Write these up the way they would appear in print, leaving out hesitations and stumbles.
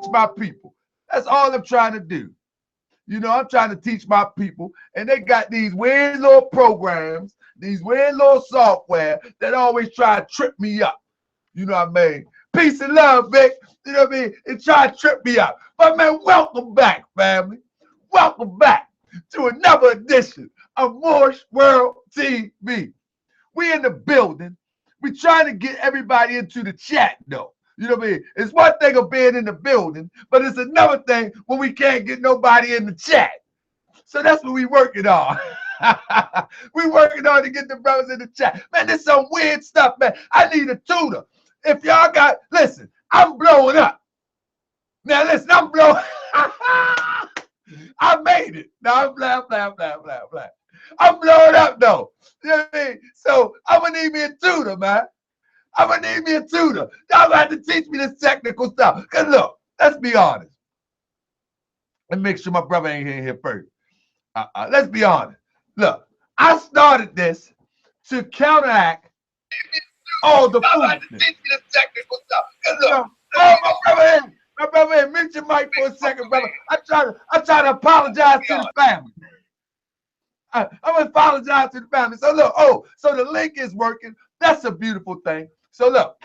my people. That's all I'm trying to do. You know, I'm trying to teach my people, and they got these weird little programs, these weird little software that always try to trip me up. You know what I mean? Peace and love, Vic. You know what I mean? It try to trip me up. But man, welcome back, family. Welcome back to another edition of Moorish World TV. We in the building. We trying to get everybody into the chat, though. You know what I mean? It's one thing of being in the building, but it's another thing when we can't get nobody in the chat. So that's what we working on. We working on to get the brothers in the chat. Man, this is some weird stuff, man. I need a tutor. If y'all got, listen, I'm blowing up. Now listen, I'm blowing. I made it. Now I'm blah. I'm blowing up though. You know what I mean? So I'm gonna need me a tutor, man. I'm gonna need me a tutor. Y'all gonna have to teach me this technical stuff. Cause look, let's be honest. Let me make sure my brother ain't here first. Let's be honest. Look, I started this to counteract all the foolishness. Teach me this technical stuff. Cause look, my brother in. Mute your mic for a second, brother. I try to apologize to the family. I'm gonna apologize to the family. So look, so the link is working. That's a beautiful thing. So look,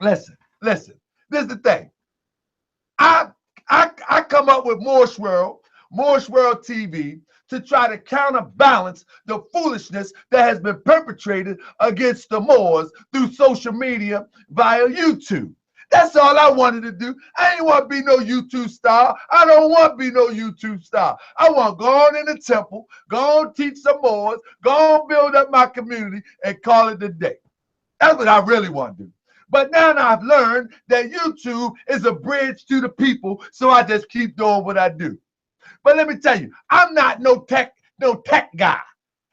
listen. This is the thing. I come up with Moorish World TV to try to counterbalance the foolishness that has been perpetrated against the Moors through social media via YouTube. That's all I wanted to do. I ain't want to be no YouTube star. I don't want to be no YouTube star. I want to go on in the temple, go on teach some Moors, go on build up my community and call it a day. That's what I really want to do. But now I've learned that YouTube is a bridge to the people, so I just keep doing what I do. But let me tell you, I'm not no tech guy.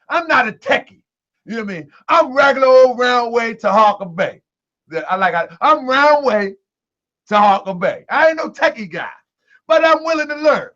I'm not a techie. You know what I mean? I'm regular old round way to Harker Bay. I'm round way to Harker Bay. I ain't no techie guy, but I'm willing to learn.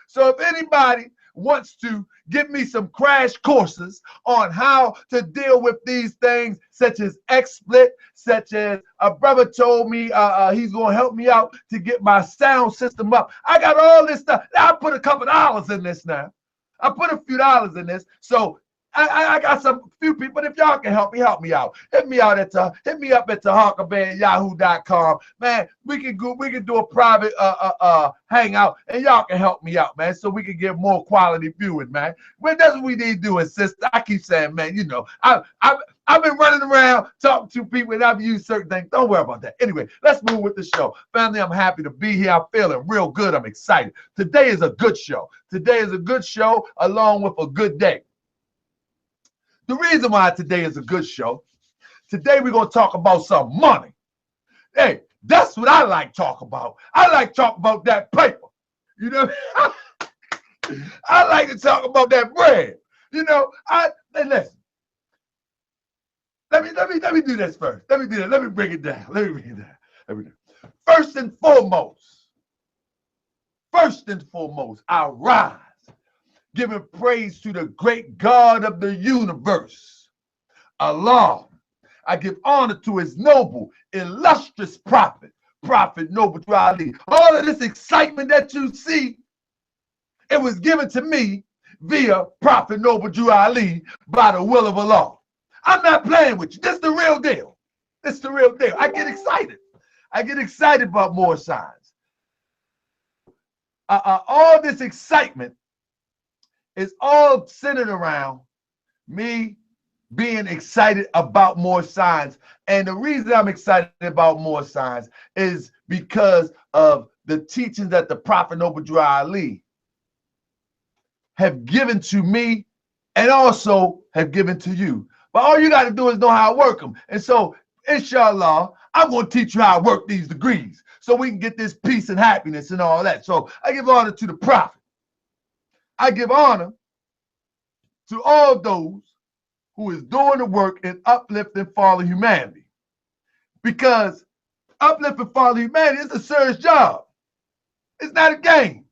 So if anybody wants to give me some crash courses on how to deal with these things, such as XSplit, such as a brother told me he's going to help me out to get my sound system up. I got all this stuff. I put a couple dollars in this now. I put a few dollars in this. So I got some few people, but if y'all can help me out. Hit me up at harkerbay@yahoo.com. Man, we can do a private hangout, and y'all can help me out, man, so we can get more quality viewing, man. Well, that's what we need to do, sister. I keep saying, man, you know, I've been running around talking to people and I've used certain things. Don't worry about that. Anyway, let's move with the show. Family, I'm happy to be here. I'm feeling real good. I'm excited. Today is a good show. Today is a good show along with a good day. The reason why today is a good show, today we're going to talk about some money. Hey, that's what I like to talk about. I like to talk about that paper. You know, I like to talk about that bread. You know, listen. Let me do this first. Let me do that. Let me bring it down. First and foremost, I rise, giving praise to the great God of the universe, Allah. I give honor to his noble, illustrious Prophet Noble Ali. All of this excitement that you see, it was given to me via Prophet Noble Ali by the will of Allah. I'm not playing with you. This is the real deal. I get excited. About more signs. All this excitement is all centered around me being excited about more signs. And the reason I'm excited about more signs is because of the teachings that the Prophet Noble Ali have given to me and also have given to you. But all you got to do is know how to work them. And so, inshallah, I'm going to teach you how to work these degrees so we can get this peace and happiness and all that. So I give honor to the Prophet. I give honor to all those who is doing the work in uplifting fallen humanity. Because uplifting fallen humanity is a serious job. It's not a game.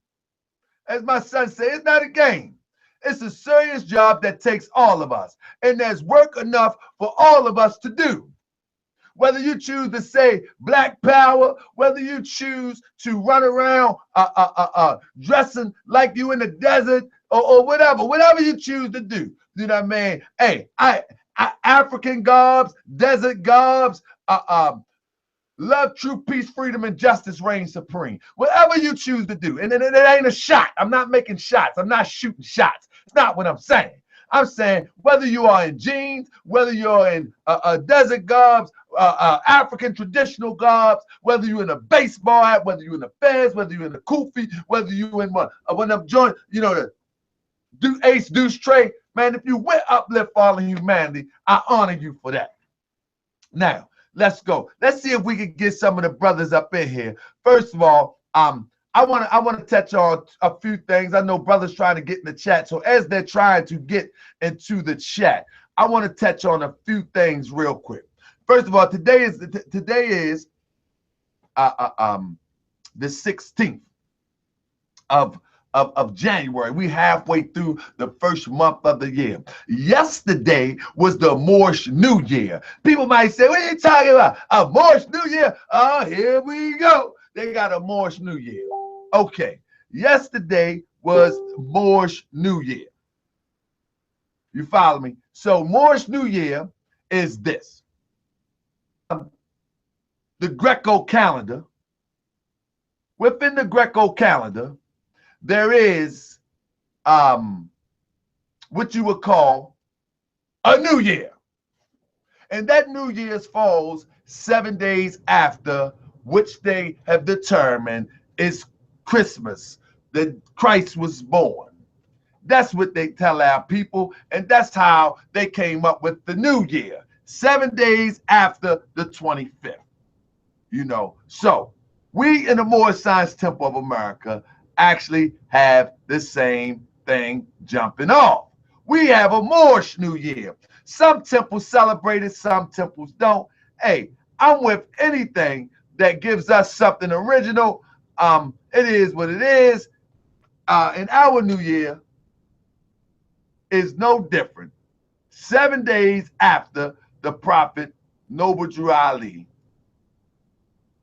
As my son said, it's not a game. It's a serious job that takes all of us. And there's work enough for all of us to do. whether you choose to say black power, whether you choose to run around dressing like you in the desert or whatever you choose to do. You know what I mean? Hey, African garbs, desert garbs, love, truth, peace, freedom, and justice reign supreme. Whatever you choose to do. And it ain't a shot. I'm not making shots. I'm not shooting shots. It's not what I'm saying. I'm saying whether you are in jeans, whether you're in desert garbs, African traditional garbs, whether you're in a baseball hat, whether you're in the fez, whether you're in the kufi, whether you're in one of them joint, you know, the Ace Deuce Trey, man, if you went uplift fallen humanity, I honor you for that. Now, let's go. Let's see if we can get some of the brothers up in here. First of all, I want to touch on a few things. I know brothers trying to get in the chat. So as they're trying to get into the chat, I want to touch on a few things real quick. First of all, today is the 16th of January. We halfway through the first month of the year. Yesterday was the Moorish New Year. People might say, what are you talking about? A Moorish New Year? Oh, here we go. They got a Moorish New Year. Okay. Yesterday was Moorish New Year. You follow me? So Moorish New Year is this. The Greco calendar. Within the Greco calendar, there is what you would call a new year. And that New Year's falls 7 days after which they have determined is Christmas, that Christ was born. That's what they tell our people, and that's how they came up with the New Year, 7 days after the 25th. You know, so we in the Moorish Science Temple of America actually have the same thing jumping off. We have a Moorish New Year. Some temples celebrate it, some temples don't. Hey, I'm with anything that gives us something original. It is what it is. And our New Year is no different. 7 days after the prophet Noble Drew Ali.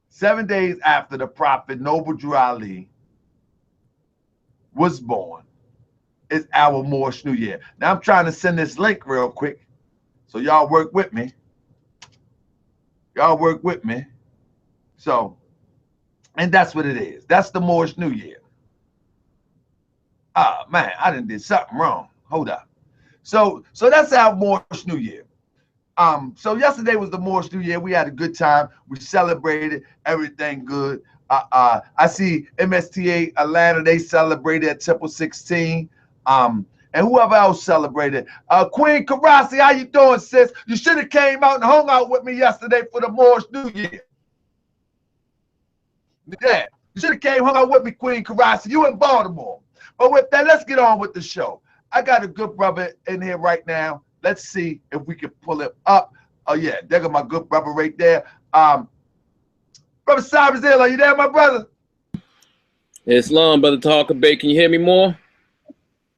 7 days after the prophet Noble Drew Ali was born is our Moorish New Year. Now I'm trying to send this link real quick, so y'all work with me. Y'all work with me. So, and that's what it is. That's the Moorish New Year. Ah, man, I done did something wrong. Hold up. So that's our Moorish New Year. So yesterday was the Moorish New Year. We had a good time. We celebrated everything good. I see MSTA Atlanta, they celebrated at Temple 16. And whoever else celebrated. Queen Karasi, how you doing, sis? You should have came out and hung out with me yesterday for the Moorish New Year. Yeah, you should have came hung out with me, Queen Karasi. You in Baltimore. But with that, let's get on with the show. I got a good brother in here right now. Let's see if we can pull it up. Oh, yeah, there got my good brother right there. Brother Cyrus Hill, are you there, my brother? Islam, Brother Talker Bay. Can you hear me more?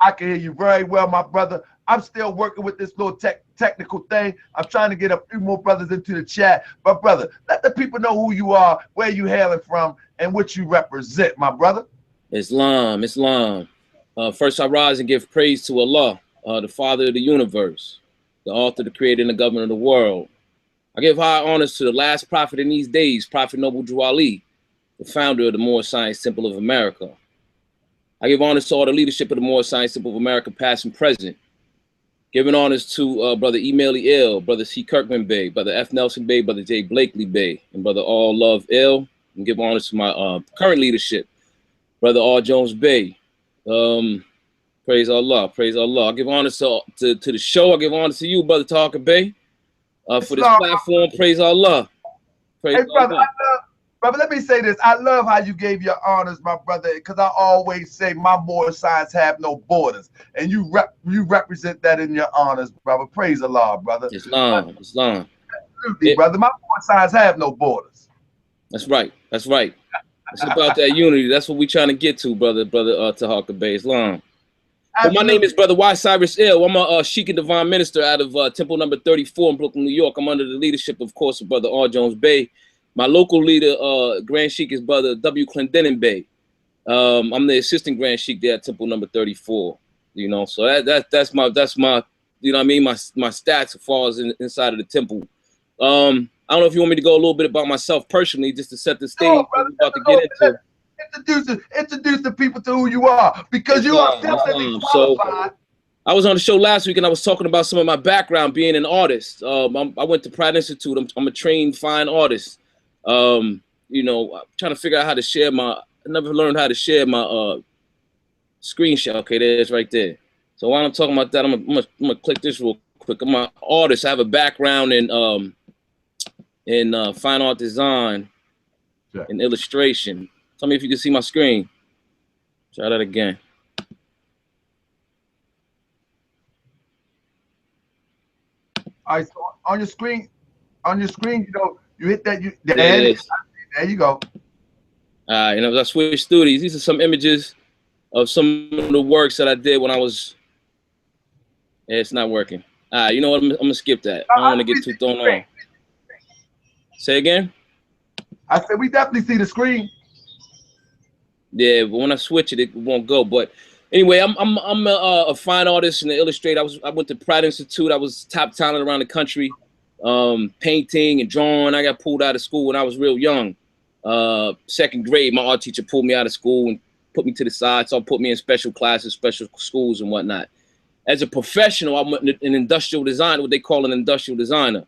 I can hear you very well, my brother. I'm still working with this little technical thing. I'm trying to get a few more brothers into the chat. But, brother, let the people know who you are, where you hailing from, and what you represent, my brother. Islam. First, I rise and give praise to Allah, the Father of the universe, the author, the creator, and the governor of the world. I give high honors to the last prophet in these days, Prophet Noble Drew Ali, the founder of the Moorish Science Temple of America. I give honors to all the leadership of the Moorish Science Temple of America, past and present. Giving honors to Brother E. Maley Ill, Brother C. Kirkman Bey, Brother F. Nelson Bey, Brother J. Blakely Bey, and Brother All Love Ill. And give honors to my current leadership, Brother R. Jones Bey. Praise Allah, praise Allah. I give honors to the show. I give honors to you, Brother Talker Bey, for this platform. Praise Allah. Praise brother, Allah. Brother, let me say this. I love how you gave your honors, my brother, because I always say my Moorish science have no borders. And you represent that in your honors, brother. Praise Allah, brother. Islam. Absolutely, brother. My Moorish science have no borders. That's right. It's about that unity. That's what we're trying to get to, brother Tahaka Bay. Islam. Well, my name Absolutely. is Brother Y. Cyrus Ill. I'm a Sheik and Divine Minister out of Temple number 34 in Brooklyn, New York. I'm under the leadership, of course, of Brother R. Jones Bey. My local leader, Grand Sheik, is Brother W. Clendenin Bey. I'm the assistant Grand Sheik there at Temple number 34. You know, so that's my you know what I mean, my stats as far as inside of the temple. I don't know if you want me to go a little bit about myself personally, just to set the stage. Brother, We're about to get into. introduce the people to who you are, because you are definitely qualified. So I was on the show last week and I was talking about some of my background being an artist. I went to Pratt Institute. I'm a trained fine artist. You know, I'm trying to figure out how to share I never learned how to share my screenshot. Okay, there's right there. So while I'm talking about that, I'm gonna click this real quick. I'm an artist. I have a background in fine art design and illustration. Tell me if you can see my screen. Try that again. All right, so on your screen, you know, you hit that. There it is. There you go. You know, I switched studios. These are some images of some of the works that I did when I was. Yeah, it's not working. You know what? I'm gonna skip that. I don't want to get too thrown off. Say again. I said we definitely see the screen. Yeah, but when I switch it, it won't go. But anyway, I'm a fine artist and an illustrator. I went to Pratt Institute. I was top talent around the country, painting and drawing. I got pulled out of school when I was real young. Second grade, my art teacher pulled me out of school and put me to the side. So put me in special classes, special schools and whatnot. As a professional, I'm an industrial designer, what they call an industrial designer.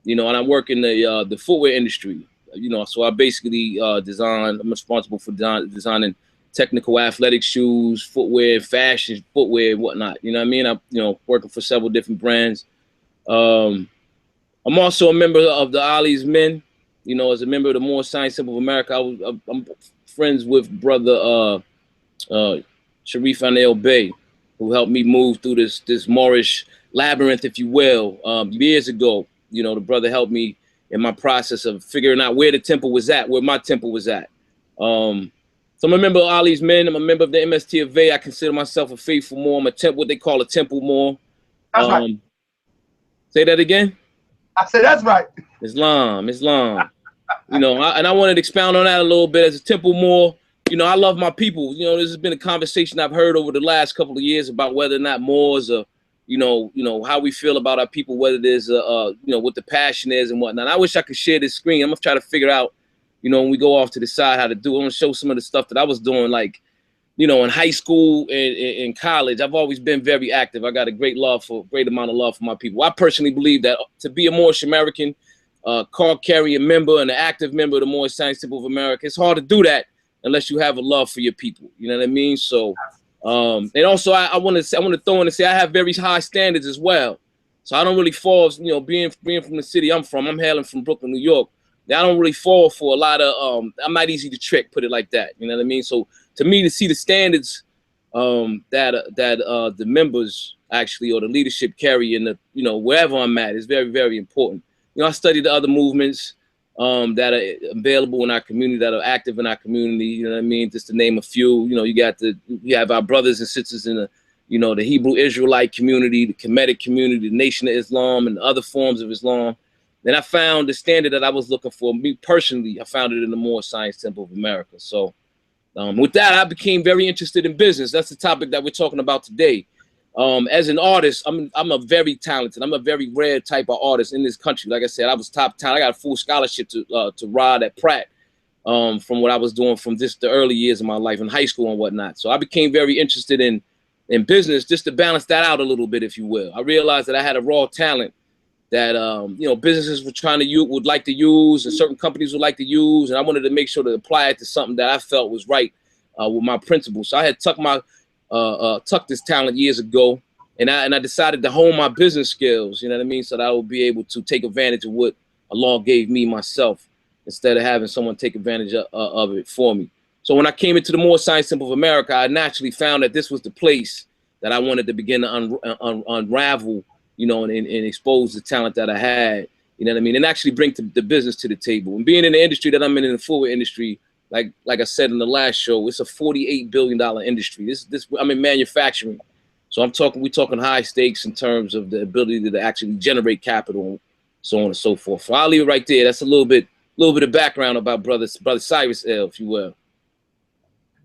You know, and I work in the footwear industry. You know, so I basically design. I'm responsible for designing technical athletic shoes, footwear, fashion footwear, and whatnot. You know what I mean? I'm working for several different brands. I'm also a member of the Ollie's Men. You know, as a member of the Moorish Temple of America, I'm friends with Brother Sharif Anel Bey, who helped me move through this Moorish labyrinth, if you will, years ago. You know, the brother helped me in my process of figuring out where the temple was at, where my temple was at. So I'm a member of Ollie's Men. I'm a member of the MST of A. I consider myself a faithful Moor. I'm a what they call a temple Moor. That's right. Say that again. I said that's right. Islam. You know, and I wanted to expound on that a little bit as a temple Moor. You know, I love my people. You know, this has been a conversation I've heard over the last couple of years about whether or not Moors are, you know, how we feel about our people, whether there's, you know, what the passion is and whatnot. I wish I could share this screen. I'm gonna try to figure out, you know, when we go off to the side how to do it. I'm gonna show some of the stuff that I was doing, like, you know, in high school and in college. I've always been very active. I got a great amount of love for my people. I personally believe that to be a Moorish American, card-carrying member and an active member of the Moorish Temple of America, it's hard to do that unless you have a love for your people. You know what I mean? So. And also, I want to throw in and say I have very high standards as well. So I don't really fall, you know, being from the city I'm from. I'm hailing from Brooklyn, New York. I don't really fall for a lot of. I'm not easy to trick, put it like that. You know what I mean? So to me, to see the standards that the members actually or the leadership carry in the, you know, wherever I'm at is very, very important. You know, I study the other movements that are available in our community, that are active in our community. You know what I mean? Just to name a few. You know, you have our brothers and sisters in the, you know, the Hebrew Israelite community, the Kemetic community, the Nation of Islam, and other forms of Islam. Then I found the standard that I was looking for. Me personally, I found it in the Moorish Temple of America. So with that, I became very interested in business. That's the topic that we're talking about today. As an artist, I'm a very talented, I'm a very rare type of artist in this country. Like I said, I was top talent. I got a full scholarship to ride at Pratt from what I was doing from just the early years of my life in high school and whatnot. So I became very interested in business just to balance that out a little bit, if you will. I realized that I had a raw talent that you know, businesses would like to use, and certain companies would like to use, and I wanted to make sure to apply it to something that I felt was right with my principles. So I had tucked this talent years ago, and I decided to hone my business skills, you know what I mean, so that I would be able to take advantage of what Allah gave me myself, instead of having someone take advantage of it for me. So when I came into the Moorish Temple of America, I naturally found that this was the place that I wanted to begin to unravel, you know, and expose the talent that I had, you know what I mean, and actually bring the business to the table. And being in the industry that I'm in the footwear industry, like I said in the last show, it's a $48 billion industry. I'm in manufacturing. So we're talking high stakes in terms of the ability to actually generate capital, so on and so forth. So I'll leave it right there. That's a little bit of background about brother Cyrus L, if you will.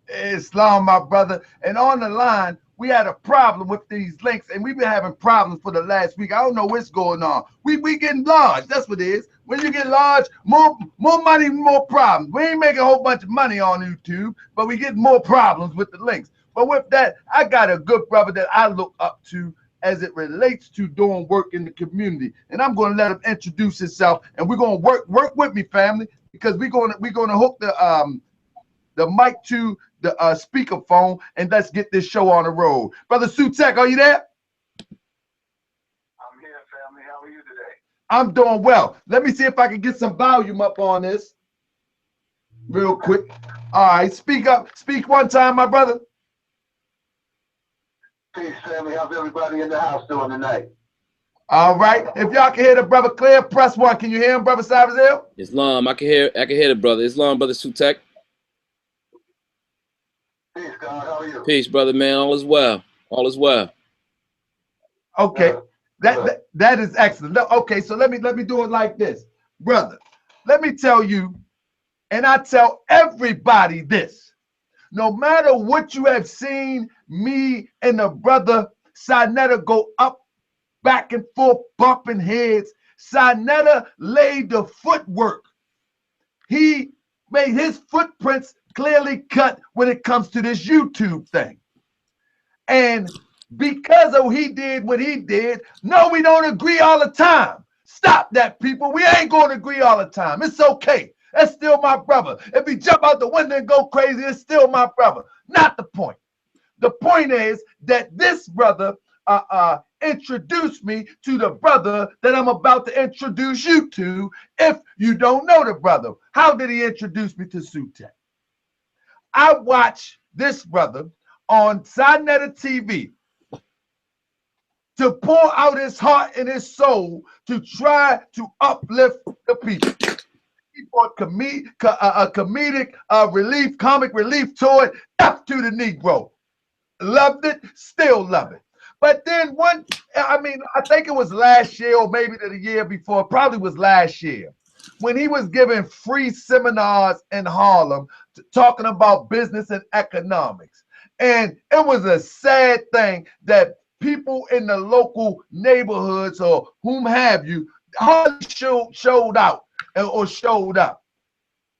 Islam, my brother. And on the line, we had a problem with these links, and we've been having problems for the last week. I don't know what's going on. We getting large. That's what it is. When you get large, more money, more problems. We ain't making a whole bunch of money on YouTube, but we get more problems with the links. But with that, I got a good brother that I look up to as it relates to doing work in the community, and I'm going to let him introduce himself. And we're going to work with me, family, because we're going to hook the mic to the speakerphone, and let's get this show on the road. Brother Sutek, are you there? I'm here, family. How are you today? I'm doing well. Let me see if I can get some volume up on this real quick. All right, speak up. Speak one time, my brother. Peace, family. How's everybody in the house doing tonight? All right. If y'all can hear the brother clear, press 1. Can you hear him, brother Cyrus L? Islam, I can hear the brother. Islam, brother Sutek. Peace, God. How are you? Peace, brother, man. All is well. All is well. Okay. That is excellent. Okay, so let me do it like this. Brother, let me tell you, and I tell everybody this. No matter what you have seen me and the brother Sinetta go up, back and forth, bumping heads, Sinetta laid the footwork. He made his footprints clearly cut when it comes to this YouTube thing. And because of he did what he did, no, we don't agree all the time. Stop that, people. We ain't going to agree all the time. It's okay. That's still my brother. If he jump out the window and go crazy, it's still my brother. Not the point. The point is that this brother introduced me to the brother that I'm about to introduce you to if you don't know the brother. How did he introduce me to Sutek? I watched this brother on Sinetta TV to pour out his heart and his soul to try to uplift the people. He brought comedic relief, comic relief to it, up to the Negro. Loved it, still love it. But then I think it was last year or maybe the year before, probably was last year, when he was giving free seminars in Harlem talking about business and economics. And it was a sad thing that people in the local neighborhoods or whom have you hardly showed out or showed up,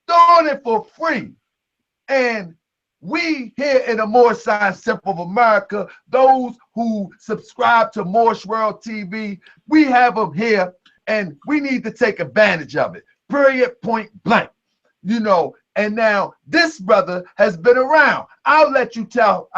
doing it for free. And we here in the Moorish Simple of America, those who subscribe to Moorish World TV, we have them here and we need to take advantage of it. Period, point blank. And now this brother has been around. I'll let him tell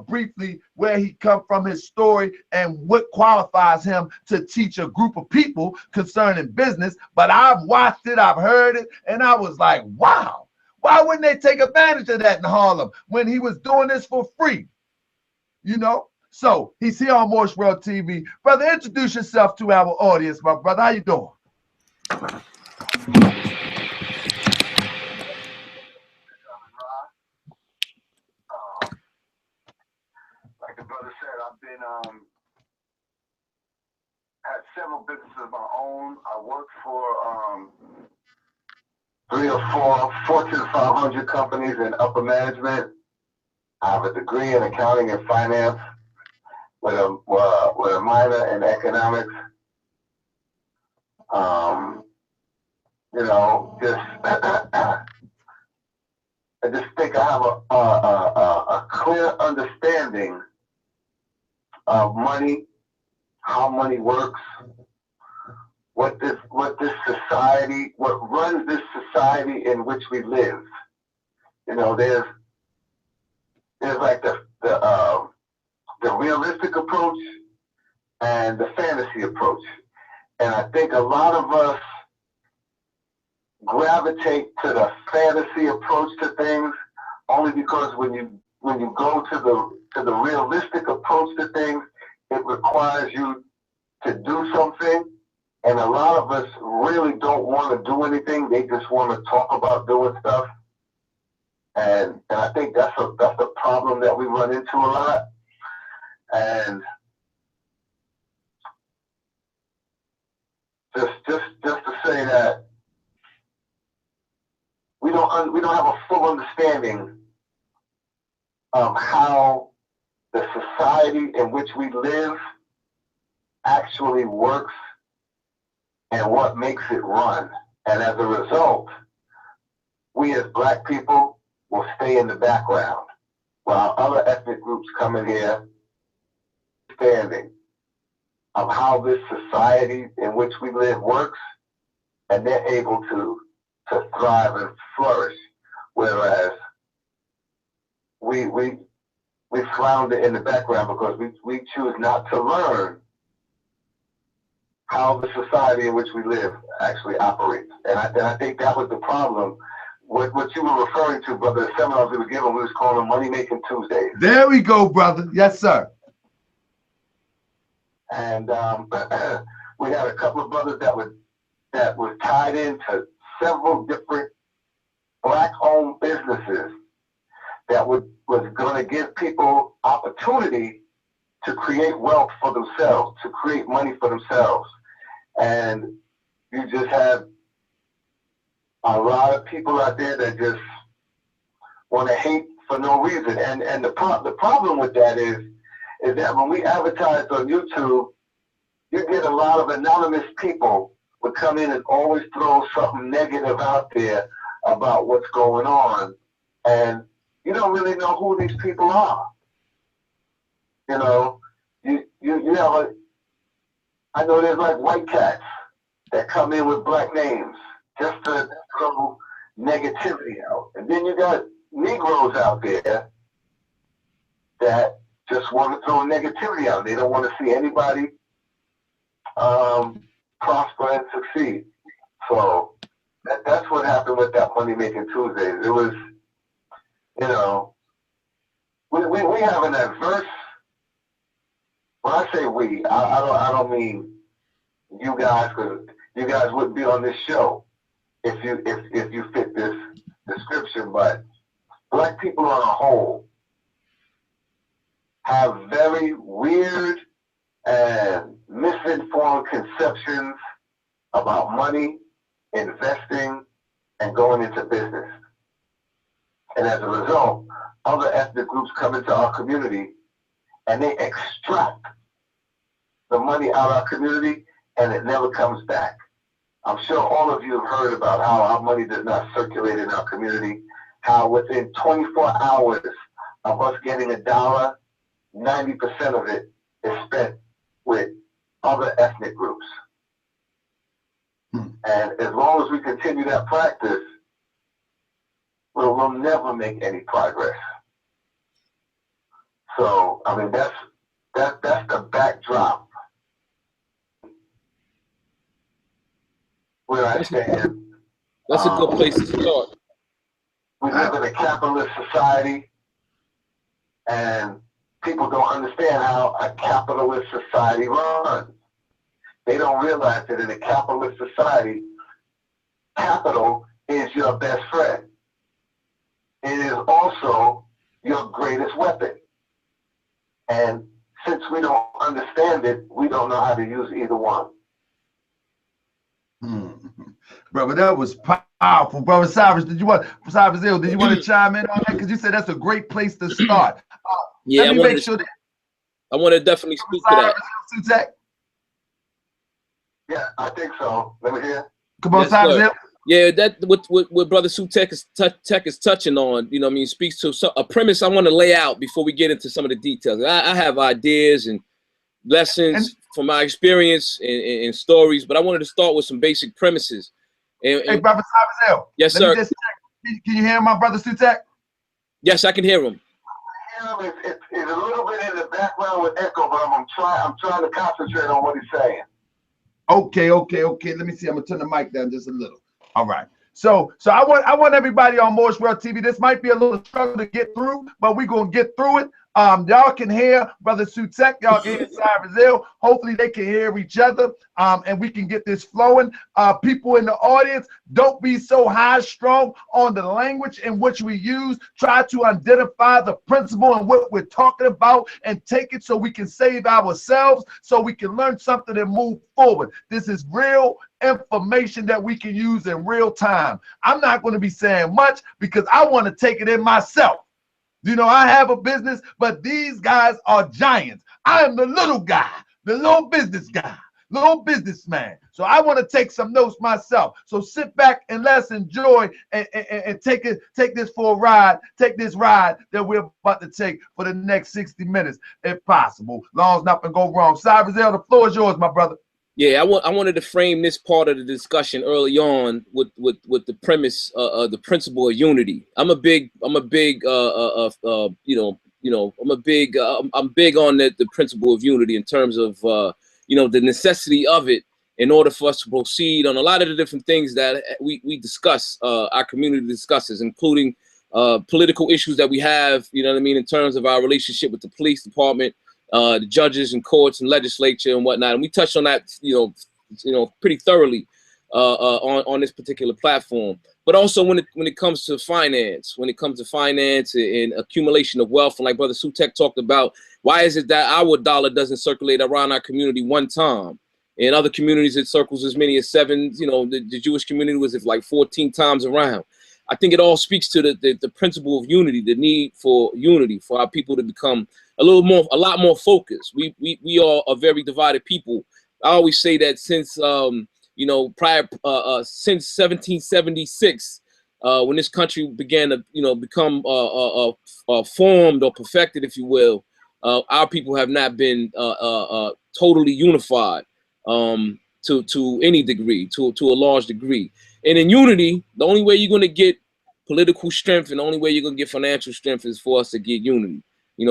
briefly where he come from, his story, and what qualifies him to teach a group of people concerning business. But I've watched it, I've heard it, and I was like, wow. Why wouldn't they take advantage of that in Harlem when he was doing this for free? So he's here on Moorish World TV. Brother, introduce yourself to our audience, my brother. How you doing? Like the brother said, I've been had several businesses of my own. I worked for 3 or 4 Fortune 500 companies in upper management. I have a degree in accounting and finance with a minor in economics. I just think I have a clear understanding of money, how money works, what runs this society in which we live. There's like the realistic approach and the fantasy approach. And I think a lot of us gravitate to the fantasy approach to things only because when you go to the realistic approach to things, it requires you to do something. And a lot of us really don't want to do anything. They just want to talk about doing stuff. And I think that's the problem that we run into a lot. And just to say that we don't have a full understanding of how the society in which we live actually works and what makes it run. And as a result, we as Black people will stay in the background while other ethnic groups come in here understanding of how this society in which we live works, and they're able to thrive and flourish, whereas we flounder in the background because we choose not to learn how the society in which we live actually operates. And I think that was the problem. What you were referring to, brother, the seminars we were given, we was calling them Money Making Tuesdays. There we go, brother. Yes, sir. And we had a couple of brothers that were tied into several different Black-owned businesses that was going to give people opportunity to create wealth for themselves, to create money for themselves. And you just have a lot of people out there that just want to hate for no reason. And the problem with that is that when we advertise on YouTube, you get a lot of anonymous people would come in and always throw something negative out there about what's going on. And you don't really know who these people are. You know, you have I know there's like white cats that come in with Black names just to throw negativity out. And then you got Negroes out there that just want to throw negativity out. They don't want to see anybody prosper and succeed. So that's what happened with that Money Making Tuesdays. It was, you know, we have an adverse. When I say we, I don't mean you guys, because you guys wouldn't be on this show if you fit this description. But Black people on a whole have very weird and misinformed conceptions about money, investing, and going into business. And as a result, other ethnic groups come into our community and they extract the money out of our community and it never comes back. I'm sure all of you have heard about how our money does not circulate in our community, how within 24 hours of us getting $1, 90% of it is spent with other ethnic groups. And as long as we continue that practice, we'll never make any progress. So, I mean, that's the backdrop where I stand. That's a good place to start. We live in a capitalist society, and people don't understand how a capitalist society runs. They don't realize that in a capitalist society, capital is your best friend. It is also your greatest weapon. And since we don't understand it, we don't know how to use either one. Brother, that was powerful. Brother Cyrus, did you want to chime in on that? Because you said that's a great place to start. Yeah, let me make sure that I want to definitely speak to that. Yeah, I think so. Let me hear. Come on, Cyrus. Yeah, that what Brother Sutek is touching on, you know what I mean, speaks to a premise I want to lay out before we get into some of the details. I have ideas and lessons from my experience and stories, but I wanted to start with some basic premises. Hey, Brother Cyrus. Yes, sir. Can you hear my Brother Sutek? Yes, I can hear him. It's a little bit in the background with echo, but I'm trying to concentrate on what he's saying. Okay. Let me see. I'm gonna turn the mic down just a little. All right. So I want everybody on Moorish World TV. This might be a little struggle to get through, but we're gonna get through it. Y'all can hear Brother Sutek, y'all can hear Cyrus. Hopefully they can hear each other, and we can get this flowing. People in the audience, don't be so high strung on the language in which we use. Try to identify the principle and what we're talking about and take it so we can save ourselves, so we can learn something and move forward. This is real information that we can use in real time. I'm not going to be saying much because I want to take it in myself. You know, I have a business, but these guys are giants. I am the little guy, the little business guy, little businessman. So I want to take some notes myself. So sit back and let's enjoy and take this for a ride. Take this ride that we're about to take for the next 60 minutes, if possible. Long as nothing go wrong. Cyrus, the floor is yours, my brother. Yeah, I wanted to frame this part of the discussion early on with the premise, the principle of unity. I'm big on the principle of unity in terms of the necessity of it in order for us to proceed on a lot of the different things that we discuss, our community discusses, including political issues that we have, you know what I mean, in terms of our relationship with the police department, the judges and courts and legislature and whatnot, and we touched on that, pretty thoroughly on this particular platform. But also when it comes to finance, and accumulation of wealth, and like Brother Sutek talked about, why is it that our dollar doesn't circulate around our community one time? In other communities, it circles as many as 7. The Jewish community was like 14 times around. I think it all speaks to the principle of unity, the need for unity, for our people to become a lot more focused. We are a very divided people. I always say that since since 1776, when this country began to become formed or perfected, if you will, our people have not been totally unified to any degree, to a large degree. And in unity, the only way you're going to get political strength and the only way you're going to get financial strength is for us to get unity.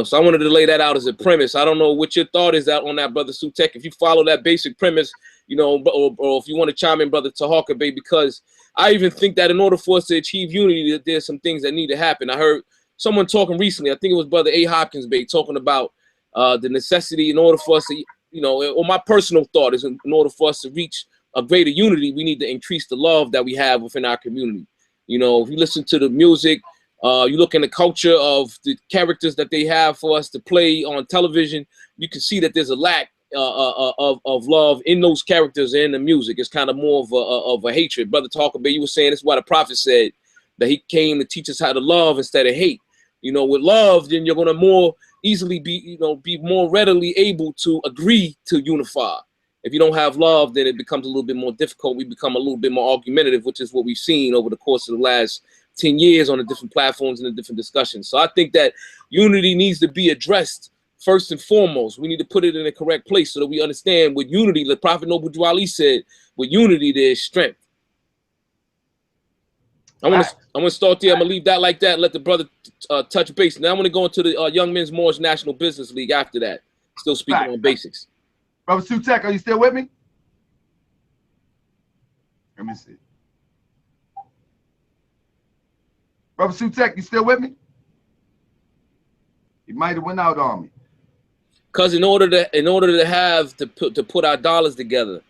So I wanted to lay that out as a premise. I don't know what your thought is on that, Brother Sutek. If you follow that basic premise, or if you want to chime in, Brother Tahaka Bey, because I even think that in order for us to achieve unity, that there's some things that need to happen. I heard someone talking recently, I think it was Brother A. Hopkins Bey, talking about the necessity in order for us to, or my personal thought is in order for us to reach a greater unity, we need to increase the love that we have within our community. If you listen to the music, you look in the culture of the characters that they have for us to play on television, you can see that there's a lack of love in those characters and in the music. It's kind of more of a hatred. Brother Talker Bay, you were saying, this is why the prophet said that he came to teach us how to love instead of hate. With love, then you're going to more easily be more readily able to agree to unify. If you don't have love, then it becomes a little bit more difficult. We become a little bit more argumentative, which is what we've seen over the course of the last 10 years on the different platforms and the different discussions. So I think that unity needs to be addressed first and foremost. We need to put it in the correct place so that we understand with unity, the Prophet Noble Drew Ali said, with unity there's strength. I want to start there. I'm going to leave that like that, let the brother touch base. Now I'm going to go into the Young Men's Moorish National Business League after that, still speaking on basics. Brother Sutek, are you still with me? Let me see. Brother Sutek, you still with me? He might have went out on me. Because in order to put our dollars together,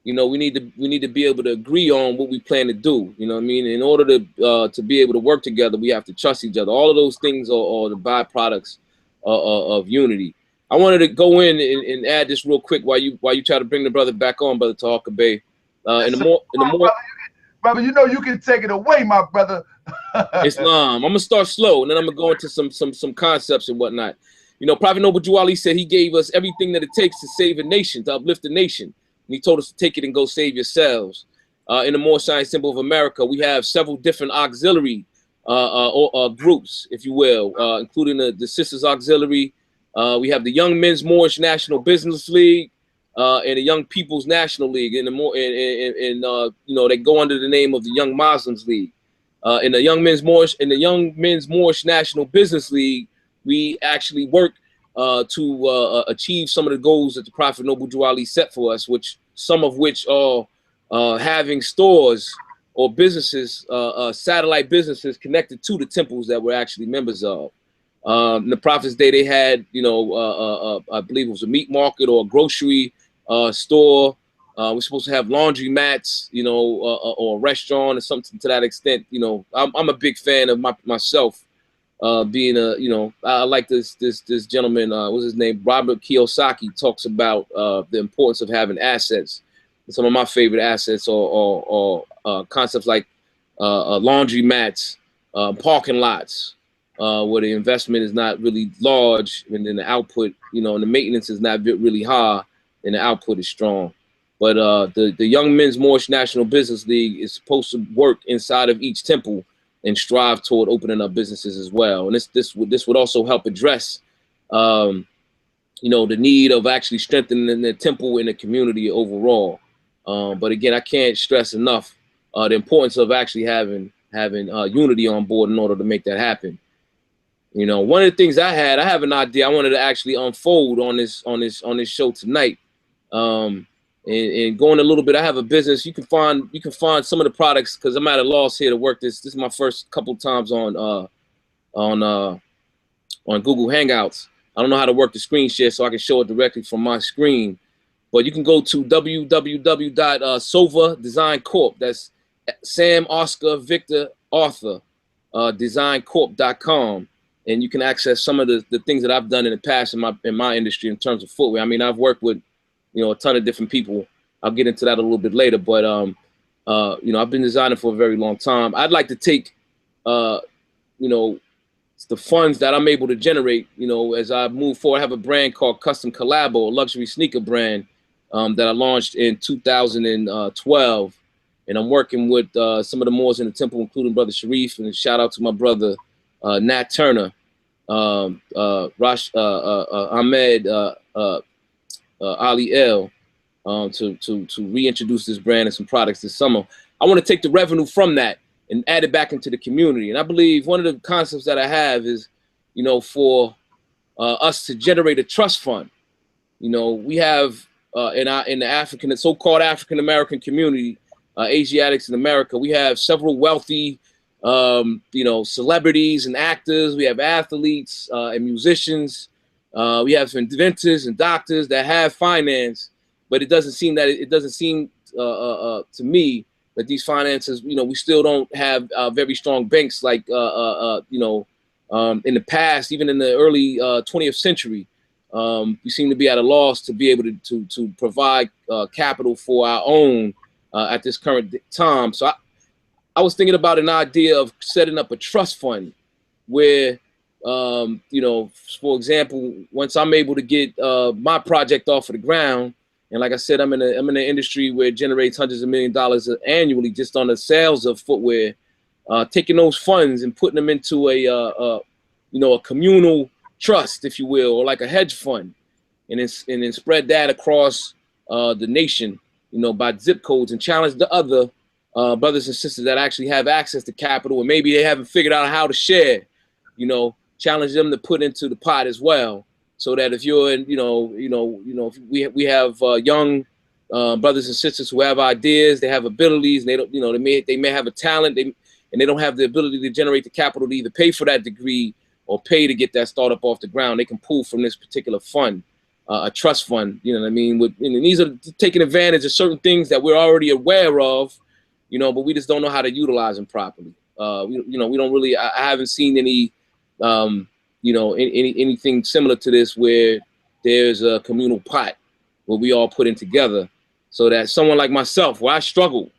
we need to be able to agree on what we plan to do. You know what I mean? In order to be able to work together, we have to trust each other. All of those things are the byproducts of unity. I wanted to go in and add this real quick while you try to bring the brother back on, Brother Tahaka Bey. Brother, you can take it away, my brother. Islam. I'm gonna start slow, and then I'm gonna go into some concepts and whatnot. Prophet Noble Drew Ali said he gave us everything that it takes to save a nation, to uplift a nation. And he told us to take it and go save yourselves. In the Moorish Science Symbol of America, we have several different auxiliary groups, if you will, including the Sisters Auxiliary. We have the Young Men's Moorish National Business League and the Young People's National League, and they go under the name of the Young Muslims League. In the Young Men's Moorish National Business League, we actually work to achieve some of the goals that the Prophet Noble Drew Ali set for us, some of which are having stores or businesses, satellite businesses connected to the temples that we're actually members of. In the Prophet's Day, they had, you know, I believe it was a meat market or a grocery store. We're supposed to have laundry mats, you know, or a restaurant or something to that extent. You know, I'm a big fan of myself being a, you know, I like this gentleman, what's his name? Robert Kiyosaki talks about the importance of having assets. And some of my favorite assets are concepts like laundry mats, parking lots, where the investment is not really large, and then the output, you know, and the maintenance is not really high, and the output is strong. But the Young Men's Moorish National Business League is supposed to work inside of each temple and strive toward opening up businesses as well. And this would also help address, you know, the need of actually strengthening the temple in the community overall. But again, I can't stress enough the importance of actually having unity on board in order to make that happen. You know, one of the things I have an idea I wanted to actually unfold on this show tonight. And going a little bit, I have a business. You can find some of the products, because I'm at a loss here to work this. This is my first couple times on Google Hangouts. I don't know how to work the screen share, so I can show it directly from my screen. But you can go to www.Sova Design Corp. That's Sam Oscar Victor Arthur designcorp.com, and you can access some of the things that I've done in the past in my industry in terms of footwear. I mean, I've worked with, you know, a ton of different people. I'll get into that a little bit later, but you know, I've been designing for a very long time. I'd like to take you know, the funds that I'm able to generate, you know, as I move forward. I have a brand called Custom Collabo, a luxury sneaker brand that I launched in 2012, and I'm working with some of the Moors in the temple, including Brother Sharif, and a shout out to my brother Nat Turner, Ahmed Ali L, to reintroduce this brand and some products this summer. I want to take the revenue from that and add it back into the community. And I believe one of the concepts that I have is, you know, for us to generate a trust fund. You know, we have in the so-called African American community, Asiatics in America, we have several wealthy, you know, celebrities and actors. We have athletes and musicians. We have inventors and doctors that have finance, but it doesn't seem to me that these finances, you know, we still don't have very strong banks like, you know, in the past, even in the early 20th century. We seem to be at a loss to be able to provide capital for our own at this current time. So I was thinking about an idea of setting up a trust fund where, you know, for example, once I'm able to get my project off of the ground, and like I said, I'm in an industry where it generates hundreds of $millions annually just on the sales of footwear, taking those funds and putting them into a you know, a communal trust, if you will, or like a hedge fund, and then spread that across the nation, you know, by zip codes, and challenge the other brothers and sisters that actually have access to capital, and maybe they haven't figured out how to share, you know, challenge them to put into the pot as well, so that if you're in, if we have young brothers and sisters who have ideas, they have abilities, and they don't, you know, they may have a talent, and they don't have the ability to generate the capital to either pay for that degree or pay to get that startup off the ground, they can pull from this particular fund, a trust fund, you know what I mean? And these are taking advantage of certain things that we're already aware of, you know, but we just don't know how to utilize them properly. We don't really, I haven't seen any, you know, anything similar to this where there's a communal pot where we all put in together, so that someone like myself, where I struggle,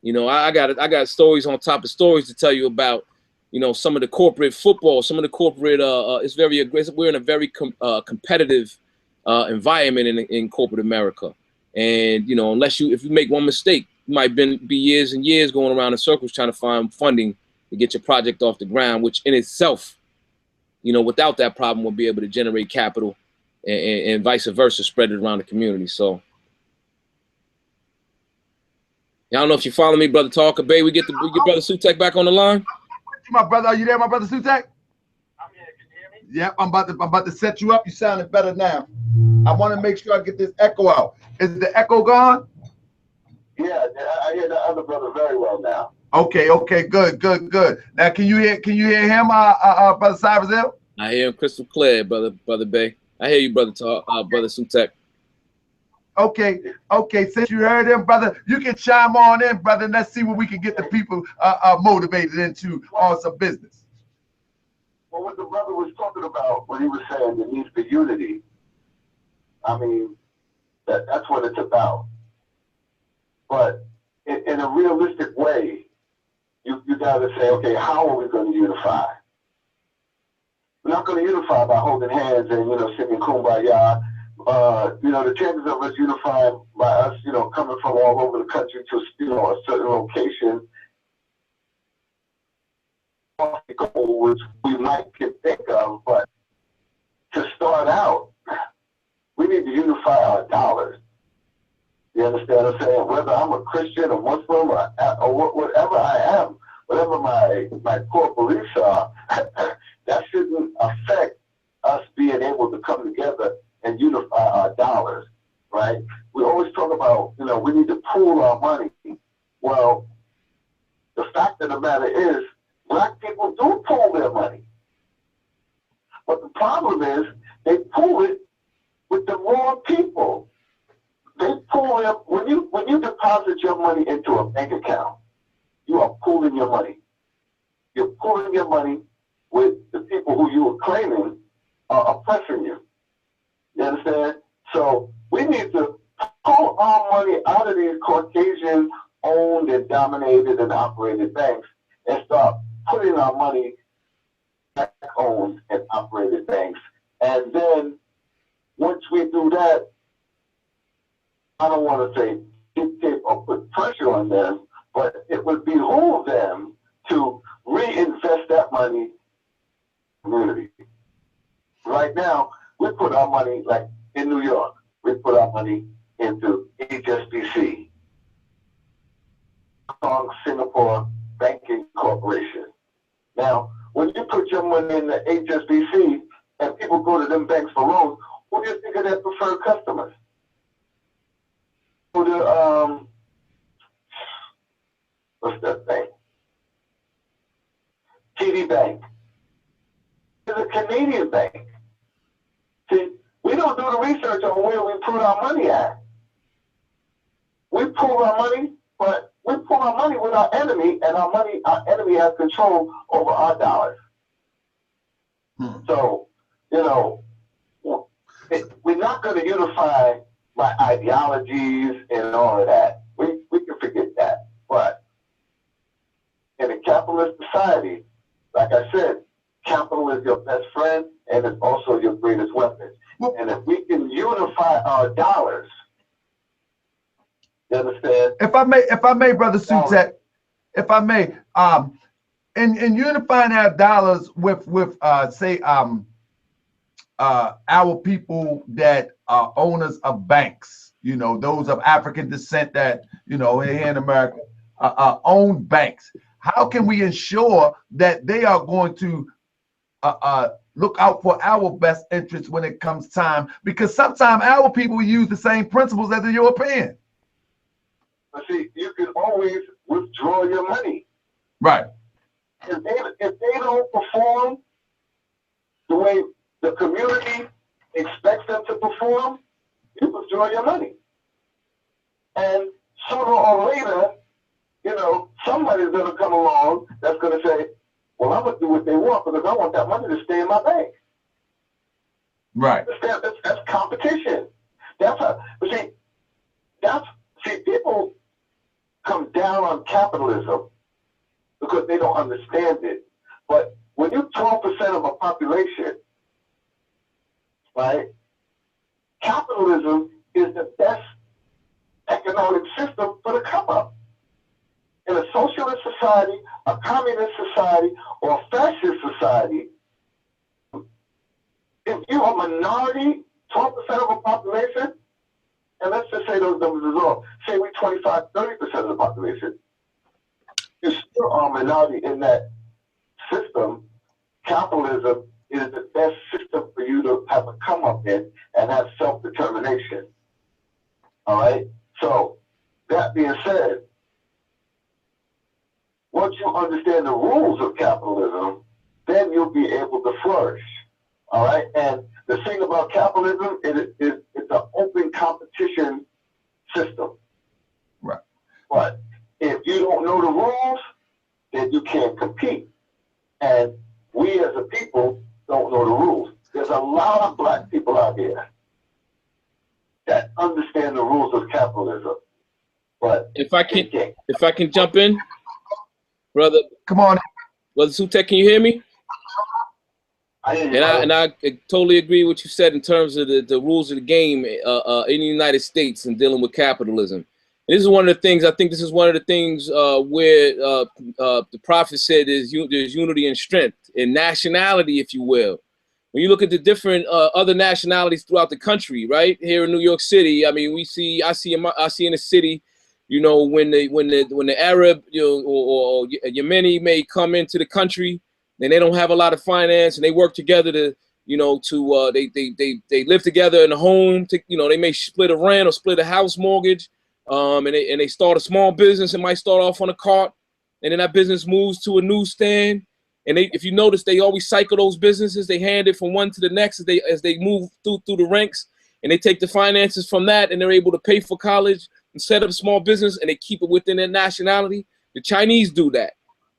you know, I got stories on top of stories to tell you about, you know, some of the corporate football, some of the corporate, it's very aggressive. We're in a very competitive environment in corporate America. And, you know, if you make one mistake, you might be years and years going around in circles trying to find funding to get your project off the ground, which in itself, you know, without that problem, we'll be able to generate capital and vice versa, spread it around the community. So, I don't know if you follow me, Brother Talker Bay. We get Brother Sutek back on the line. My brother, are you there, my brother Sutek? I'm here. Can you hear me? Yep, I'm about to set you up. You sounding better now. I want to make sure I get this echo out. Is the echo gone? Yeah, I hear the other brother very well now. Okay, good. Now, can you hear him, Brother Cybers Hill? I hear him crystal clear, brother Bay. I hear you, brother Sutek. Okay, since you heard him, brother, you can chime on in, brother, and let's see what we can get the people motivated into on some business. Well, what the brother was talking about when he was saying there needs to be unity, I mean, that's what it's about. But in a realistic way, you got to say, okay, how are we going to unify? We're not going to unify by holding hands and, singing Kumbaya. The chances of us unifying by us, coming from all over the country to, a certain location, which we might can think of, but to start out, we need to unify our dollars. You understand what I'm saying? Whether I'm a Christian, a Muslim, or whatever I am, whatever my core beliefs are, that shouldn't affect us being able to come together and unify our dollars, right? We always talk about, we need to pool our money. Well, the fact of the matter is, black people do pool their money. But the problem is, they pool it with the wrong people. They pool it, when you deposit your money into a bank account, you are pooling your money. You're pooling your money with the people who you are claiming are oppressing you. You understand? So we need to pull our money out of these Caucasian owned and dominated and operated banks and start putting our money back owned and operated banks. And then once we do that, I don't want to say dictate or put pressure on them, but it would behoove them to reinvest that money in the community. Right now, we put our money, like in New York, we put our money into HSBC, Hong Kong Singapore Banking Corporation. Now, when you put your money in the HSBC and people go to them banks for loans, who do you think are their preferred customers? To the, what's that bank? TD Bank. It's a Canadian bank. See, we don't do the research on where we put our money at. We pool our money, but we pool our money with our enemy, and our enemy has control over our dollars. So, we're not going to unify by ideologies and all of that. We can forget that. But in a capitalist society, like I said, capital is your best friend and it's also your greatest weapon. And if we can unify our dollars, you understand? If I may, brother Sutek, if I may, in unifying our dollars with say our people that are owners of banks, those of African descent that here in America own banks. How can we ensure that they are going to look out for our best interests when it comes time? Because sometimes our people use the same principles as the European. But see, you can always withdraw your money. Right. If they don't perform the way the community expects them to perform, you withdraw your money. And sooner or later, somebody's going to come along that's going to say, well, I'm going to do what they want because I want that money to stay in my bank. Right. That's competition. People come down on capitalism because they don't understand it. But when you're 12% of a population, right, capitalism is the best economic system for the come up. In a socialist society, a communist society, or a fascist society, if you're a minority, 12% of a population, and let's just say those numbers is off, say we're 25, 30% of the population, you still are a minority in that system. Capitalism is the best system for you to have a come up in and have self-determination. All right? So, that being said, once you understand the rules of capitalism, then you'll be able to flourish. All right. And the thing about capitalism is it's an open competition system. Right. But if you don't know the rules, then you can't compete. And we as a people don't know the rules. There's a lot of black people out there that understand the rules of capitalism. But if I can jump in, brother. Come on. Brother Sutek, can you hear me? And I totally agree with what you said in terms of the rules of the game in the United States and dealing with capitalism. And this is one of the things, I think this is one of the things where the prophet said there's unity and strength in nationality, if you will. When you look at the different other nationalities throughout the country, right here in New York City, I mean, I see in the city, you know, when the Arab, you know, or Yemeni may come into the country, then they don't have a lot of finance, and they work together to, you know, they live together in a home. You know, they may split a rent or split a house mortgage, and they start a small business. It might start off on a cart, and then that business moves to a newsstand. And if you notice, they always cycle those businesses. They hand it from one to the next as they move through the ranks, and they take the finances from that, and they're able to pay for college and set up a small business, and they keep it within their nationality. The Chinese do that.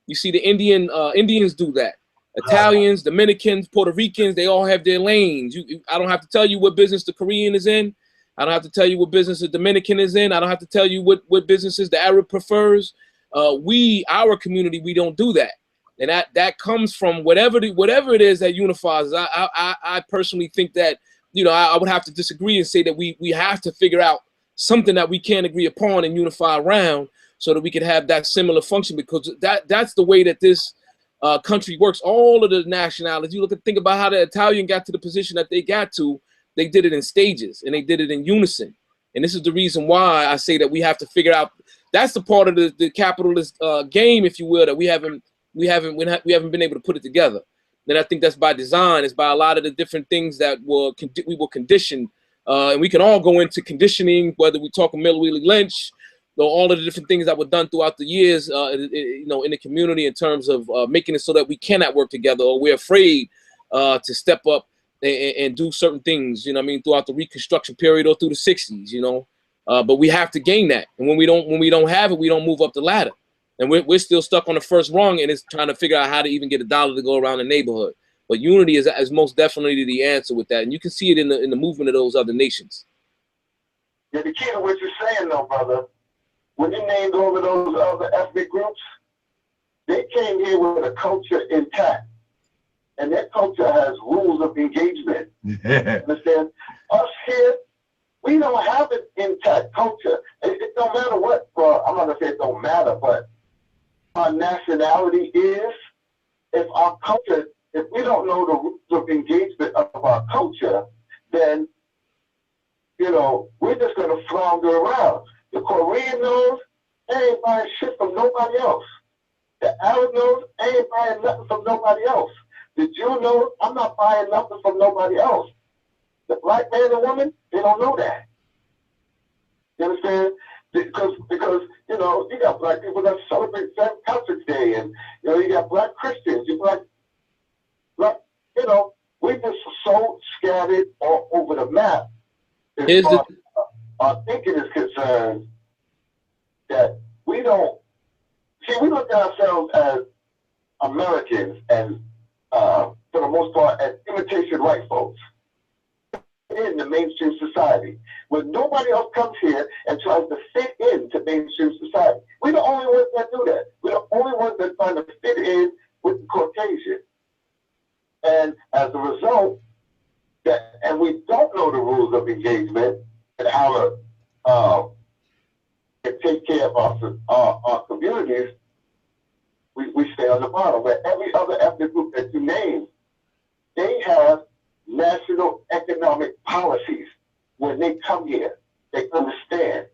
You see the Indians do that. Italians, Dominicans, Puerto Ricans, they all have their lanes. I don't have to tell you what business the Korean is in. I don't have to tell you what business the Dominican is in. I don't have to tell you what businesses the Arab prefers. Our community, we don't do that. And that comes from whatever it is that unifies. I personally think that, you know, I would have to disagree and say that we have to figure out something that we can agree upon and unify around so that we can have that similar function, because that's the way that this country works. All of the nationalities, you think about how the Italian got to the position that they got to. They did it in stages and they did it in unison. And this is the reason why I say that we have to figure out, that's the part of the capitalist game, if you will, that we haven't been able to put it together. Then I think that's by design. It's by a lot of the different things that we were conditioned. And we can all go into conditioning, whether we talk Miller Willie Lynch, or all of the different things that were done throughout the years, you know, in the community in terms of making it so that we cannot work together, or we're afraid to step up and do certain things, you know what I mean, throughout the Reconstruction period or through the 60s, you know. But we have to gain that. And when we don't have it, we don't move up the ladder. And we're still stuck on the first rung, and it's trying to figure out how to even get a dollar to go around the neighborhood. But unity is most definitely the answer with that. And you can see it in the movement of those other nations. Yeah, the key to what you're saying, though, brother, when you named over those other ethnic groups, they came here with a culture intact. And that culture has rules of engagement. Yeah. Understand? Us here, we don't have an intact culture. It don't matter what, well, I'm not going to say it don't matter, but our nationality is, if our culture, if we don't know the rules of engagement of our culture, then, you know, we're just going to flounder around. The Korean knows, they ain't buying shit from nobody else. The Arab knows, they ain't buying nothing from nobody else. The Jew knows, I'm not buying nothing from nobody else. The black man and woman, they don't know that. You understand? Because you know, you got black people that celebrate St. Patrick's Day, and you know, you got black Christians, you black, you know, we just so scattered all over the map. As far as our thinking is concerned, that we don't see, we look at ourselves as Americans and for the most part as imitation white folks in the mainstream society. When nobody else comes here and tries to fit into mainstream society, we're the only ones that do that. We're the only ones that trying to fit in with the Caucasian. And as a result, and we don't know the rules of engagement and how to take care of our communities, we stay on the bottom. Where every other ethnic group that you name, they have national economic policies. When they come here, they understand.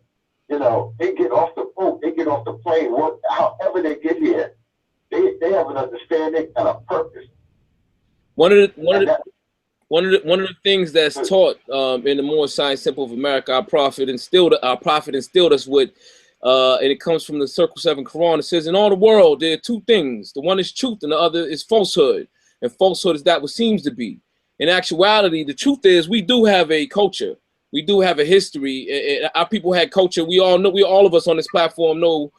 You know, they get off the boat, they get off the plane, however they get here, they have an understanding and a purpose. One of the things that's taught in the Moorish Science Temple of America, our prophet instilled us with, and it comes from the Circle 7 Quran. It says, in all the world, there are two things. The one is truth and the other is falsehood. And falsehood is that what seems to be. in actuality, the truth is we do have a culture. We do have a history. Our people had culture. We all know, all of us on this platform know,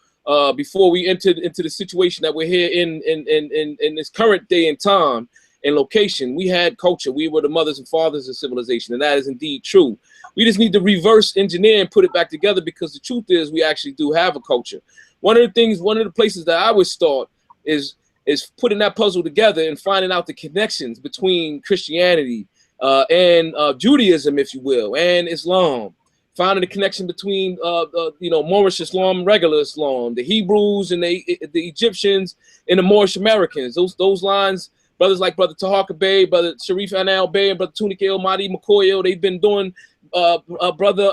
before we entered into the situation that we're here in this current day and time and location, we had culture. We were the mothers and fathers of civilization, and that is indeed true. We just need to reverse engineer and put it back together, because the truth is we actually do have a culture. One of the places that I would start is putting that puzzle together and finding out the connections between Christianity and Judaism, if you will, and Islam. Finding the connection between Moorish Islam, regular Islam, the Hebrews and the Egyptians and the Moorish Americans. Those lines, brothers like Brother Tahaka Bey, Brother Sharif Anal Bey, and Brother Tunik El Mahdi Makoyo, they've been doing Brother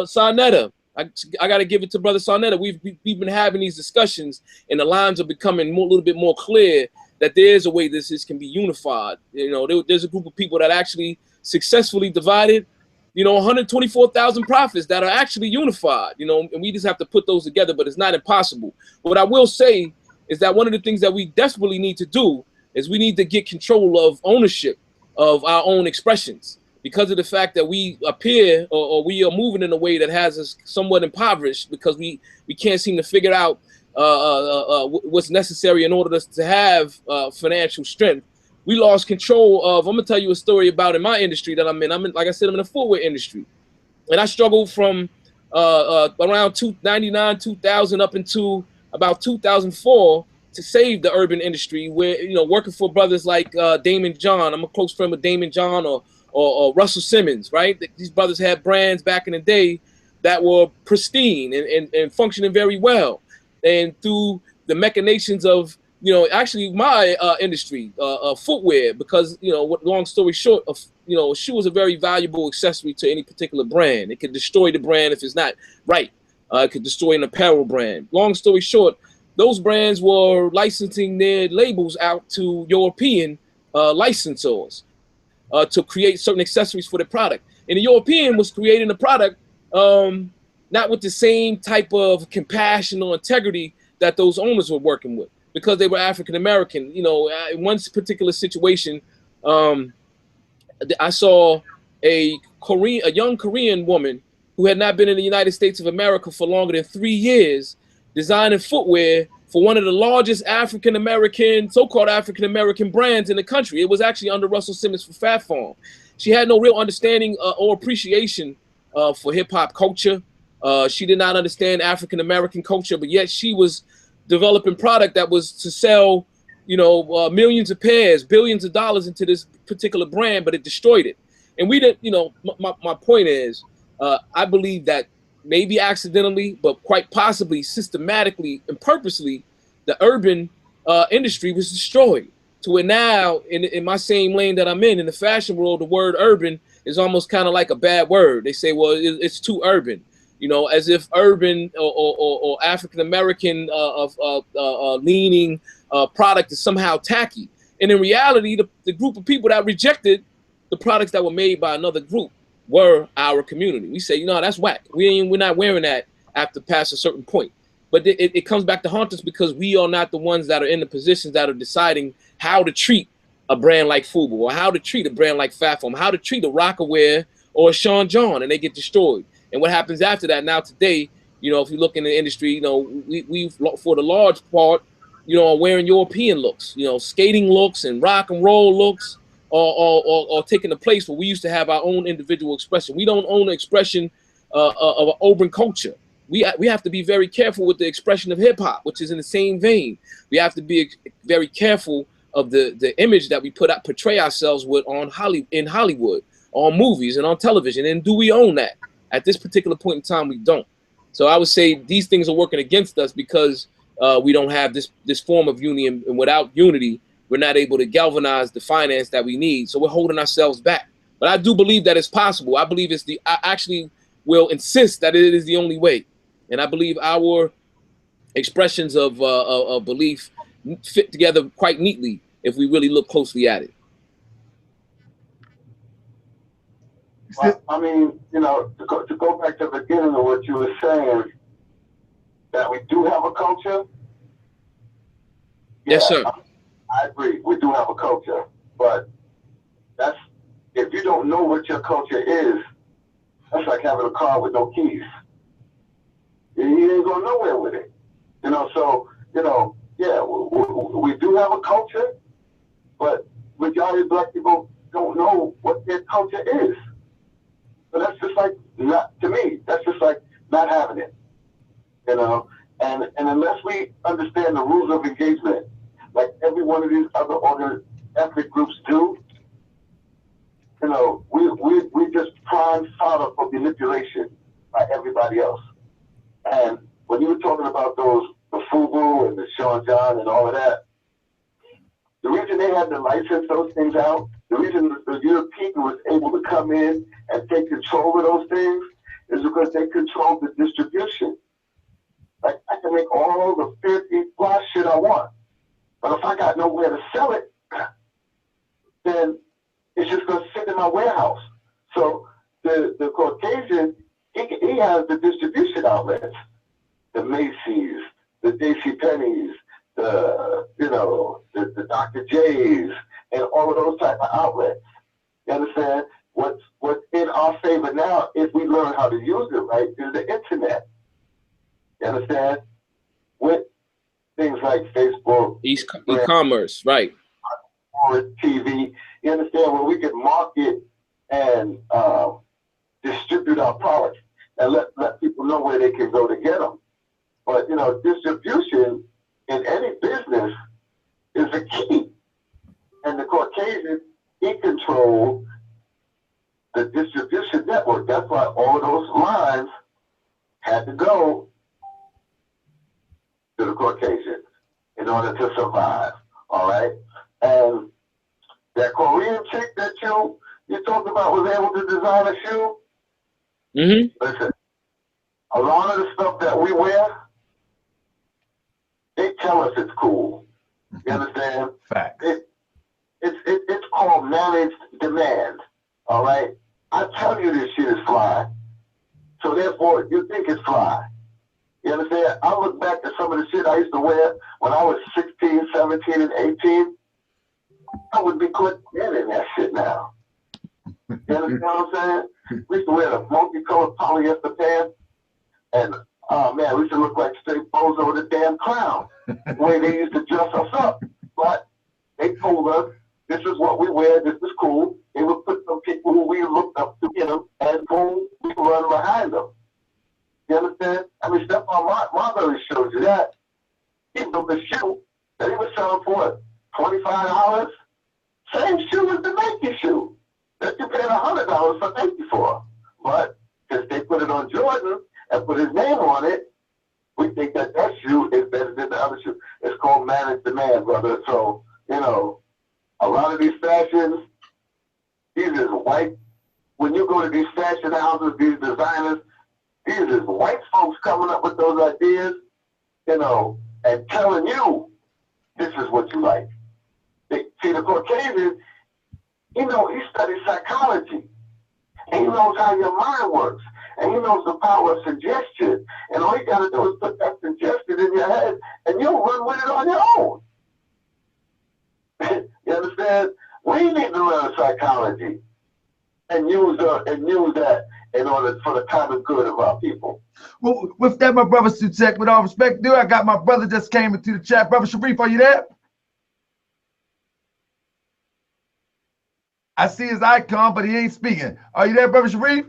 Sarnetta. I got to give it to Brother Sarnetta. We've been having these discussions, and the lines are becoming a little bit more clear that there is a way this can be unified. There's a group of people that actually successfully divided 124,000 prophets that are actually unified, and we just have to put those together, but it's not impossible. What I will say is that one of the things that we desperately need to do is we need to get control of ownership of our own expressions, because of the fact that we appear or we are moving in a way that has us somewhat impoverished, because we can't seem to figure out what's necessary in order to have financial strength. We lost control of, I'm gonna tell you a story about in my industry that I'm in. Like I said, I'm in the footwear industry. And I struggled from around 99, 2000 up into about 2004 to save the urban industry, where, working for brothers like Damon John. I'm a close friend with Damon John or Russell Simmons, right? These brothers had brands back in the day that were pristine and functioning very well. And through the machinations of actually my industry, footwear, because long story short, a shoe is a very valuable accessory to any particular brand. It could destroy the brand if it's not right. It could destroy an apparel brand. Long story short, those brands were licensing their labels out to European licensors to create certain accessories for the product. And the European was creating a product not with the same type of compassion or integrity that those owners were working with, because they were African American. In one particular situation, I saw a young Korean woman who had not been in the United States of America for longer than 3 years, designing footwear for one of the largest so-called African American brands in the country. It was actually under Russell Simmons for Fat Farm. She had no real understanding or appreciation for hip hop culture. She did not understand African American culture, but yet she was developing product that was to sell, millions of pairs, billions of dollars into this particular brand, but it destroyed it. And we didn't, my point is, I believe that maybe accidentally, but quite possibly systematically and purposely, the urban industry was destroyed. To where now, in my same lane that I'm in the fashion world, the word urban is almost kind of like a bad word. They say, well, it's too urban. As if urban or African American leaning product is somehow tacky. And in reality, the group of people that rejected the products that were made by another group were our community. We say, that's whack. We're not wearing that after past a certain point. But it comes back to haunt us, because we are not the ones that are in the positions that are deciding how to treat a brand like FUBU, or how to treat a brand like Fat Farm, how to treat a Rockaware or a Sean John, and they get destroyed. And what happens after that? Now today, if you look in the industry, we for the large part, are wearing European looks, skating looks and rock and roll looks, or taking the place where we used to have our own individual expression. We don't own the expression of an urban culture. We have to be very careful with the expression of hip hop, which is in the same vein. We have to be very careful of the image that we portray ourselves with in Hollywood, on movies and on television. And do we own that? At this particular point in time, we don't. So I would say these things are working against us, because we don't have this form of union, and without unity, we're not able to galvanize the finance that we need. So we're holding ourselves back. But I do believe that it's possible. I believe I actually will insist that it is the only way. And I believe our expressions of belief fit together quite neatly if we really look closely at it. Well, I mean, to go back to the beginning of what you were saying, that we do have a culture. Yes, sir. I agree. We do have a culture, but that's don't know what your culture is, that's like having a car with no keys. You ain't going nowhere with it. You know, so, you know, yeah, we do have a culture, but majority of black people don't know what their culture is. So that's just like, not, to me, that's just like not having it. You know, and unless we understand the rules of engagement, like every one of these other ethnic groups do, you know, we just prime fodder for manipulation by everybody else. And when you were talking about those, the FUBU and the Sean John and all of that, the reason they had to license those things out, the reason the European was able to come in and take control of those things is because they controlled the distribution. Like, I can make all the filthy fly shit I want, but if I got nowhere to sell it, then it's just going to sit in my warehouse. So the Caucasian, he has the distribution outlets, the Macy's, the JCPenney's, the Dr. J's, and all of those type of outlets. You understand? What's in our favor now, if we learn how to use it right, is the internet. You understand? With things like Facebook, e-commerce, right? TV. You understand? Where we can market and distribute our products and let people know where they can go to get them. But, you know, distribution in any business is the key. And the Caucasian, he controls the distribution network. That's why all those lines had to go to the Caucasian in order to survive. All right? And that Korean chick that you talked about was able to design a shoe. Mm-hmm. Listen, a lot of the stuff that we wear, they tell us it's cool. You understand? Fact. It's called managed demand. All right? I tell you this shit is fly. So therefore, you think it's fly. You understand? I look back at some of the shit I used to wear when I was 16, 17, and 18. I would be quit wearing that shit now. You understand what I'm saying? We used to wear the multicolored polyester pants, and oh man, we used to look like straight bozo with a damn clown. The way they used to dress us up. But they told us this is what we wear, this is cool. They would put some people who we looked up to, you know, and boom, we run behind them. You understand? I mean, Stephon Marbury shows you that. He built a shoe that he was selling for $25. Same shoe as the Nike shoe that you paid $100 for Nike for. But since they put it on Jordan and put his name on it, we think that that shoe is better than the other shoe. It's called managed demand, brother. So, you know, a lot of these fashions, these is white. When you go to these fashion houses, these designers, these is white folks coming up with those ideas, you know, and telling you this is what you like. See, the Caucasian, he studies psychology. And he knows how your mind works. And he knows the power of suggestion. And all you got to do is put that suggestion in your head, and you'll run with it on your own. You understand? We need to learn psychology and use that in order for the common good of our people. Well, with that, my brother Sutek, with all respect due, I got my brother just came into the chat. Brother Sharif, are you there? I see his icon, but he ain't speaking. Are you there, brother Sharif?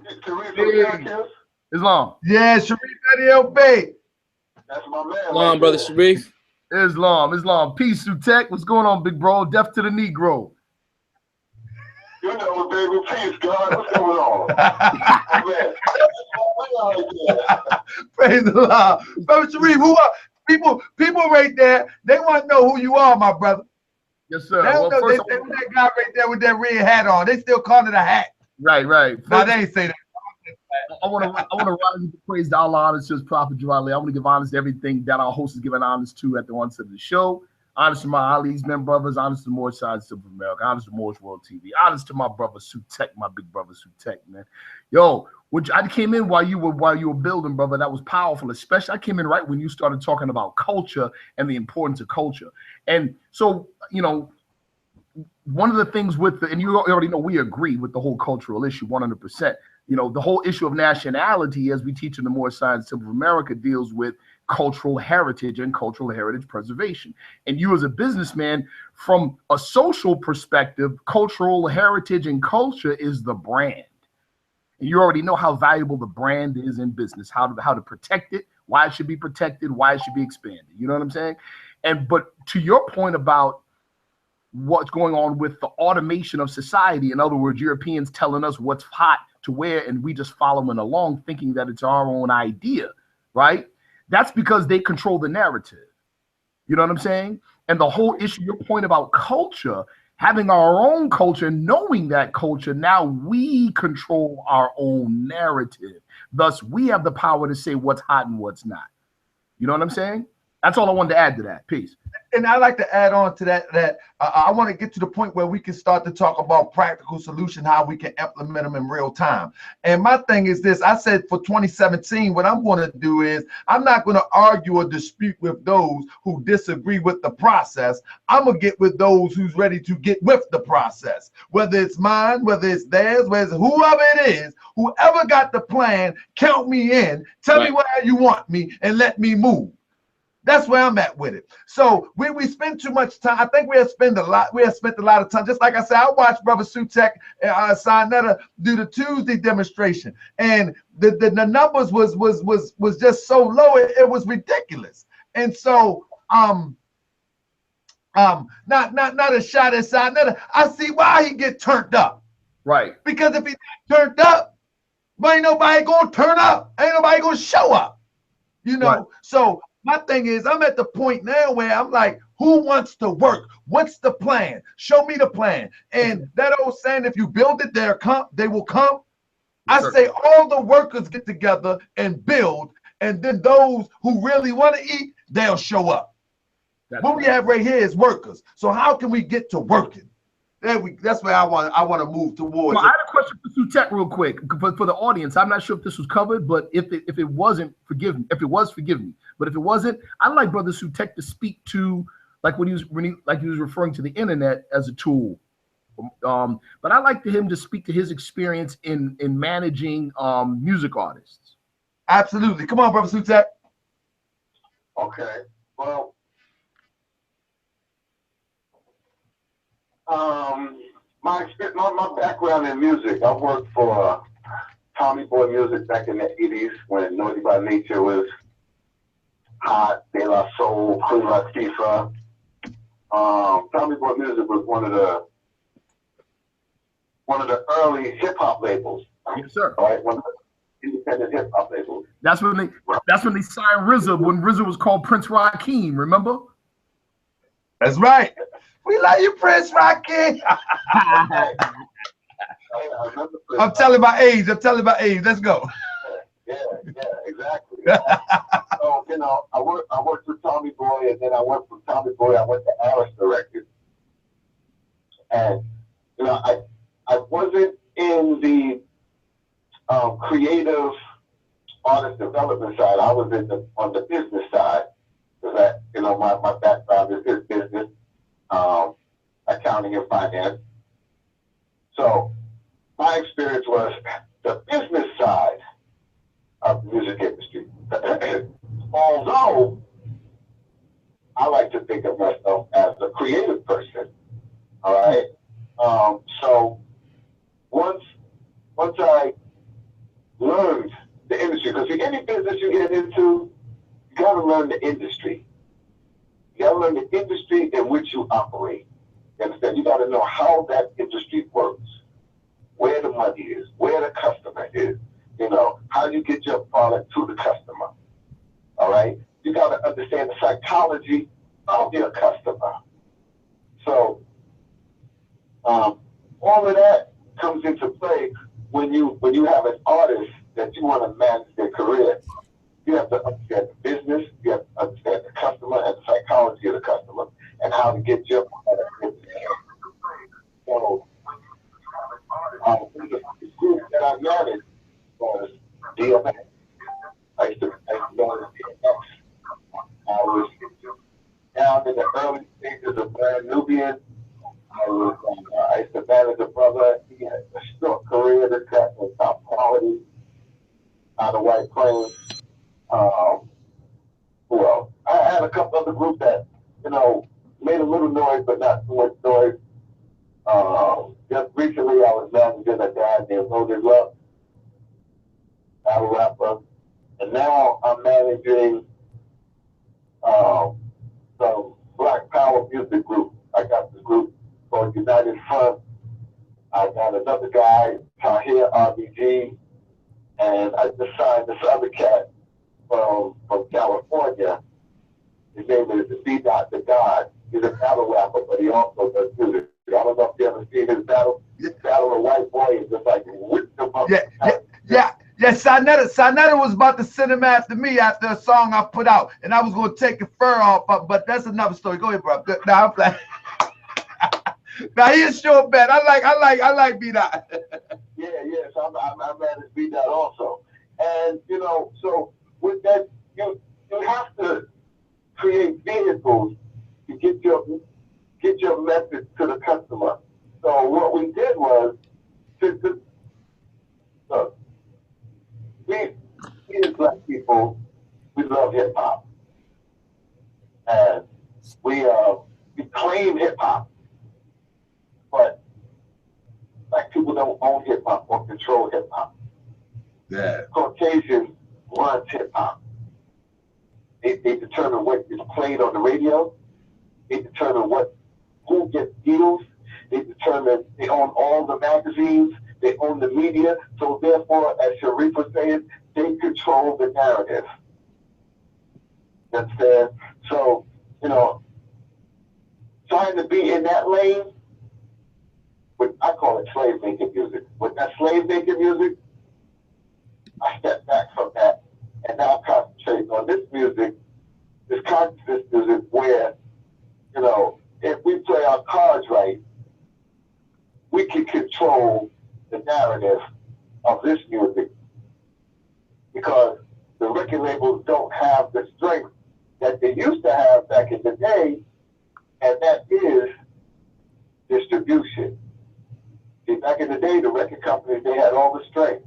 Islam. Yeah, Sharif LB. That's my man. Islam, brother Sharif. Islam. Peace, Sutek. What's going on, big bro? Death to the Negro. You know, baby, peace, God. What's going on? Praise the Lord. Brother Sharif, who are people right there, they want to know who you are, my brother. Yes, sir. They don't know, they that guy right there with that red hat on. They still call it a hat. Right. No, they ain't say that. I want to rise to praise the Allah, honors to his prophet Jalali. I want to give honors to everything that our host is giving honors to at the onset of the show. Honors to my Ali's men brothers, honors to the Moorish side of America, honors to Moorish World TV, honors to my brother Sutek, my big brother Sutek, man. Yo, which I came in while you were building, brother. That was powerful. Especially I came in right when you started talking about culture and the importance of culture. And so, you know, one of the things with and you already know we agree with the whole cultural issue 100%. You know, the whole issue of nationality, as we teach in the Moorish Science of America, deals with cultural heritage and cultural heritage preservation. And you as a businessman, from a social perspective, cultural heritage and culture is the brand. And you already know how valuable the brand is in business, how to protect it, why it should be protected, why it should be expanded. You know what I'm saying? But to your point about what's going on with the automation of society, in other words, Europeans telling us what's hot to wear and we just following along thinking that it's our own idea, right? That's because they control the narrative. You know what I'm saying? And the whole issue, your point about culture, having our own culture, knowing that culture, now we control our own narrative. Thus, we have the power to say what's hot and what's not. You know what I'm saying? That's all I wanted to add to that. Peace. And I like to add on to that, I want to get to the point where we can start to talk about practical solution, how we can implement them in real time. And my thing is this, I said for 2017, what I'm going to do is I'm not going to argue or dispute with those who disagree with the process. I'm going to get with those who's ready to get with the process, whether it's mine, whether it's theirs, whether it's whoever it is, whoever got the plan, count me in, tell me where you want me and let me move. That's where I'm at with it. So we spend too much time. I think we have spent a lot of time. Just like I said, I watched Brother Sutek Sinetta do the Tuesday demonstration, and the numbers was just so low, it was ridiculous. And so not a shot at Sinetta. I see why he get turned up. Right. Because if he turned up, well, ain't nobody gonna turn up. Ain't nobody gonna show up. You know. Right. So my thing is, I'm at the point now where I'm like, who wants to work? What's the plan? Show me the plan. And that old saying, if you build it, they will come. I say all the workers get together and build, and then those who really want to eat, they'll show up. What we have right here is workers. So how can we get to working? That's where I want to move towards. Well, I had a question for Sutek real quick for the audience. I'm not sure if this was covered, but if it wasn't, forgive me. If it was, forgive me. But if it wasn't, I'd like Brother Sutek to speak to like when he was referring to the internet as a tool. But I'd like him to speak to his experience in managing music artists. Absolutely. Come on, Brother Sutek. Okay. Well, my background in music, I worked for Tommy Boy Music back in the 80s when Naughty by Nature was hot, De La Soul, Queen Latifah. Tommy Boy Music was one of the early hip hop labels. Yes, sir. Right, one of the independent hip hop labels. That's when they signed RZA, when RZA was called Prince Rakeem, remember? That's right. We love you, Prince Rakeem. I'm telling my age. Let's go. Yeah, exactly. So, you know, I worked with Tommy Boy, and then I went from Tommy Boy, I went to Arista Records. And, you know, I wasn't in the creative artist development side. I was on the business side. Because my background is business, accounting and finance. So my experience was the business side of the music industry. Although I like to think of myself as a creative person. All right. So once I learned the industry, because any business you get into, you got to learn the industry. You got to learn the industry in which you operate. You understand? You got to know how that industry works, where the money is, where the customer is. You know, how you get your product to the customer. All right? You got to understand the psychology of your customer. So all of that comes into play when you have an artist that you want to manage their career. You have to understand the business, you have to understand the customer and the psychology of the customer and how to get your product in there. So the group that I managed was DMX. I used to go to DMX. I was down in the early stages of Brand Nubian. I was Fly the White Plane. Well, I had a couple other groups that, you know, made a little noise, but not too much noise. Just recently, I was managing a guy named Loaded Love, battle rapper, and now I'm managing some Black Power music group. I got this group called United Front. I got another guy, Tahir RBG, and I just signed this other cat from California. His name is B. Dot the God. He's a battle rapper, but he also does music. I don't know if you ever seen his battle. His battle of white boy is just like whip them up. Yeah. Sanetta was about to send him after me after a song I put out, and I was going to take the fur off, but that's another story. Go ahead, bro. Now I'm like, now he is sure bet. I like B. Dot. Yeah. So I'm at his B. Dot also, and you know, so with that, you have to create vehicles to get your message to the customer. So what we did was, we as Black people, we love hip hop, and we claim hip hop, but Black people don't own hip hop or control hip hop. Yeah. Caucasians run hip hop. They determine what is played on the radio. They determine who gets deals. They own all the magazines. They own the media. So therefore, as Sharif was saying, they control the narrative. You understand? So, you know, trying to be in that lane, I call it slave making music. With that slave making music, I stepped back from that and now concentrate on this music, this consciousness music where, you know, if we play our cards right, we can control the narrative of this music, because the record labels don't have the strength that they used to have back in the day, and that is distribution. See, back in the day, the record companies, they had all the strength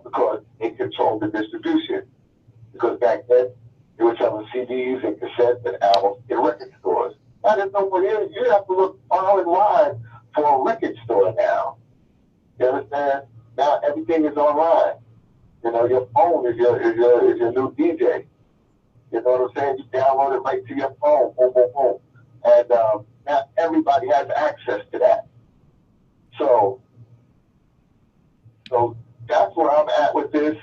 because they controlled the distribution. Because back then, they were selling CDs and cassettes and albums in record stores. Now there's no one here. You have to look far and wide for a record store now. You understand? Now everything is online. You know, your phone is your new DJ. You know what I'm saying? You download it right to your phone. Boom, boom, boom. And now everybody has access to that. So that's where I'm at with this.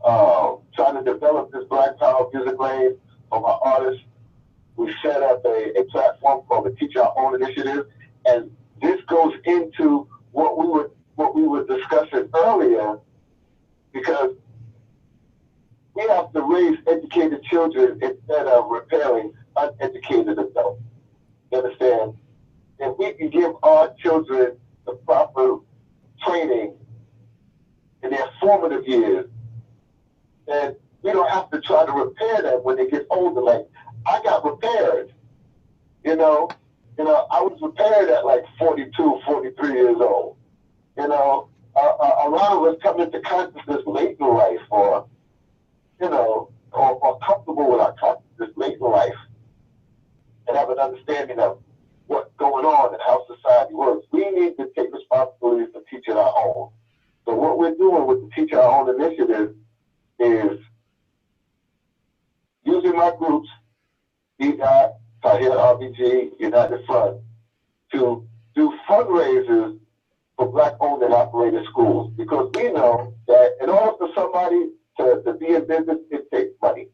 Trying to develop this Black Power music lane for my artists. We set up a platform called the Teach Our Own Initiative, and this goes into what we were discussing earlier, because we have to raise educated children instead of repairing uneducated adults. You understand? If we can give our children the proper training in their formative years, then we don't have to try to repair them when they get older. Like, I got repaired, you know, I was repaired at like 42, 43 years old. You know, a lot of us come into consciousness late in life, or, you know, or comfortable with our consciousness late in life, and have an understanding of what's going on and how society works. We need to take responsibility for teaching our own. So what we're doing with the Teach Our Own initiative is using my groups, D.Dot, Tahir RBG, United Front, to do fundraisers for Black-owned and operated schools, because we know that in order for somebody to be in business, it takes money.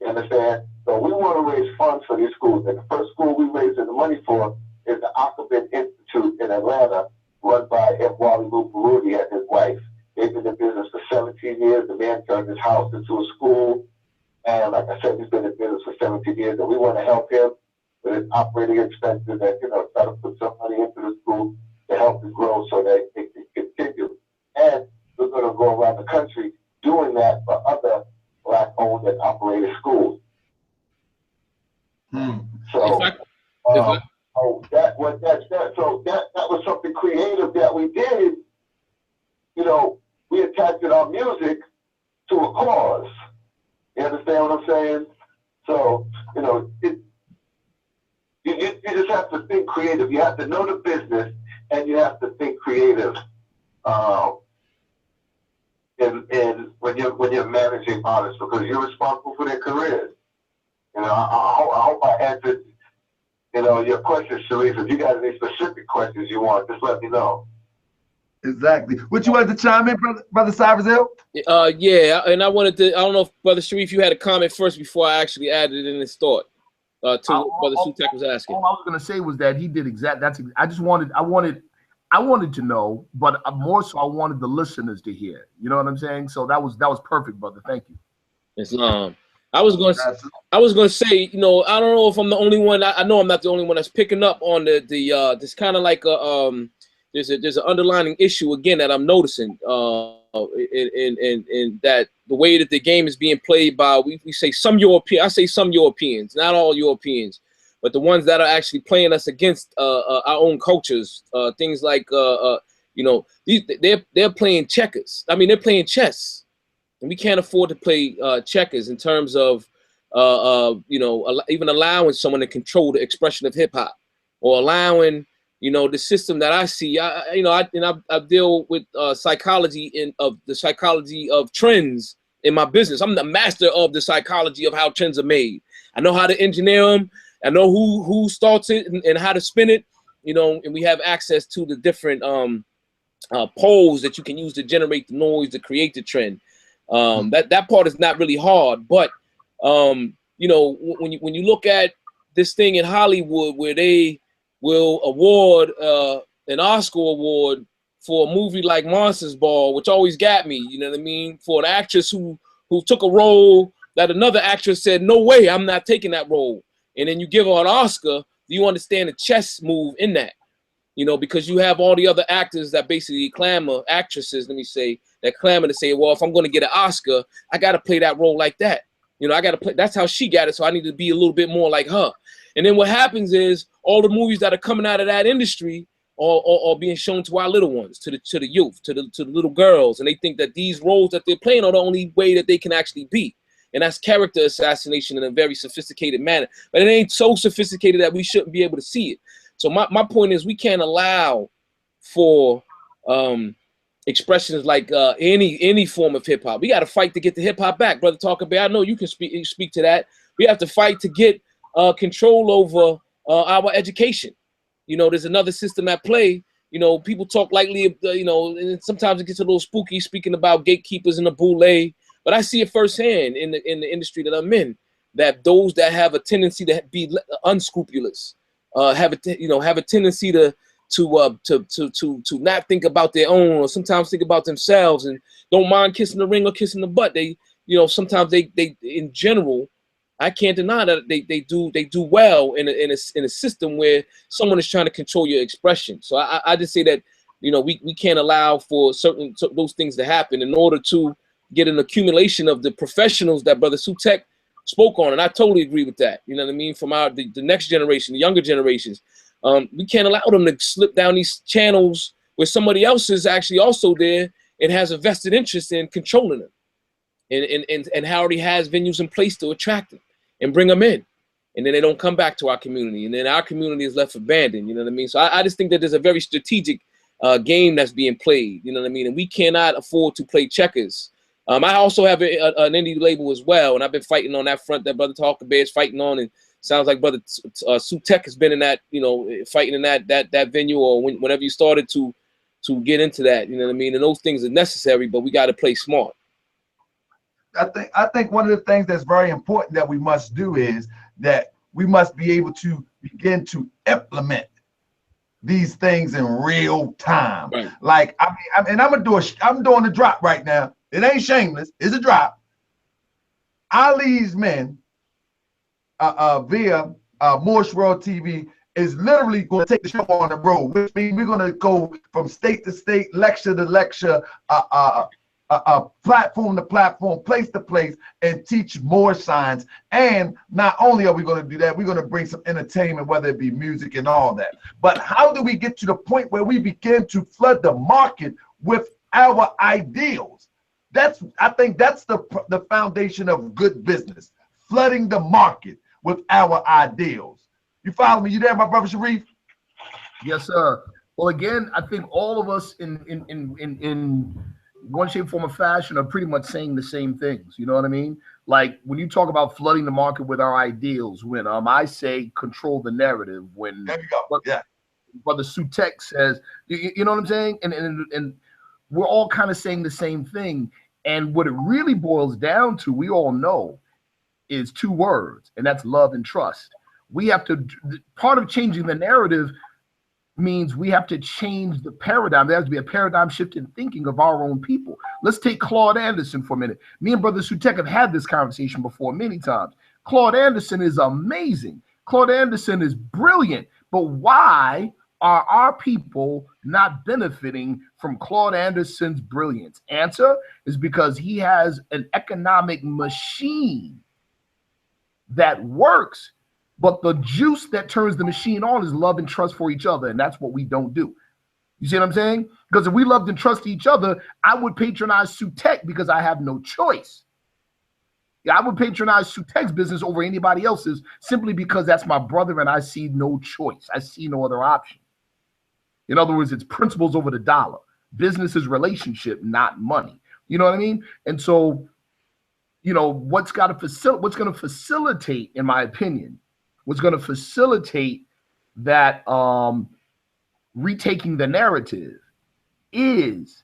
You understand? So we want to raise funds for these schools. And the first school we raising the money for is the Akabin Institute in Atlanta, run by M. Wally Mufarudi and his wife. They've been in business for 17 years. The man turned his house into a school. And like I said, he's been in business for 17 years. And we want to help him with his operating expenses and, you know, try to put some money into the school to help it grow so that it can continue. And we're going to go around the country doing that for other Black-owned and operated schools. So, that was something creative that we did. You know, we attached our music cause. You understand what I'm saying? So, you know, you just have to think creative. You have to know the business, and you have to think creative. And when you're managing artists, because you're responsible for their careers. You know, I hope I answered, you know, your question, Sharif. If you got any specific questions you want, just let me know. Exactly. What you wanted to chime in, brother Cyrus Hill? Yeah, and I wanted to. I don't know if Brother Sharif, you had a comment first before I actually added it in his thought to what Brother Sutek was asking. All I was going to say was that he did I wanted to know, but more so I wanted the listeners to hear. You know what I'm saying? So that was perfect, brother. Thank you. Islam. I was going to say, you know, I don't know if I'm the only one. I know I'm not the only one that's picking up on the this kind of like a there's an underlying issue again that I'm noticing in that the way that the game is being played by we say some European, I say some Europeans, not all Europeans, but the ones that are actually playing us against our own cultures, things like you know, they're playing checkers. I mean, they're playing chess, and we can't afford to play checkers in terms of you know, even allowing someone to control the expression of hip hop, or allowing, you know, the system that I see. You know, I deal with psychology of the psychology of trends in my business. I'm the master of the psychology of how trends are made. I know how to engineer them. I know who starts it and how to spin it. You know, and we have access to the different poles that you can use to generate the noise to create the trend. That part is not really hard, but you know, when you look at this thing in Hollywood where they will award an Oscar award for a movie like Monsters Ball, which always got me, you know what I mean, for an actress who took a role that another actress said, no way, I'm not taking that role. And then you give her an Oscar, do you understand the chess move in that? You know, because you have all the other actors that basically clamor, actresses, let me say, that clamor to say, well, if I'm going to get an Oscar, I got to play that role like that. You know, I got to play, that's how she got it, so I need to be a little bit more like her. And then what happens is all the movies that are coming out of that industry are being shown to our little ones, to the youth, to the little girls, and they think that these roles that they're playing are the only way that they can actually be. And that's character assassination in a very sophisticated manner. But it ain't so sophisticated that we shouldn't be able to see it. So my point is, we can't allow for expressions like any form of hip hop. We got to fight to get the hip hop back, brother Talker Bear. I know you can speak to that. We have to fight to get control over our education. You know, there's another system at play. You know, people talk lightly, you know, and sometimes it gets a little spooky speaking about gatekeepers and the boule. But I see it firsthand in the industry that I'm in, that those that have a tendency to be unscrupulous, have a tendency to not think about their own, or sometimes think about themselves and don't mind kissing the ring or kissing the butt. They, you know, sometimes they in general, I can't deny that they do well in a system where someone is trying to control your expression. So I just say that, you know, we can't allow for those things to happen in order to get an accumulation of the professionals that Brother Sutek spoke on, and I totally agree with that. You know what I mean? From the next generation, the younger generations, we can't allow them to slip down these channels where somebody else is actually also there and has a vested interest in controlling them, and already has venues in place to attract them and bring them in, and then they don't come back to our community, and then our community is left abandoned. You know what I mean? So I just think that there's a very strategic game that's being played. You know what I mean? And we cannot afford to play checkers. I also have an indie label as well, and I've been fighting on that front that Brother Talker Bear is fighting on, and sounds like Brother Sutek has been in that, you know, fighting in that venue, or whenever you started to get into that. You know what I mean? And those things are necessary, but we got to play smart. I think one of the things that's very important that we must do is that we must be able to begin to implement these things in real time. Right. Like, I mean, and I'm doing a drop right now. It ain't shameless. It's a drop. Ali's Men via Moorish World TV is literally going to take the show on the road, which means we're going to go from state to state, lecture to lecture, platform to platform, place to place, and teach more science. And not only are we going to do that, we're going to bring some entertainment, whether it be music and all that. But how do we get to the point where we begin to flood the market with our ideals? I think that's the foundation of good business, flooding the market with our ideals. You follow me? You there, my brother Sharif? Yes, sir. Well, again, I think all of us in one shape, form, or fashion are pretty much saying the same things. You know what I mean? Like when you talk about flooding the market with our ideals, when I say control the narrative, when there you go. Yeah. Brother Sutek says, you know what I'm saying? And we're all kind of saying the same thing. And what it really boils down to, we all know, is two words, and that's love and trust. We have to, part of changing the narrative means we have to change the paradigm. There has to be a paradigm shift in thinking of our own people. Let's take Claude Anderson for a minute. Me and Brother Sutek have had this conversation before many times. Claude Anderson is amazing. Claude Anderson is brilliant. But why are our people not benefiting from Claude Anderson's brilliance? Answer is because he has an economic machine that works. But the juice that turns the machine on is love and trust for each other. And that's what we don't do. You see what I'm saying? Because if we loved and trust each other, I would patronize Sutek because I have no choice. Yeah, I would patronize Sutek's business over anybody else's simply because that's my brother and I see no choice. I see no other option. In other words, it's principles over the dollar. Business is relationship, not money. You know what I mean? And so, you know, what's going to facilitate, in my opinion, what's going to facilitate that retaking the narrative is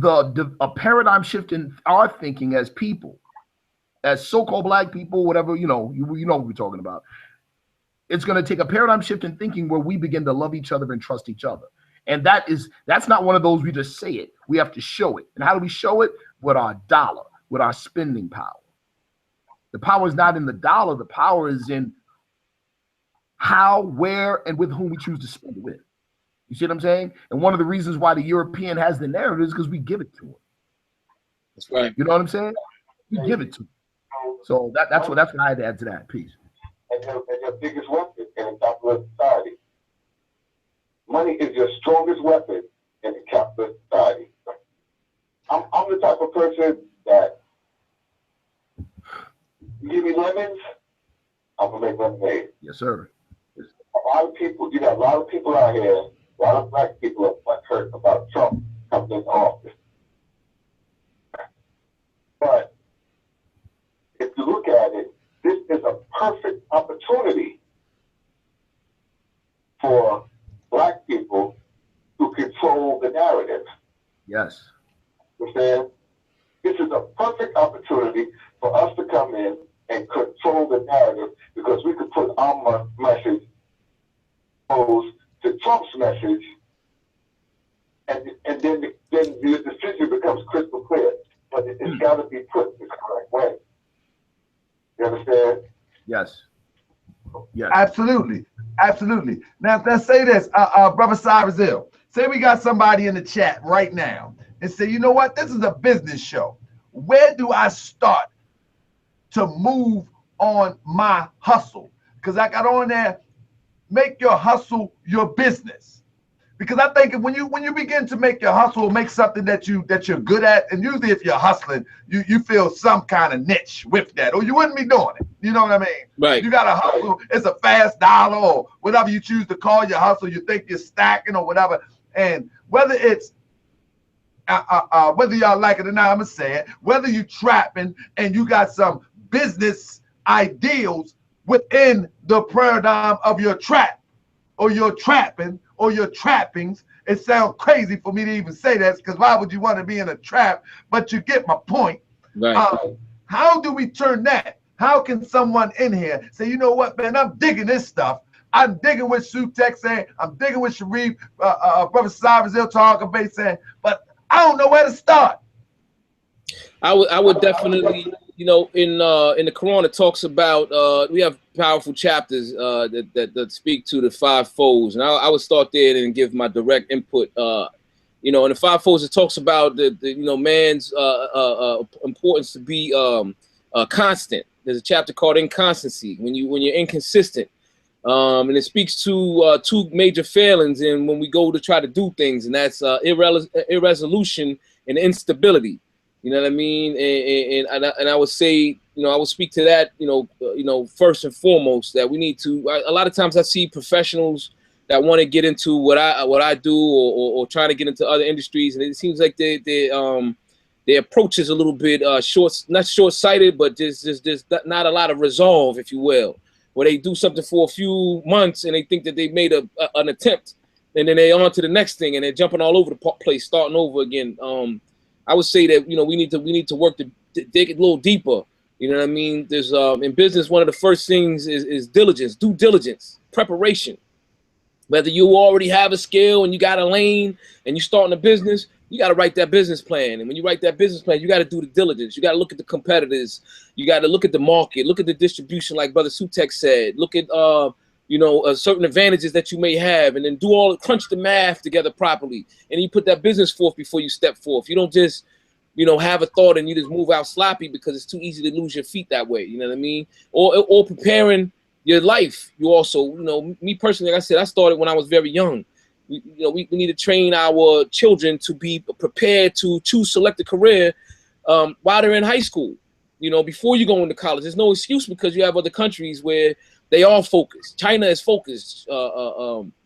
a paradigm shift in our thinking as people, as so-called black people, whatever, you know what we're talking about. It's going to take a paradigm shift in thinking where we begin to love each other and trust each other. And that's not one of those we just say it. We have to show it. And how do we show it? With our dollar, with our spending power. The power is not in the dollar. The power is in how, where, and with whom we choose to spend it with. You see what I'm saying? And one of the reasons why the European has the narrative is because we give it to him. That's right. You know what I'm saying? We give it to him. So that's what I had to add to that. Peace. And your biggest weapon in a capitalist society. Money is your strongest weapon in a capitalist society. I'm the type of person that you give me lemons, I'm gonna make lemonade. Yes, sir. A lot of people, you got a lot of people out here, a lot of black people are hurt about Trump coming into office. But if you look at it, this is a perfect opportunity for black people to control the narrative. Yes. Understand? This is a perfect opportunity for us to come in and control the narrative because we could put our message opposed to Trump's message, and then the decision becomes crystal clear. But it's got to be put the correct way. You understand? Yes. Yes. Absolutely. Absolutely. Now, let's say this, Brother Cyrus Hill. Say we got somebody in the chat right now and say, you know what? This is a business show. Where do I start to move on my hustle? Because I got on there, make your hustle your business. Because I think when you begin to make your hustle, make something that you're good at, and usually if you're hustling, you feel some kind of niche with that, or you wouldn't be doing it. You know what I mean? Right. You got to hustle. It's a fast dollar, or whatever you choose to call your hustle. You think you're stacking or whatever. And whether it's whether y'all like it or not, I'm gonna say it. Whether you trapping and you got some business ideals within the paradigm of your trap, or your trapping, or your trappings. It sounds crazy for me to even say that, because why would you want to be in a trap? But you get my point. Right. How do we turn that? How can someone in here say, you know what, man, I'm digging this stuff. I'm digging what Sutek saying. I'm digging what Sharif, Brother Cyrus Hill talking about saying, but I don't know where to start. I would definitely, you know, in the Quran it talks about we have powerful chapters that speak to the five folds, and I would start there and give my direct input. You know, in the five folds it talks about the you know, man's importance to be constant. There's a chapter called inconstancy, when you're inconsistent, and it speaks to two major failings in when we go to try to do things, and that's irresolution and instability. You know what I mean? And I would say, I would speak to that, first and foremost, that we need to. A lot of times I see professionals that want to get into what I do, or trying to get into other industries, and it seems like their approach is a little bit not short-sighted, but just not a lot of resolve, if you will, where they do something for a few months and they think that they made an attempt, and then they on to the next thing, and they're jumping all over the place, starting over again. I would say that we need to work to dig a little deeper. You know what I mean? There's in business, one of the first things is diligence, due diligence, preparation. Whether you already have a skill and you got a lane and you're starting a business, you got to write that business plan. And when you write that business plan, you got to do the diligence. You got to look at the competitors. You got to look at the market, look at the distribution, like Brother Sutek said. Look at certain advantages that you may have, and then crunch the math together properly. And you put that business forth before you step forth. You don't just, have a thought and you just move out sloppy, because it's too easy to lose your feet that way. You know what I mean? Or preparing your life. You also, me personally, like I said, I started when I was very young. We need to train our children to be prepared to select a career while they're in high school. Before you go into college, there's no excuse, because you have other countries where they are focused. China is focused,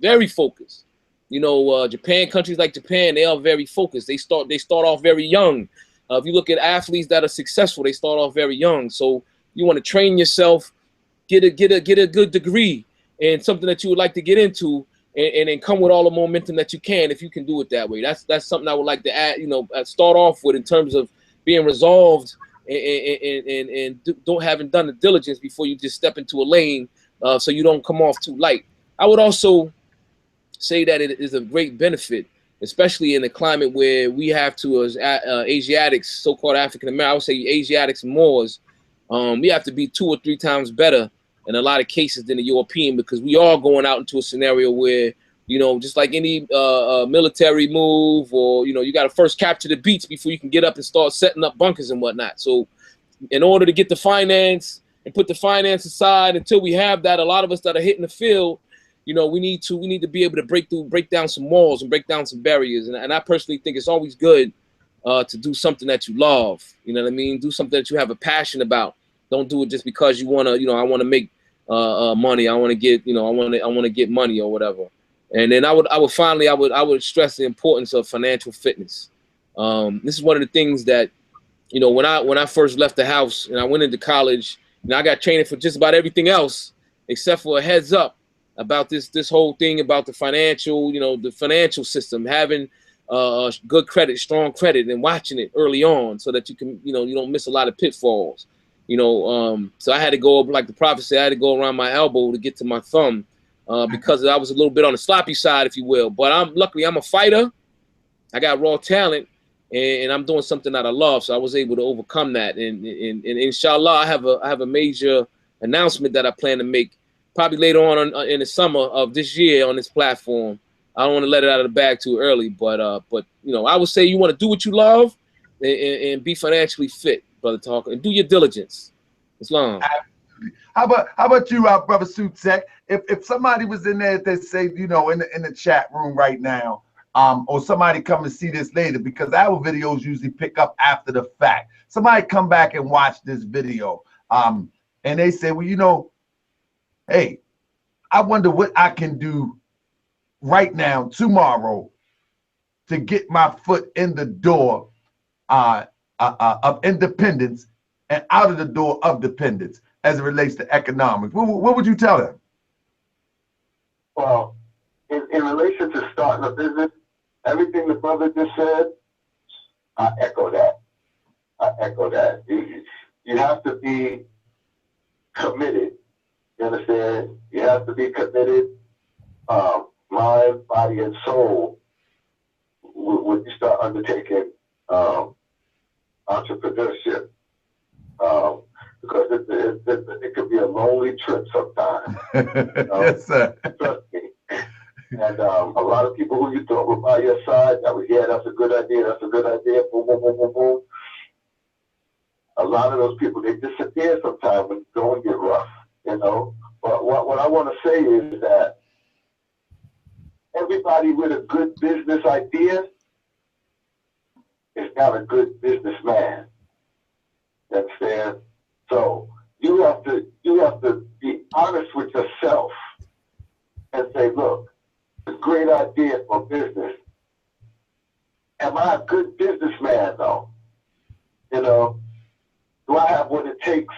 very focused. Japan, countries like Japan, they are very focused. They start off very young. If you look at athletes that are successful, they start off very young. So you want to train yourself, get a good degree in something that you would like to get into, and then come with all the momentum that you can, if you can do it that way. That's something I would like to add, start off with, in terms of being resolved and haven't done the diligence before you just step into a lane, so you don't come off too light. I would also say that it is a great benefit, especially in a climate where we have to, as Asiatics, so-called African American, I would say Asiatics and Moors, we have to be 2 or 3 times better in a lot of cases than the European, because we are going out into a scenario where, just like any military move, or, you got to first capture the beats before you can get up and start setting up bunkers and whatnot. So in order to get the finance and put the finance aside, until we have that, a lot of us that are hitting the field, we need to be able to break down some walls and break down some barriers. And I personally think it's always good to do something that you love. You know what I mean? Do something that you have a passion about. Don't do it just because you want to, I want to make money. I want to get, I want to get money or whatever. And then I would stress the importance of financial fitness. This is one of the things that, when I first left the house and I went into college, I got training for just about everything else except for a heads up about this whole thing about the financial, the financial system, having good credit, strong credit, and watching it early on, so that you can, you don't miss a lot of pitfalls. So I had to go, like the prophet said, I had to go around my elbow to get to my thumb, because I was a little bit on the sloppy side, if you will. But luckily I'm a fighter. I got raw talent, and I'm doing something that I love. So I was able to overcome that. And inshallah, I have a major announcement that I plan to make probably later on in the summer of this year on this platform. I don't want to let it out of the bag too early, but I would say you want to do what you love, and be financially fit, Brother Talker, and do your diligence. Islam. How about you, Brother Sutek? If somebody was in there that say, in the chat room right now, or somebody come and see this later, because our videos usually pick up after the fact. Somebody come back and watch this video, and they say, well, hey, I wonder what I can do right now, tomorrow, to get my foot in the door of independence and out of the door of dependence as it relates to economics. What would you tell them? Well, in relation to starting a business, everything the brother just said, I echo that. You have to be committed. You understand? You have to be committed, mind, body, and soul, when you start undertaking entrepreneurship. Because it could be a lonely trip sometimes. Yes, sir. Trust me. And a lot of people who you thought were by your side, that's a good idea, boom, boom, boom, boom, boom. A lot of those people, they disappear sometimes when it's going to get rough, But what I want to say is that everybody with a good business idea is not a good businessman. You understand? So you have to be honest with yourself and say, look, it's a great idea for business. Am I a good businessman though? You know, do I have what it takes?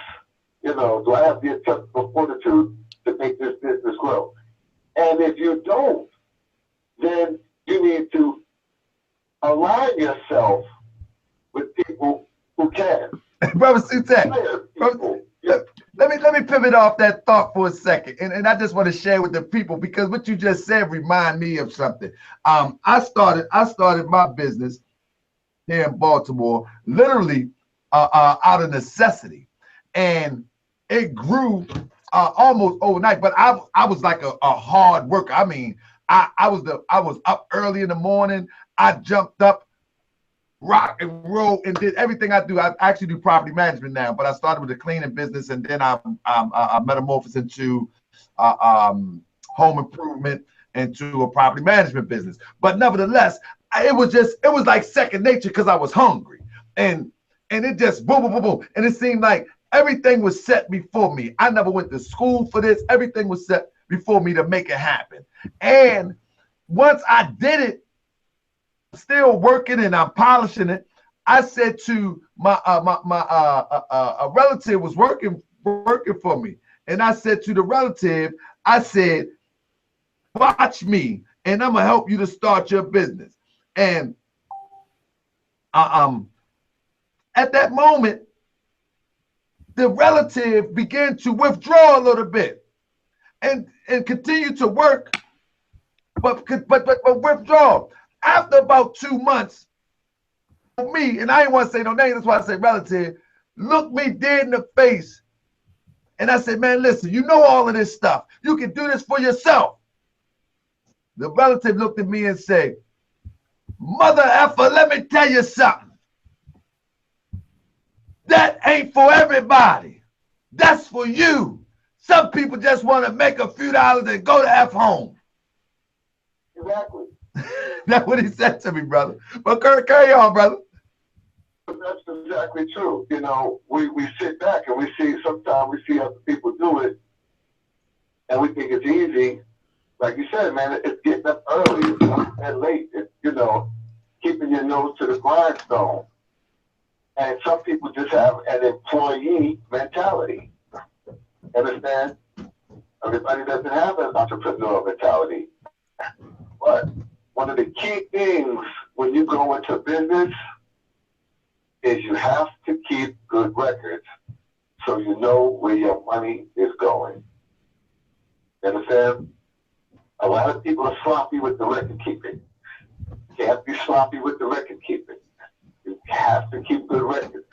You know, do I have the intellectual fortitude to make this business grow? And if you don't, then you need to align yourself with people who can. Brother Sutek, let me pivot off that thought for a second. And I just want to share with the people, because what you just said remind me of something. I started my business here in Baltimore literally out of necessity. And it grew almost overnight, but I was like a hard worker. I mean, I was up early in the morning. I jumped up, rock and roll, and did everything I do. I actually do property management now, but I started with a cleaning business, and then I metamorphosed into home improvement, into a property management business. But nevertheless, it was like second nature, because I was hungry, and it just boom, boom, boom, boom, and it seemed like everything was set before me. I never went to school for this. Everything was set before me to make it happen. And once I did it, still working and I'm polishing it, I said to a relative was working for me, and I said to the relative, I said, watch me, and I'm gonna help you to start your business. And at that moment, the relative began to withdraw a little bit and continue to work, but withdraw. After about 2 months, me, and I didn't want to say no name, that's why I say relative, looked me dead in the face. And I said, man, listen, you know all of this stuff. You can do this for yourself. The relative looked at me and said, mother effer, let me tell you something. That ain't for everybody. That's for you. Some people just want to make a few dollars and go to F home. Exactly. That's what he said to me, brother. But carry on, brother. That's exactly true. You know, we sit back and sometimes we see other people do it, and we think it's easy. Like you said, man, it's getting up early, it's not that late. It's, you know, keeping your nose to the grindstone. And some people just have an employee mentality. Understand? Everybody doesn't have an entrepreneurial mentality. But one of the key things when you go into business is you have to keep good records so you know where your money is going. You understand? A lot of people are sloppy with the record keeping. You can't be sloppy with the record keeping. You have to keep good records.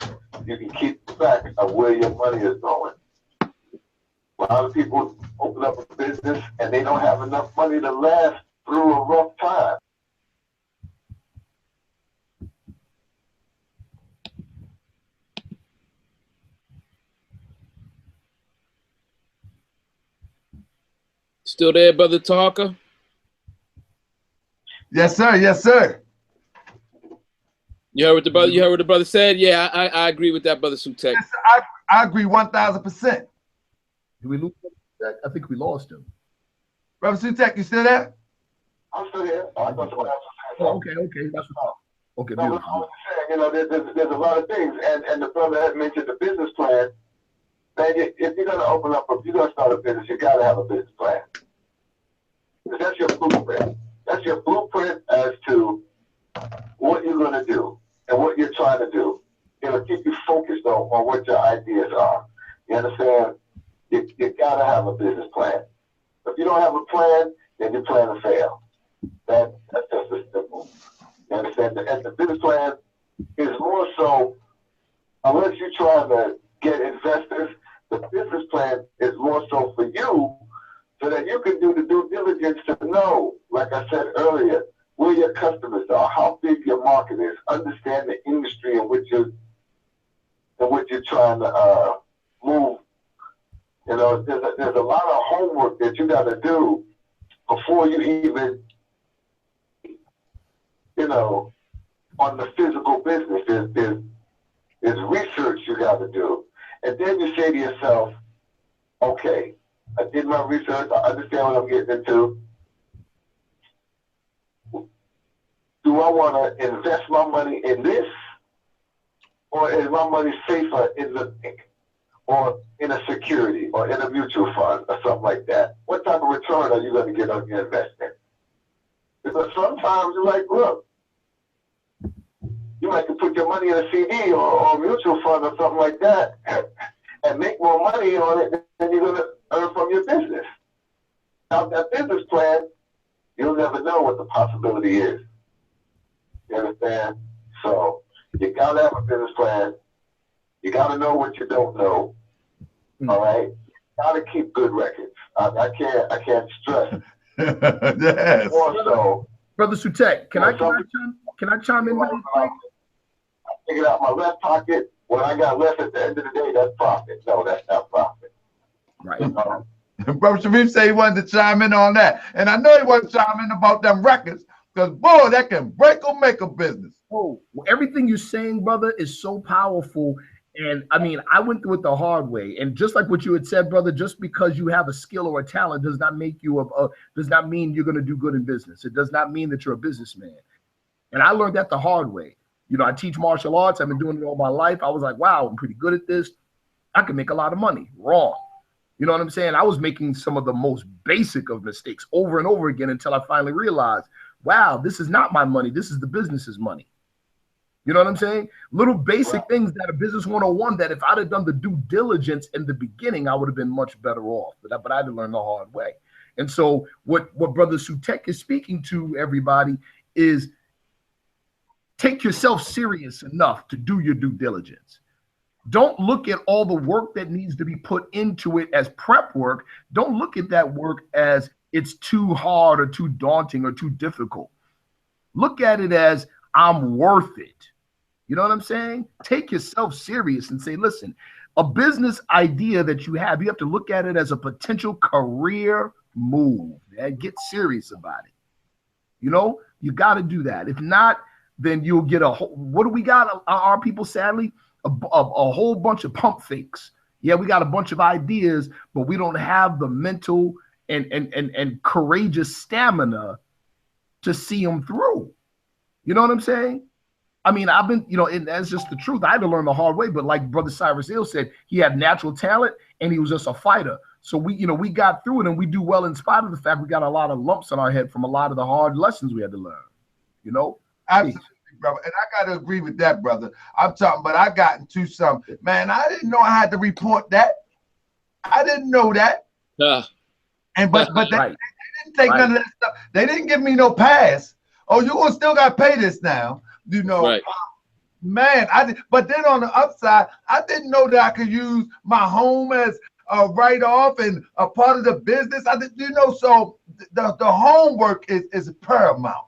You can keep track of where your money is going. A lot of people open up a business and they don't have enough money to last through a rough time. Still there, brother Talker? Yes, sir. Yes, sir. You heard what the brother said? Yeah, I agree with that, brother Sutek. Yes, I agree 1,000%. Did we lose him? I think we lost him. Brother Sutek, you still there? I'm still here. I thought somebody else was saying Okay. That's what. Okay, no, beautiful. I was saying, you know, there's a lot of things, and the brother had mentioned the business plan. Man, if you're gonna if you're gonna start a business, you gotta have a business plan. Because that's your blueprint. That's your blueprint as to what you're gonna do and what you're trying to do. It'll keep you focused on what your ideas are. You understand? You gotta have a business plan. If you don't have a plan, then you plan to fail. That's just as simple. You understand? And the business plan is more so, unless you're trying to get investors, the business plan is more so for you so that you can do the due diligence to know, like I said earlier, where your customers are, how big your market is, understand the industry in which you're trying to move. You know, there's a lot of homework that you got to do before you even, you know, on the physical business. There's research you got to do. And then you say to yourself, okay, I did my research. I understand what I'm getting into. Do I want to invest my money in this? Or is my money safer in the bank? Or in a security? Or in a mutual fund? Or something like that? What type of return are you going to get on your investment? Because sometimes you're like, look, you might put your money in a CD or a mutual fund or something like that and make more money on it than you're going to earn from your business. Now, that business plan, you'll never know what the possibility is. You understand? So you got to have a business plan. You got to know what you don't know. All right? You got to keep good records. I can't stress. Yes. Also, Brother Sutek, can I chime in? I figured out my left pocket. What I got left at the end of the day, that's profit. No, that's not profit. Right. Brother Sharif said he wanted to chime in on that. And I know he wanted to chime in about them records, because boy, that can break or make a business. Oh, everything you're saying, brother, is so powerful. And I mean, I went through it the hard way. And just like what you had said, brother, just because you have a skill or a talent does not make you does not mean you're going to do good in business. It does not mean that you're a businessman. And I learned that the hard way. You know, I teach martial arts. I've been doing it all my life. I was like, wow, I'm pretty good at this. I can make a lot of money. Wrong. You know what I'm saying? I was making some of the most basic of mistakes over and over again until I finally realized, wow, this is not my money. This is the business's money. You know what I'm saying? Little basic things that a business 101 that if I'd have done the due diligence in the beginning, I would have been much better off. But I had to learn the hard way. And so what Brother Sutek is speaking to everybody is take yourself serious enough to do your due diligence. Don't look at all the work that needs to be put into it as prep work. Don't look at that work as it's too hard or too daunting or too difficult. Look at it as I'm worth it. You know what I'm saying? Take yourself serious and say, listen, a business idea that you have to look at it as a potential career move and get serious about it. You know, you got to do that. If not, then you'll get what do we got? Our people, sadly, a whole bunch of pump fakes. Yeah, we got a bunch of ideas, but we don't have the mental and courageous stamina to see them through. You know what I'm saying? I mean, I've been, you know, and that's just the truth. I had to learn the hard way, but like Brother Cyrus Hill said, he had natural talent and he was just a fighter. So we got through it and we do well in spite of the fact we got a lot of lumps on our head from a lot of the hard lessons we had to learn, you know? Absolutely, brother. And I got to agree with that, brother. I'm talking, but I got into something. Man, I didn't know I had to report that. I didn't know that. And but they didn't take none of that stuff. They didn't give me no pass. Oh, you gonna still got to pay this now. You know, man, but then on the upside, I didn't know that I could use my home as a write-off and a part of the business. So the homework is paramount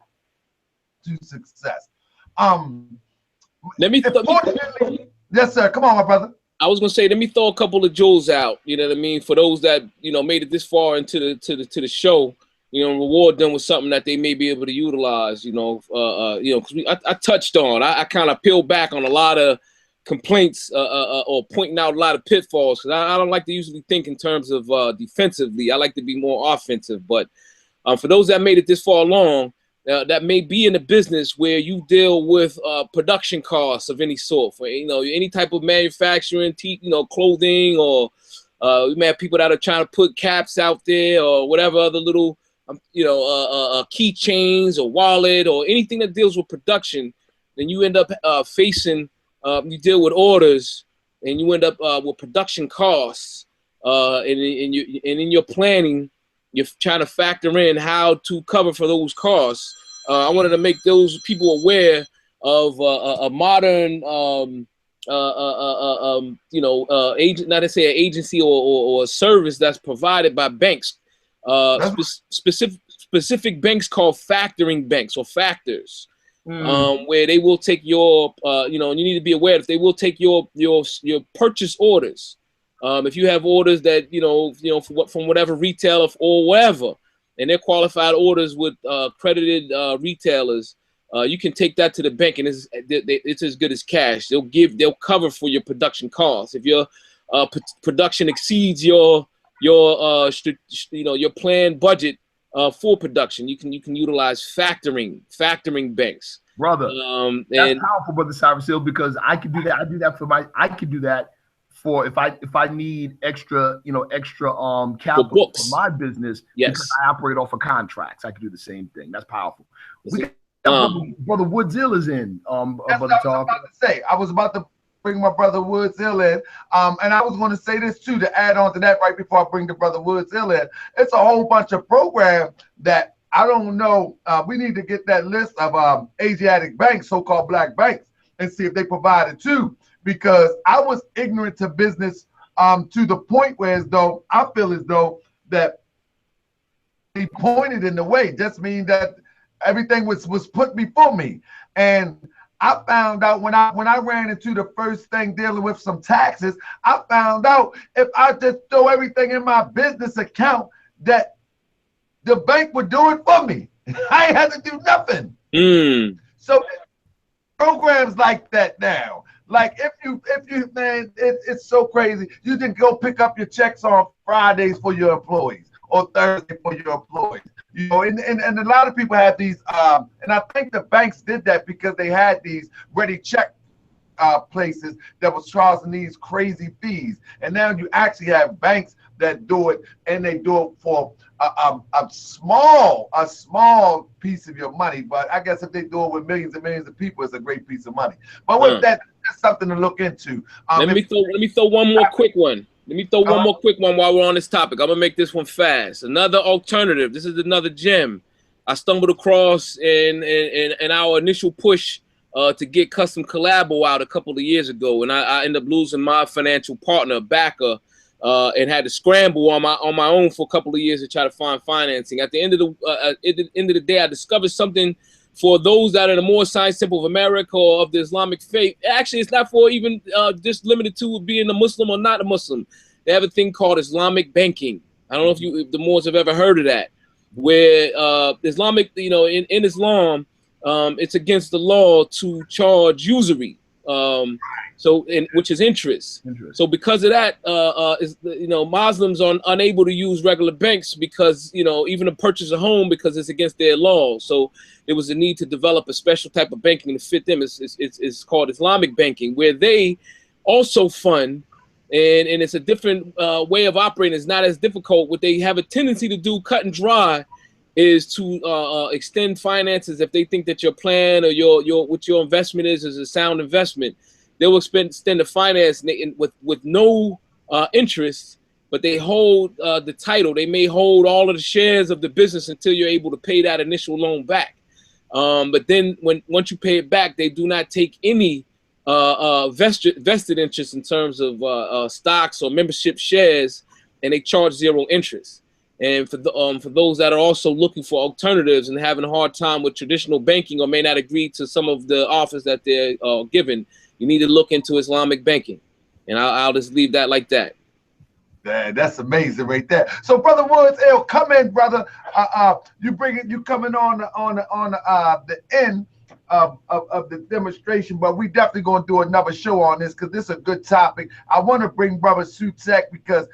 to success. Yes, sir. Come on, my brother. I was gonna say, let me throw a couple of jewels out. You know what I mean? For those that made it this far into the show. Reward them with something that they may be able to utilize, because I touched on, I kind of peeled back on a lot of complaints or pointing out a lot of pitfalls, because I don't like to usually think in terms of defensively. I like to be more offensive. But for those that made it this far along, that may be in a business where you deal with production costs of any sort, for any type of manufacturing, clothing, or we may have people that are trying to put caps out there or whatever other little keychains or wallet or anything that deals with production. Then you end up facing, you deal with orders, and you end up with production costs. And in your planning, you're trying to factor in how to cover for those costs. I wanted to make those people aware of a modern, agent, not to say an agency or a service that's provided by banks. Specific banks called factoring banks or factors, where they will take your, you need to be aware that they will take your purchase orders. If you have orders that, from whatever retailer or whatever, and they're qualified orders with credited retailers, you can take that to the bank and it's as good as cash. They'll cover for your production costs. If your production exceeds your planned budget for production, you can utilize factoring banks. Brother, that's powerful, Brother Cyrus Hill, because I could do that. I could do that for if I need extra capital for my business. Yes. Because I operate off of contracts. I could do the same thing. That's powerful. Brother Woods Hill is in. That's what I was about to say. I was about to bring my brother Woods Hill in. And I was going to say this too, to add on to that right before I bring the brother Woods Hill in. It's a whole bunch of programs that I don't know. We need to get that list of Asiatic banks, so-called black banks, and see if they provide it too. Because I was ignorant to business to the point where I feel as though that he pointed in the way just mean that everything was put before me. And I found out when I ran into the first thing dealing with some taxes, I found out if I just throw everything in my business account that the bank would do it for me. I ain't had to do nothing. So programs like that now. Like if you man, it's so crazy. You can go pick up your checks on Fridays for your employees or Thursday for your employees. And a lot of people have these, and I think the banks did that because they had these ready check places that was charging these crazy fees. And now you actually have banks that do it, and they do it for a small piece of your money. But I guess if they do it with millions and millions of people, it's a great piece of money. But with that, that's something to look into. Let me throw one more quick one. Let me throw one more quick one while we're on this topic. I'm gonna make this one fast. Another alternative. This is another gem I stumbled across in our initial push to get Custom Collabo out a couple of years ago, and I ended up losing my financial partner, backer, and had to scramble on my own for a couple of years to try to find financing. At the end of the day, I discovered something for those that are the Moorish Temple of America or of the Islamic faith. Actually, it's not for even just limited to being a Muslim or not a Muslim. They have a thing called Islamic banking. I don't know if the Moors have ever heard of that, where Islamic, in Islam, it's against the law to charge usury, which is interest. So because of that, Muslims are unable to use regular banks because even to purchase a home because it's against their law. So there was a need to develop a special type of banking to fit them. It's called Islamic banking, where they also fund, and it's a different way of operating. It's not as difficult. What they have a tendency to do, cut and dry, is to extend finances if they think that your plan or what your investment is a sound investment. They will extend the finance with no interest, but they hold the title. They may hold all of the shares of the business until you're able to pay that initial loan back. But then once you pay it back, they do not take any vested interest in terms of stocks or membership shares, and they charge zero interest. And for those that are also looking for alternatives and having a hard time with traditional banking or may not agree to some of the offers that they're given, you need to look into Islamic banking. And I'll just leave that like that. Man, that's amazing right there. So, Brother Woods, come in, brother. You coming on the end of the demonstration, but we definitely gonna do another show on this because this is a good topic. I want to bring Brother Sutek because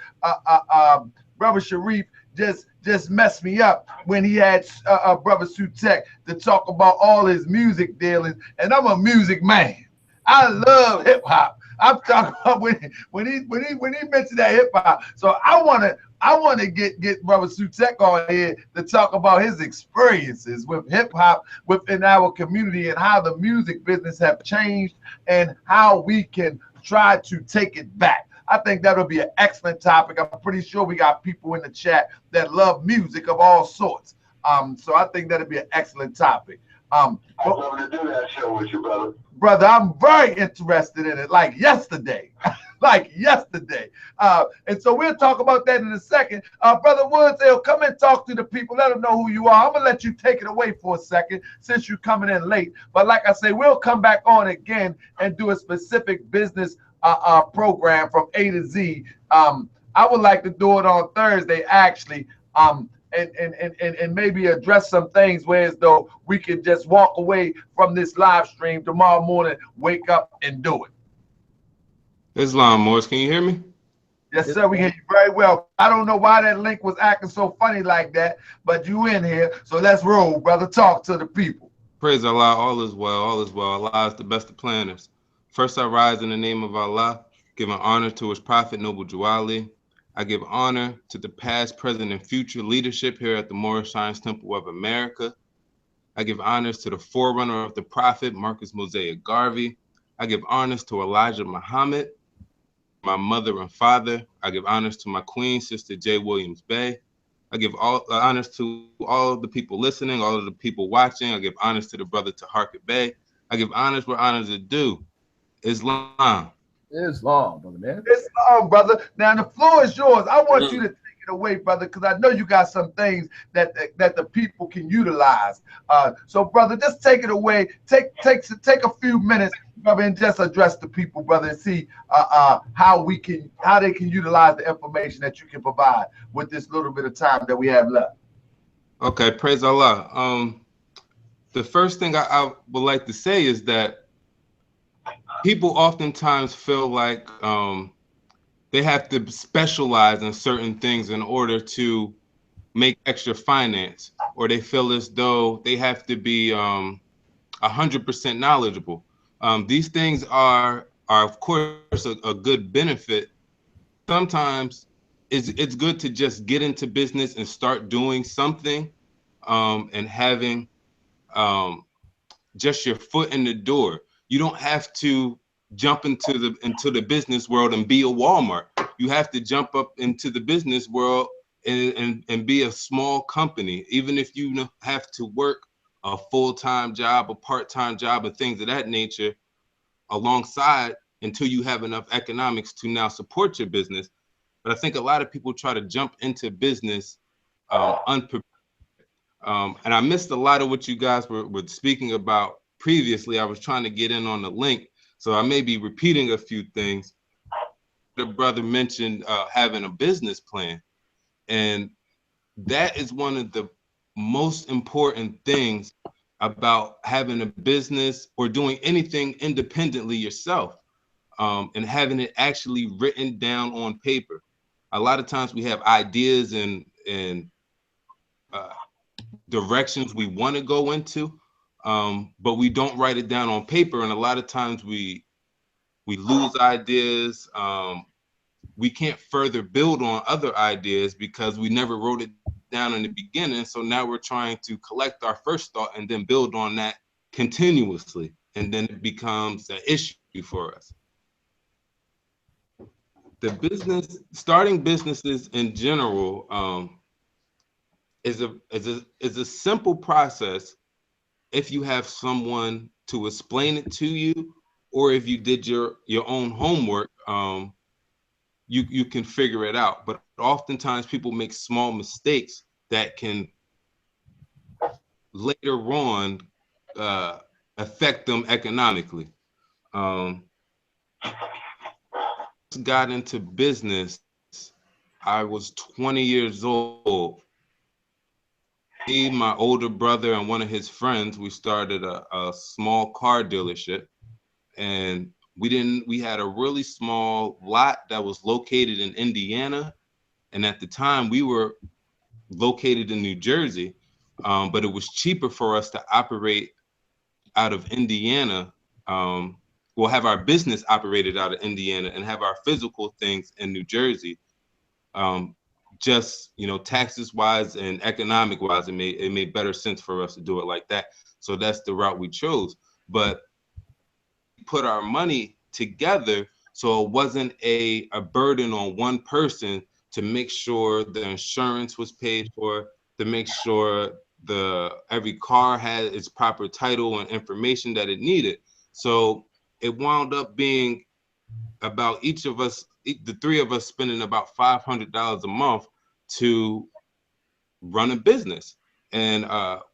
Brother Sharif just messed me up when he had Brother Sutek to talk about all his music dealings, and I'm a music man. I love hip hop. I'm talking about when he mentioned that hip hop. So I wanna get Brother Sutek on here to talk about his experiences with hip hop within our community and how the music business have changed and how we can try to take it back. I think that'll be an excellent topic. I'm pretty sure we got people in the chat that love music of all sorts. So I think that'll be an excellent topic. I'd love to do that show with you, brother. Brother, I'm very interested in it, like yesterday. And so we'll talk about that in a second. Brother Woods, come and talk to the people. Let them know who you are. I'm going to let you take it away for a second since you're coming in late. But like I say, we'll come back on again and do a specific business program from A to Z. I would like to do it on Thursday, actually. and maybe address some things whereas though we can just walk away from this live stream tomorrow morning, wake up and do it. Islam Morris, can you hear me? Yes, sir, we hear you very well. I don't know why that link was acting so funny like that, but you in here, so let's roll, brother. Talk to the people. Praise Allah, all is well, all is well. Allah is the best of planners. First I rise in the name of Allah, giving honor to his prophet, Noble Juwali. I give honor to the past, present, and future leadership here at the Moorish Science Temple of America. I give honors to the forerunner of the prophet, Marcus Mosaic Garvey. I give honors to Elijah Muhammad, my mother and father. I give honors to my queen, Sister J. Williams Bay. I give all honors to all of the people listening, all of the people watching. I give honors to the brother Taharka Bay. I give honors where honors are due. Islam. Islam, brother man. Islam, brother. Now the floor is yours. I want you to take it away, brother, because I know you got some things that the people can utilize. So, brother, just take it away. Take a few minutes, brother, and just address the people, brother, and see how they can utilize the information that you can provide with this little bit of time that we have left. Okay, praise Allah. The first thing I would like to say is that people oftentimes feel like they have to specialize in certain things in order to make extra finance, or they feel as though they have to be 100% knowledgeable. These things are of course a good benefit. Sometimes it's good to just get into business and start doing something, and having just your foot in the door. You don't have to jump into the business world and be a Walmart. You have to jump up into the business world and be a small company, even if you have to work a full-time job, a part-time job, and things of that nature alongside until you have enough economics to now support your business. But I think a lot of people try to jump into business unprepared. And I missed a lot of what you guys were speaking about previously. I was trying to get in on the link, so I may be repeating a few things. The brother mentioned having a business plan, and that is one of the most important things about having a business or doing anything independently yourself, and having it actually written down on paper. A lot of times we have ideas and directions we want to go into, but we don't write it down on paper, and a lot of times we lose ideas. We can't further build on other ideas because we never wrote it down in the beginning. So now we're trying to collect our first thought and then build on that continuously, and then it becomes an issue for us. Starting businesses in general is a simple process if you have someone to explain it to you, or if you did your own homework. You can figure it out. But oftentimes people make small mistakes that can later on affect them economically. Got into business, I was 20 years old. Me, my older brother, and one of his friends, we started a small car dealership, and we had a really small lot that was located in Indiana, and at the time we were located in New Jersey, but it was cheaper for us to operate out of Indiana. We'll have our business operated out of Indiana and have our physical things in New Jersey. Just, taxes wise and economic wise, it made better sense for us to do it like that. So that's the route we chose. But put our money together so it wasn't a burden on one person to make sure the insurance was paid for, to make sure every car had its proper title and information that it needed. So it wound up being about each of us, the three of us, spending about $500 a month to run a business. And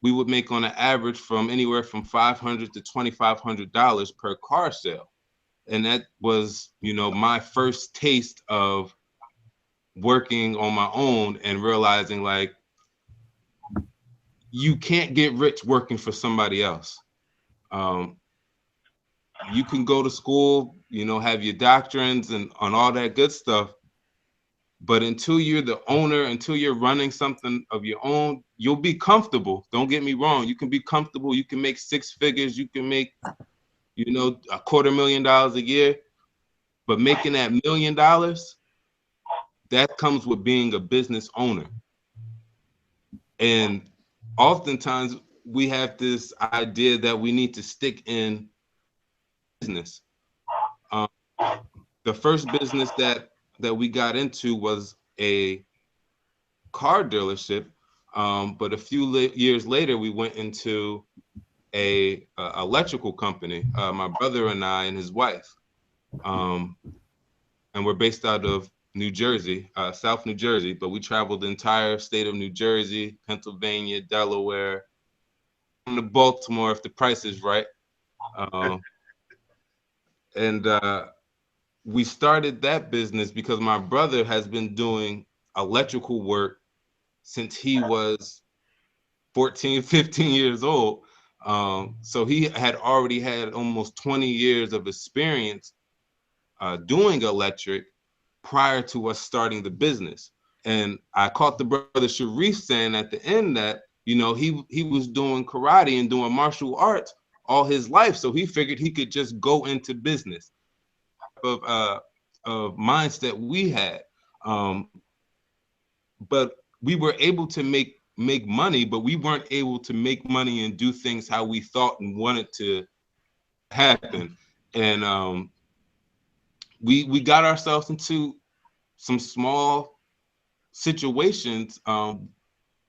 we would make on an average from anywhere from $500 to $2,500 per car sale. And that was, my first taste of working on my own and realizing, like, you can't get rich working for somebody else. You can go to school, you know, have your doctrines and on all that good stuff, but until you're the owner, until you're running something of your own, you'll be comfortable. Don't get me wrong. You can be comfortable. You can make six figures. You can make, you know, $250,000 a year. But making that $1 million, that comes with being a business owner. And oftentimes we have this idea that we need to stick in business. The first business that we got into was a car dealership, but a few years later we went into a electrical company. My brother and I and his wife, and we're based out of New Jersey, South New Jersey, but we traveled the entire state of New Jersey, Pennsylvania, Delaware, to Baltimore if the price is right. And we started that business because my brother has been doing electrical work since he was 14, 15 years old. So he had already had almost 20 years of experience doing electric prior to us starting the business. And I caught the brother Sharif saying at the end that, you know, he was doing karate and doing martial arts all his life. So he figured he could just go into business of mindset we had. But we were able to make money, but we weren't able to make money and do things how we thought and wanted to happen. And we got ourselves into some small situations,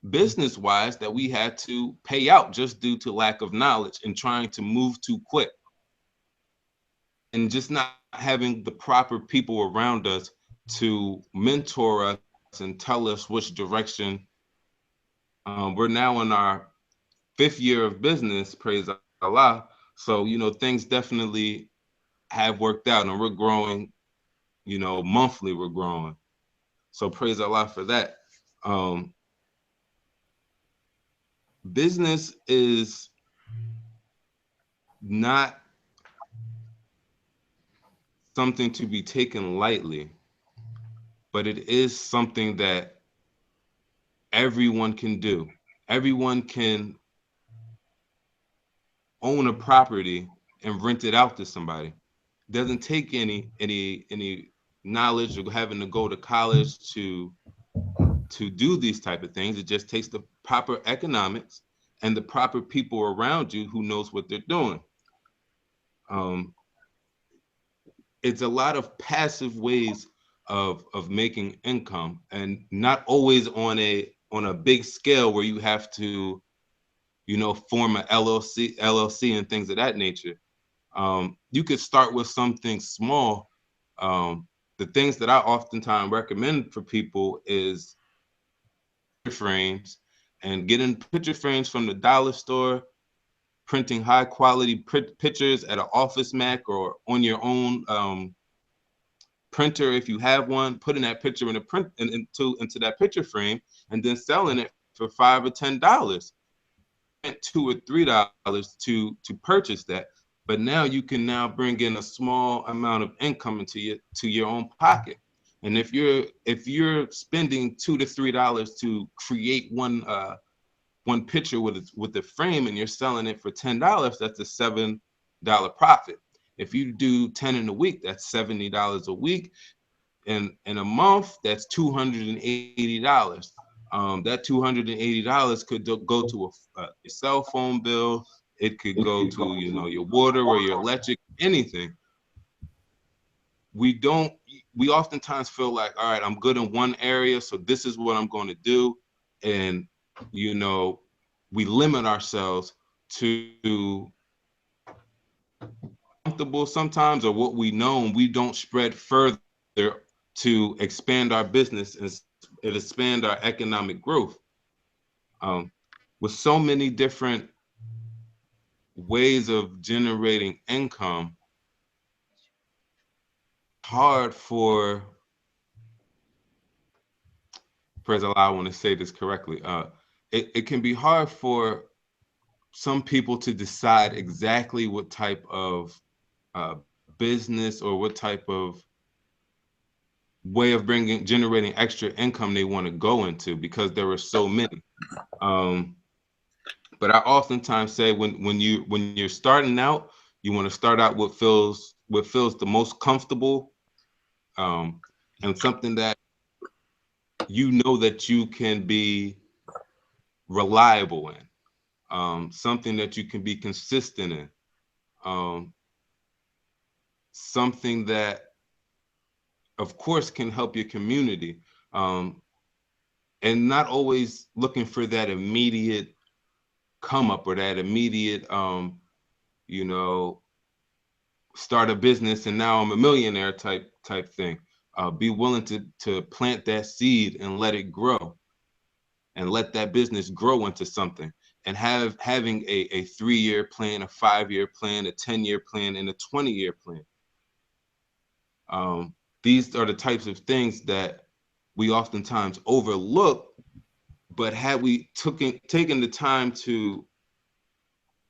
business wise, that we had to pay out just due to lack of knowledge and trying to move too quick and just not having the proper people around us to mentor us and tell us which direction. We're now in our 5th year of business, praise Allah. So, you know, things definitely have worked out and we're growing, you know, monthly we're growing. So praise Allah for that. Business is not something to be taken lightly, but it is something that everyone can do. Everyone can own a property and rent it out to somebody. It doesn't take any knowledge or having to go to college to do these type of things. It just takes the proper economics and the proper people around you who knows what they're doing. It's a lot of passive ways of making income, and not always on a big scale where you have to, you know, form an LLC and things of that nature. You could start with something small. The things that I oftentimes recommend for people is frames, and getting picture frames from the dollar store, printing high quality pictures at an Office Mac or on your own printer if you have one, putting that picture in a print into that picture frame, and then selling it for $5 or $10. $2 or $3 to purchase that, but now you can now bring in a small amount of income into your own pocket. And if you're spending $2 to $3 to create one picture with the frame, and you're selling it for $10, that's a $7 profit. If you do 10 in a week, that's $70 a week. And in a month, that's $280. That $280 could go to a cell phone bill. It could go to, you know, your water or your electric, anything. We oftentimes feel like, all right, I'm good in one area, so this is what I'm going to do. And, you know, we limit ourselves to comfortable sometimes, or what we know, and we don't spread further to expand our business and expand our economic growth. With so many different ways of generating income, hard praise Allah, I want to say this correctly. it can be hard for some people to decide exactly what type of business or what type of way of generating extra income they want to go into, because there are so many. But I oftentimes say when you're starting out, you want to start out what feels the most comfortable, and something that you know that you can be reliable in, something that you can be consistent in, something that of course can help your community, and not always looking for that immediate come up or that immediate you know, start a business and now I'm a millionaire type thing. Be willing to plant that seed and let it grow, and let that business grow into something, and having a 3-year plan, a 5-year plan, a 10-year plan, and a 20-year plan. These are the types of things that we oftentimes overlook, but had we taken the time to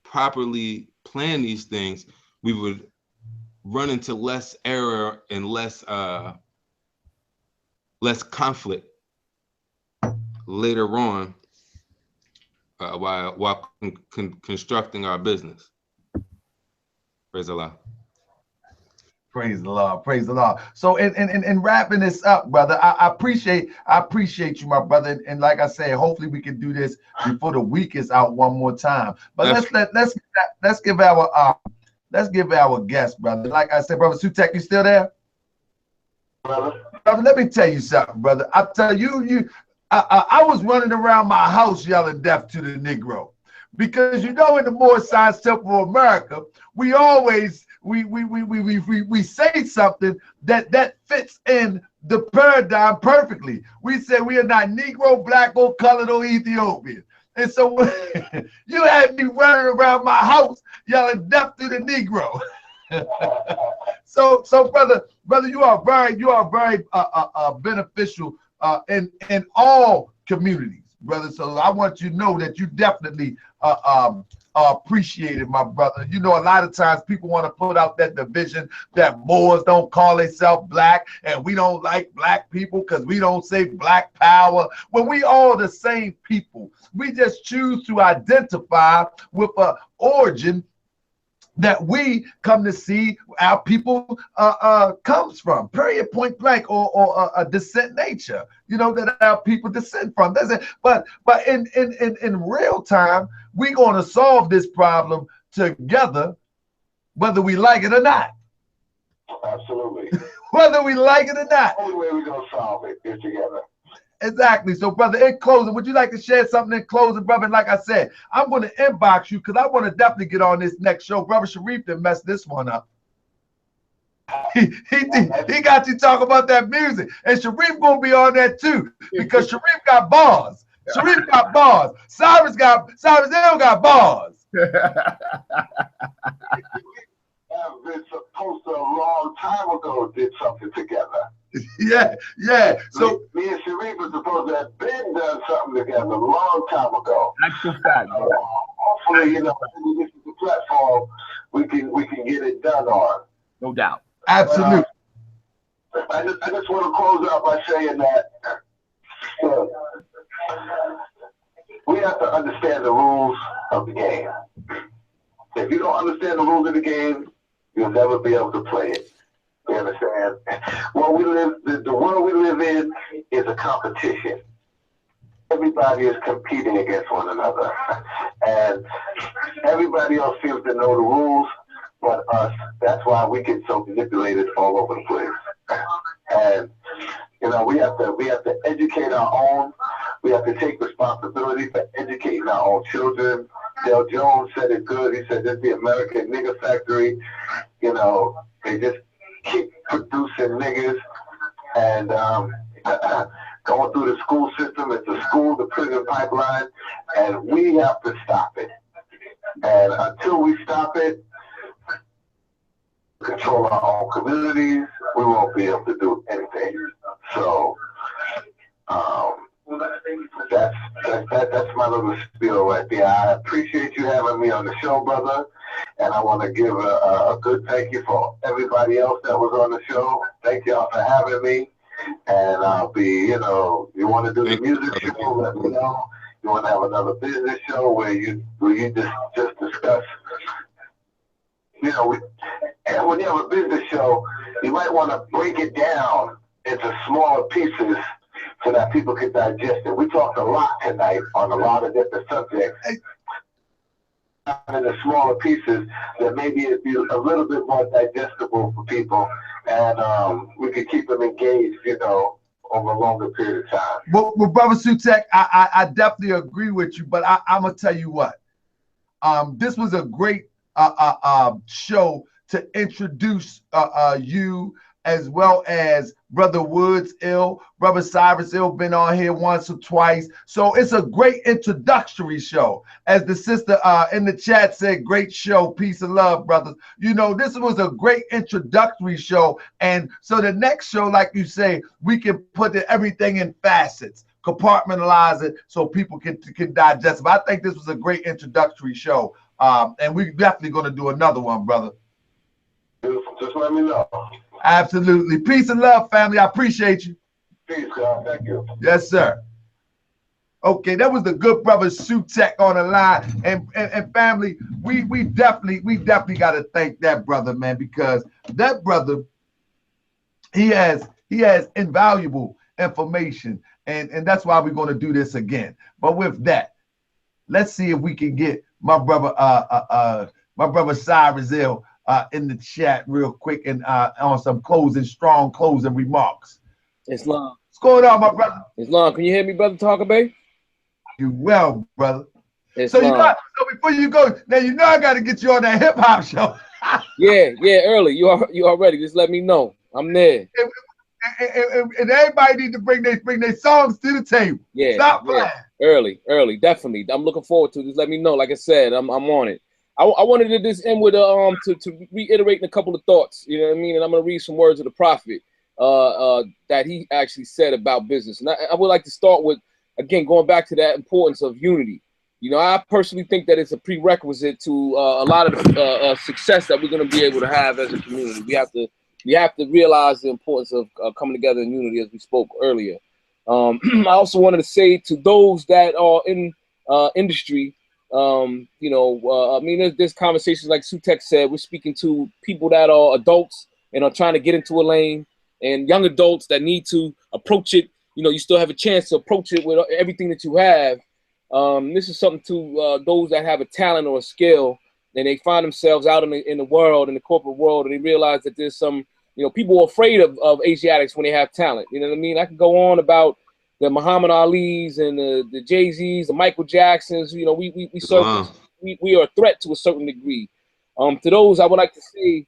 properly plan these things, we would run into less error and less conflict later on, while constructing our business. Praise Allah. Praise the Lord. Praise the Lord. So in wrapping this up, brother, I appreciate you, my brother. And like I said, hopefully we can do this before the week is out one more time. But let's give our guest, brother. Like I said, brother Sutek, you still there? Brother, let me tell you something, brother. I tell you, I was running around my house yelling death to the Negro. Because you know, in the Moorish Science Temple of America, we always we say something that fits in the paradigm perfectly. We say we are not Negro, Black, or colored, or Ethiopian. And so you had me running around my house yelling death to the Negro. so brother, you are very beneficial in all communities, brother. So I want you to know that you definitely appreciate it, my brother. You know, a lot of times people want to put out that division that Moors don't call themselves black and we don't like black people because we don't say black power. When we all the same people, we just choose to identify with an origin that we come to see our people comes from, period, point blank, or a descent nature, you know, that our people descend from. That's it. But in real time, we're going to solve this problem together, whether we like it or not. Absolutely. Whether we like it or not. The only way we're going to solve it is together. Exactly. So, brother, in closing, would you like to share something in closing, brother? And like I said, I'm going to inbox you because I want to definitely get on this next show. Brother Sharif didn't mess this one up. He got you talking about that music. And Sharif going to be on that too because Sharif got bars. Sharif got bars. Cyrus L got bars. Have been supposed to a long time ago did something together. Yeah. So me and Sharif were supposed to have been done something together a long time ago. That's a fact. Hopefully, you know, this is the platform we can get it done on. No doubt. Absolutely. I just want to close out by saying that we have to understand the rules of the game. If you don't understand the rules of the game, you'll never be able to play it. You understand? Well, the world we live in is a competition. Everybody is competing against one another. And everybody else seems to know the rules but us. That's why we get so manipulated all over the place. And you know, we have to educate our own. We have to take responsibility for educating our own children. Dale Jones said it good. He said, "This is the American nigger factory." You know, they just keep producing niggas and going through the school system. It's the school, the prison pipeline, and we have to stop it. And until we stop it, control our own communities, we won't be able to do anything. So that's That's my little spiel right there. I appreciate you having me on the show, brother. And I want to give a good thank you for everybody else that was on the show. Thank y'all for having me. And I'll be, you want to do the music show, let me know. You want to have another business show where you just discuss, and when you have a business show, you might want to break it down into smaller pieces so that people can digest it. We talked a lot tonight on a lot of different subjects. In the smaller pieces that maybe it'd be a little bit more digestible for people, and we could keep them engaged, over a longer period of time. Well, Brother Sutek, I definitely agree with you, but I'm gonna tell you what. This was a great show to introduce you, as well as Brother Woods Brother Cyrus been on here once or twice. So it's a great introductory show. As the sister in the chat said, great show, peace and love, brothers. This was a great introductory show. And so the next show, like you say, we can put everything in facets, compartmentalize it so people can digest it. But I think this was a great introductory show. And we're definitely going to do another one, brother. Just let me know. Absolutely. Peace and love, family. I appreciate you. Peace, God. Thank you. Yes, sir. Okay, that was the good brother Sutek on the line. And family, we definitely got to thank that brother, man, because that brother, he has invaluable information. And that's why we're going to do this again. But with that, let's see if we can get my brother Cyrus in the chat real quick and on some strong closing remarks. Islam. What's going on, my brother? Islam, can you hear me, brother Talker Bay? You well, brother. Islam. So before you go, now I got to get you on that hip hop show. yeah, early. You are ready. Just let me know. I'm there. And everybody need to bring their songs to the table. Yeah. Stop playing. Early, definitely. I'm looking forward to it. Just let me know. Like I said, I'm on it. I wanted to just end with to reiterate a couple of thoughts. You know what I mean? And I'm gonna read some words of the prophet that he actually said about business. And I would like to start with, again, going back to that importance of unity. I personally think that it's a prerequisite to a lot of the success that we're going to be able to have as a community. We have to realize the importance of coming together in unity, as we spoke earlier. I also wanted to say to those that are in industry, there's conversations like Sutek said. We're speaking to people that are adults and are trying to get into a lane, and young adults that need to approach it. You still have a chance to approach it with everything that you have. This is something to those that have a talent or a skill, and they find themselves out in the world, in the corporate world, and they realize that there's some, people are afraid of Asiatics when they have talent. You know what I mean? I can go on about the Muhammad Ali's and the Jay-Z's, the Michael Jacksons. We are a threat to a certain degree. To those, I would like to say,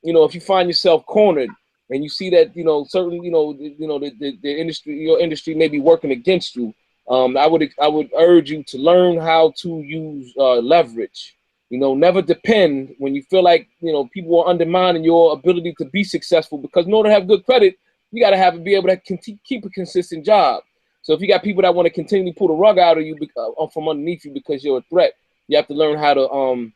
if you find yourself cornered and you see that, certain, the industry, your industry may be working against you, I would urge you to learn how to use leverage. Never depend when you feel like, people are undermining your ability to be successful, because in order to have good credit, you got to be able to keep a consistent job. So if you got people that want to continually pull the rug out of you from underneath you because you're a threat, you have to learn how to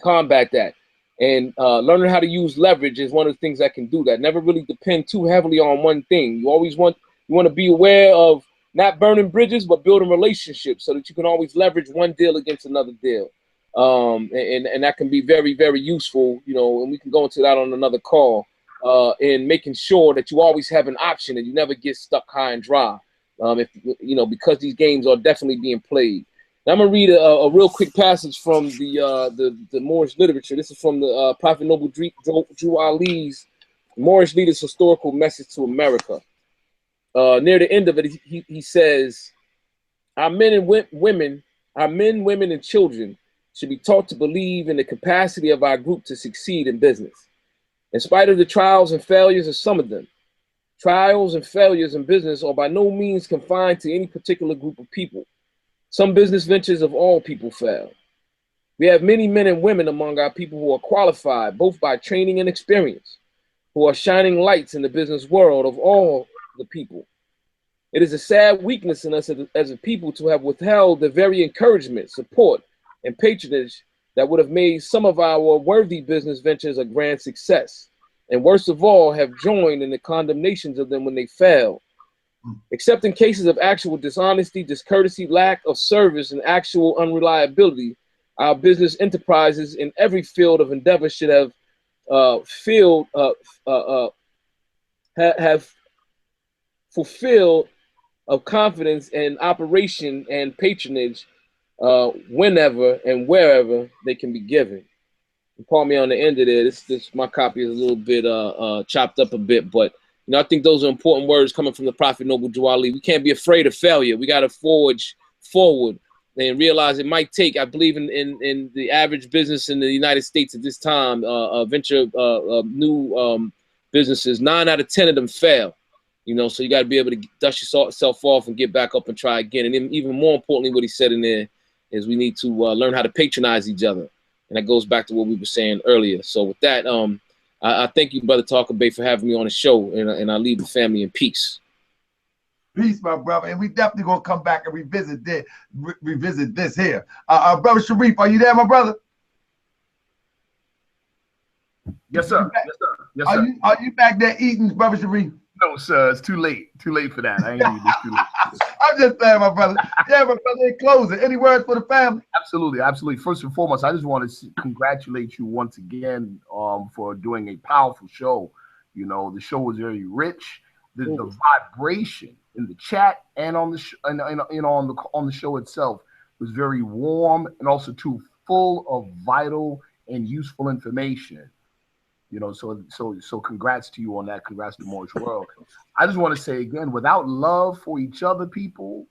combat that. And learning how to use leverage is one of the things that can do that. Never really depend too heavily on one thing. You want to be aware of not burning bridges, but building relationships so that you can always leverage one deal against another deal. And that can be very, very useful, and we can go into that on another call, in making sure that you always have an option and you never get stuck high and dry. Because these games are definitely being played. Now I'm gonna read a real quick passage from the Moorish literature. This is from the Prophet Noble Drew Ali's Moorish Leaders' Historical Message to America. Near the end of it, he says, our men, women, and children should be taught to believe in the capacity of our group to succeed in business. In spite of the trials and failures of some of them, trials and failures in business are by no means confined to any particular group of people. Some business ventures of all people fail. We have many men and women among our people who are qualified both by training and experience, who are shining lights in the business world of all the people. It is a sad weakness in us as a people to have withheld the very encouragement, support, and patronage that would have made some of our worthy business ventures a grand success. And worst of all, have joined in the condemnations of them when they fail. Except in cases of actual dishonesty, discourtesy, lack of service, and actual unreliability, our business enterprises in every field of endeavor should have have fulfilled of confidence and operation and patronage whenever and wherever they can be given. And pardon me on the end of there. This my copy is a little bit chopped up a bit, but you know, I think those are important words coming from the Prophet Noble Drew Ali. We can't be afraid of failure. We got to forge forward and realize it might take. I believe in the average business in the United States at this time, venture new businesses, 9 out of 10 of them fail. You know, so you got to be able to dust yourself off and get back up and try again. And even more importantly, what he said in there is we need to learn how to patronize each other. And that goes back to what we were saying earlier. So with that, I thank you, Brother Talker Bay, for having me on the show, and I leave the family in peace. Peace, my brother. And we definitely gonna come back and revisit this here. Brother Sharif, are you there, my brother? Yes, sir. Yes, sir. Yes, sir. Are you back there eating, Brother Sharif? No, sir. It's too late. Too late for that. I ain't eating this too late. I'm just saying, my brother. Yeah, my brother, in closing, any words for the family? Absolutely, absolutely. First and foremost, I just want to congratulate you once again for doing a powerful show. You know, the show was very rich. The vibration in the chat and on the on the show itself was very warm and also too full of vital and useful information. You know, so congrats to you on that. Congrats to Moorish World. I just want to say again, without love for each other, people,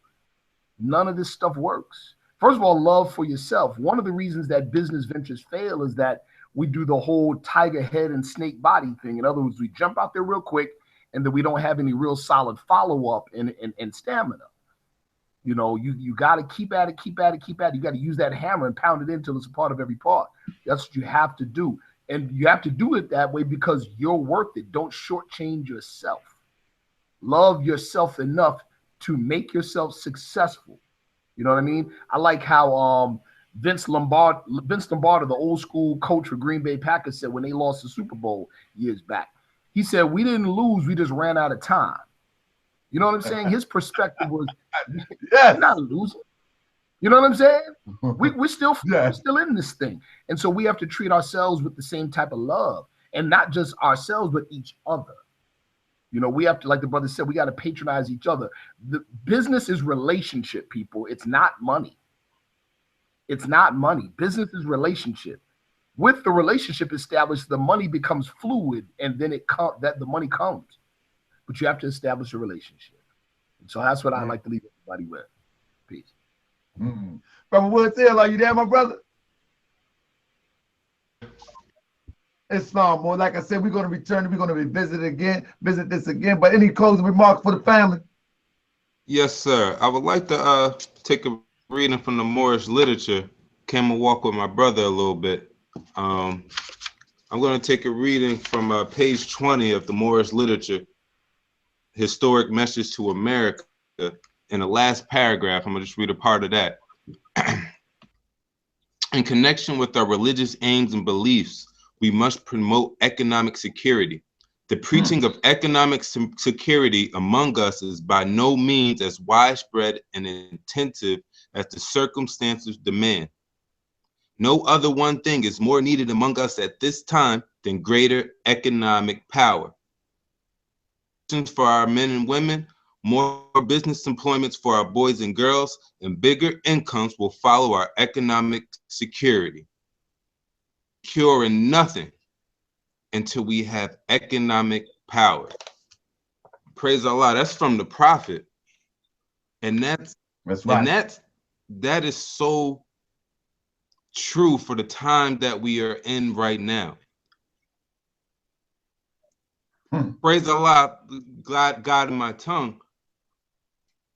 none of this stuff works. First of all, love for yourself. One of the reasons that business ventures fail is that we do the whole tiger head and snake body thing. In other words, we jump out there real quick and then we don't have any real solid follow-up and stamina. You know, you got to keep at it. You got to use that hammer and pound it in until it's a part of every part. That's what you have to do. And you have to do it that way because you're worth it. Don't shortchange yourself. Love yourself enough to make yourself successful. You know what I mean? I like how Vince Lombardi, the old school coach for Green Bay Packers, said when they lost the Super Bowl years back. He said, "We didn't lose, we just ran out of time." You know what I'm saying? His perspective was, we're not losing. You know what I'm saying? We're still in this thing. And so we have to treat ourselves with the same type of love, and not just ourselves, but each other. You know, we have to, like the brother said, we got to patronize each other. The business is relationship, people. It's not money. It's not money. Business is relationship. With the relationship established, the money becomes fluid, and then the money comes. But you have to establish a relationship. And so that's what I like to leave everybody with. Peace. Brother Woods Hill, are you there, my brother? Islam, more like I said, we're going to return. We're going to visit this again. But any closing remarks for the family? Yes, sir. I would like to take a reading from the Moorish literature. Came and walk with my brother a little bit. I'm going to take a reading from page 20 of the Moorish literature, Historic Message to America. In the last paragraph, I'm going to just read a part of that. In connection with our religious aims and beliefs, we must promote economic security. The preaching of economic security among us is by no means as widespread and intensive as the circumstances demand. No other one thing is more needed among us at this time than greater economic power. For our men and women, more business employments for our boys and girls, and bigger incomes will follow our economic security. Secure in nothing until we have economic power. Praise Allah. That's from the Prophet. And that's right. And that is so true for the time that we are in right now. Praise Allah, God in my tongue.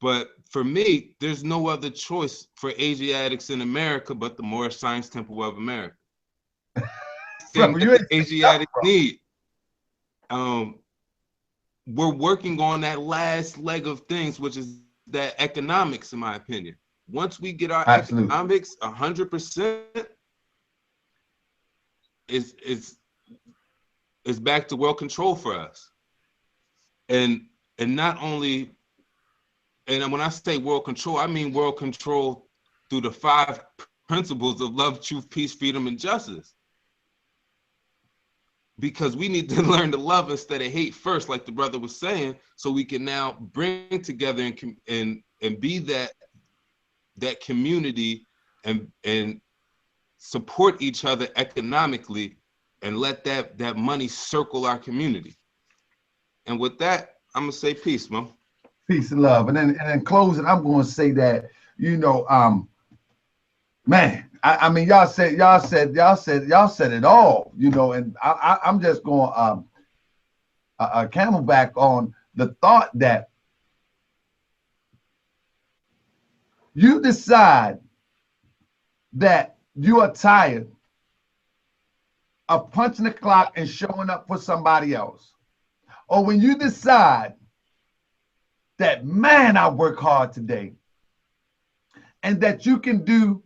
But for me, there's no other choice for Asiatics in America but the Moorish Science Temple of America. Thing that the Asiatics need. we're working on that last leg of things, which is that economics, in my opinion. Once we get our economics 100%, it's back to world control for us. And not only, and when I say world control, I mean world control through the 5 principles of love, truth, peace, freedom, and justice. Because we need to learn to love instead of hate first, like the brother was saying, so we can now bring together and be that community and support each other economically and let that money circle our community. And with that, I'm gonna say peace, man. Peace and love. And then in closing, I'm gonna say that, you know, man, I mean, y'all said it all, you know, and I'm just going camelback on the thought that you decide that you are tired of punching the clock and showing up for somebody else, or when you decide that, man, I work hard today, and that you can do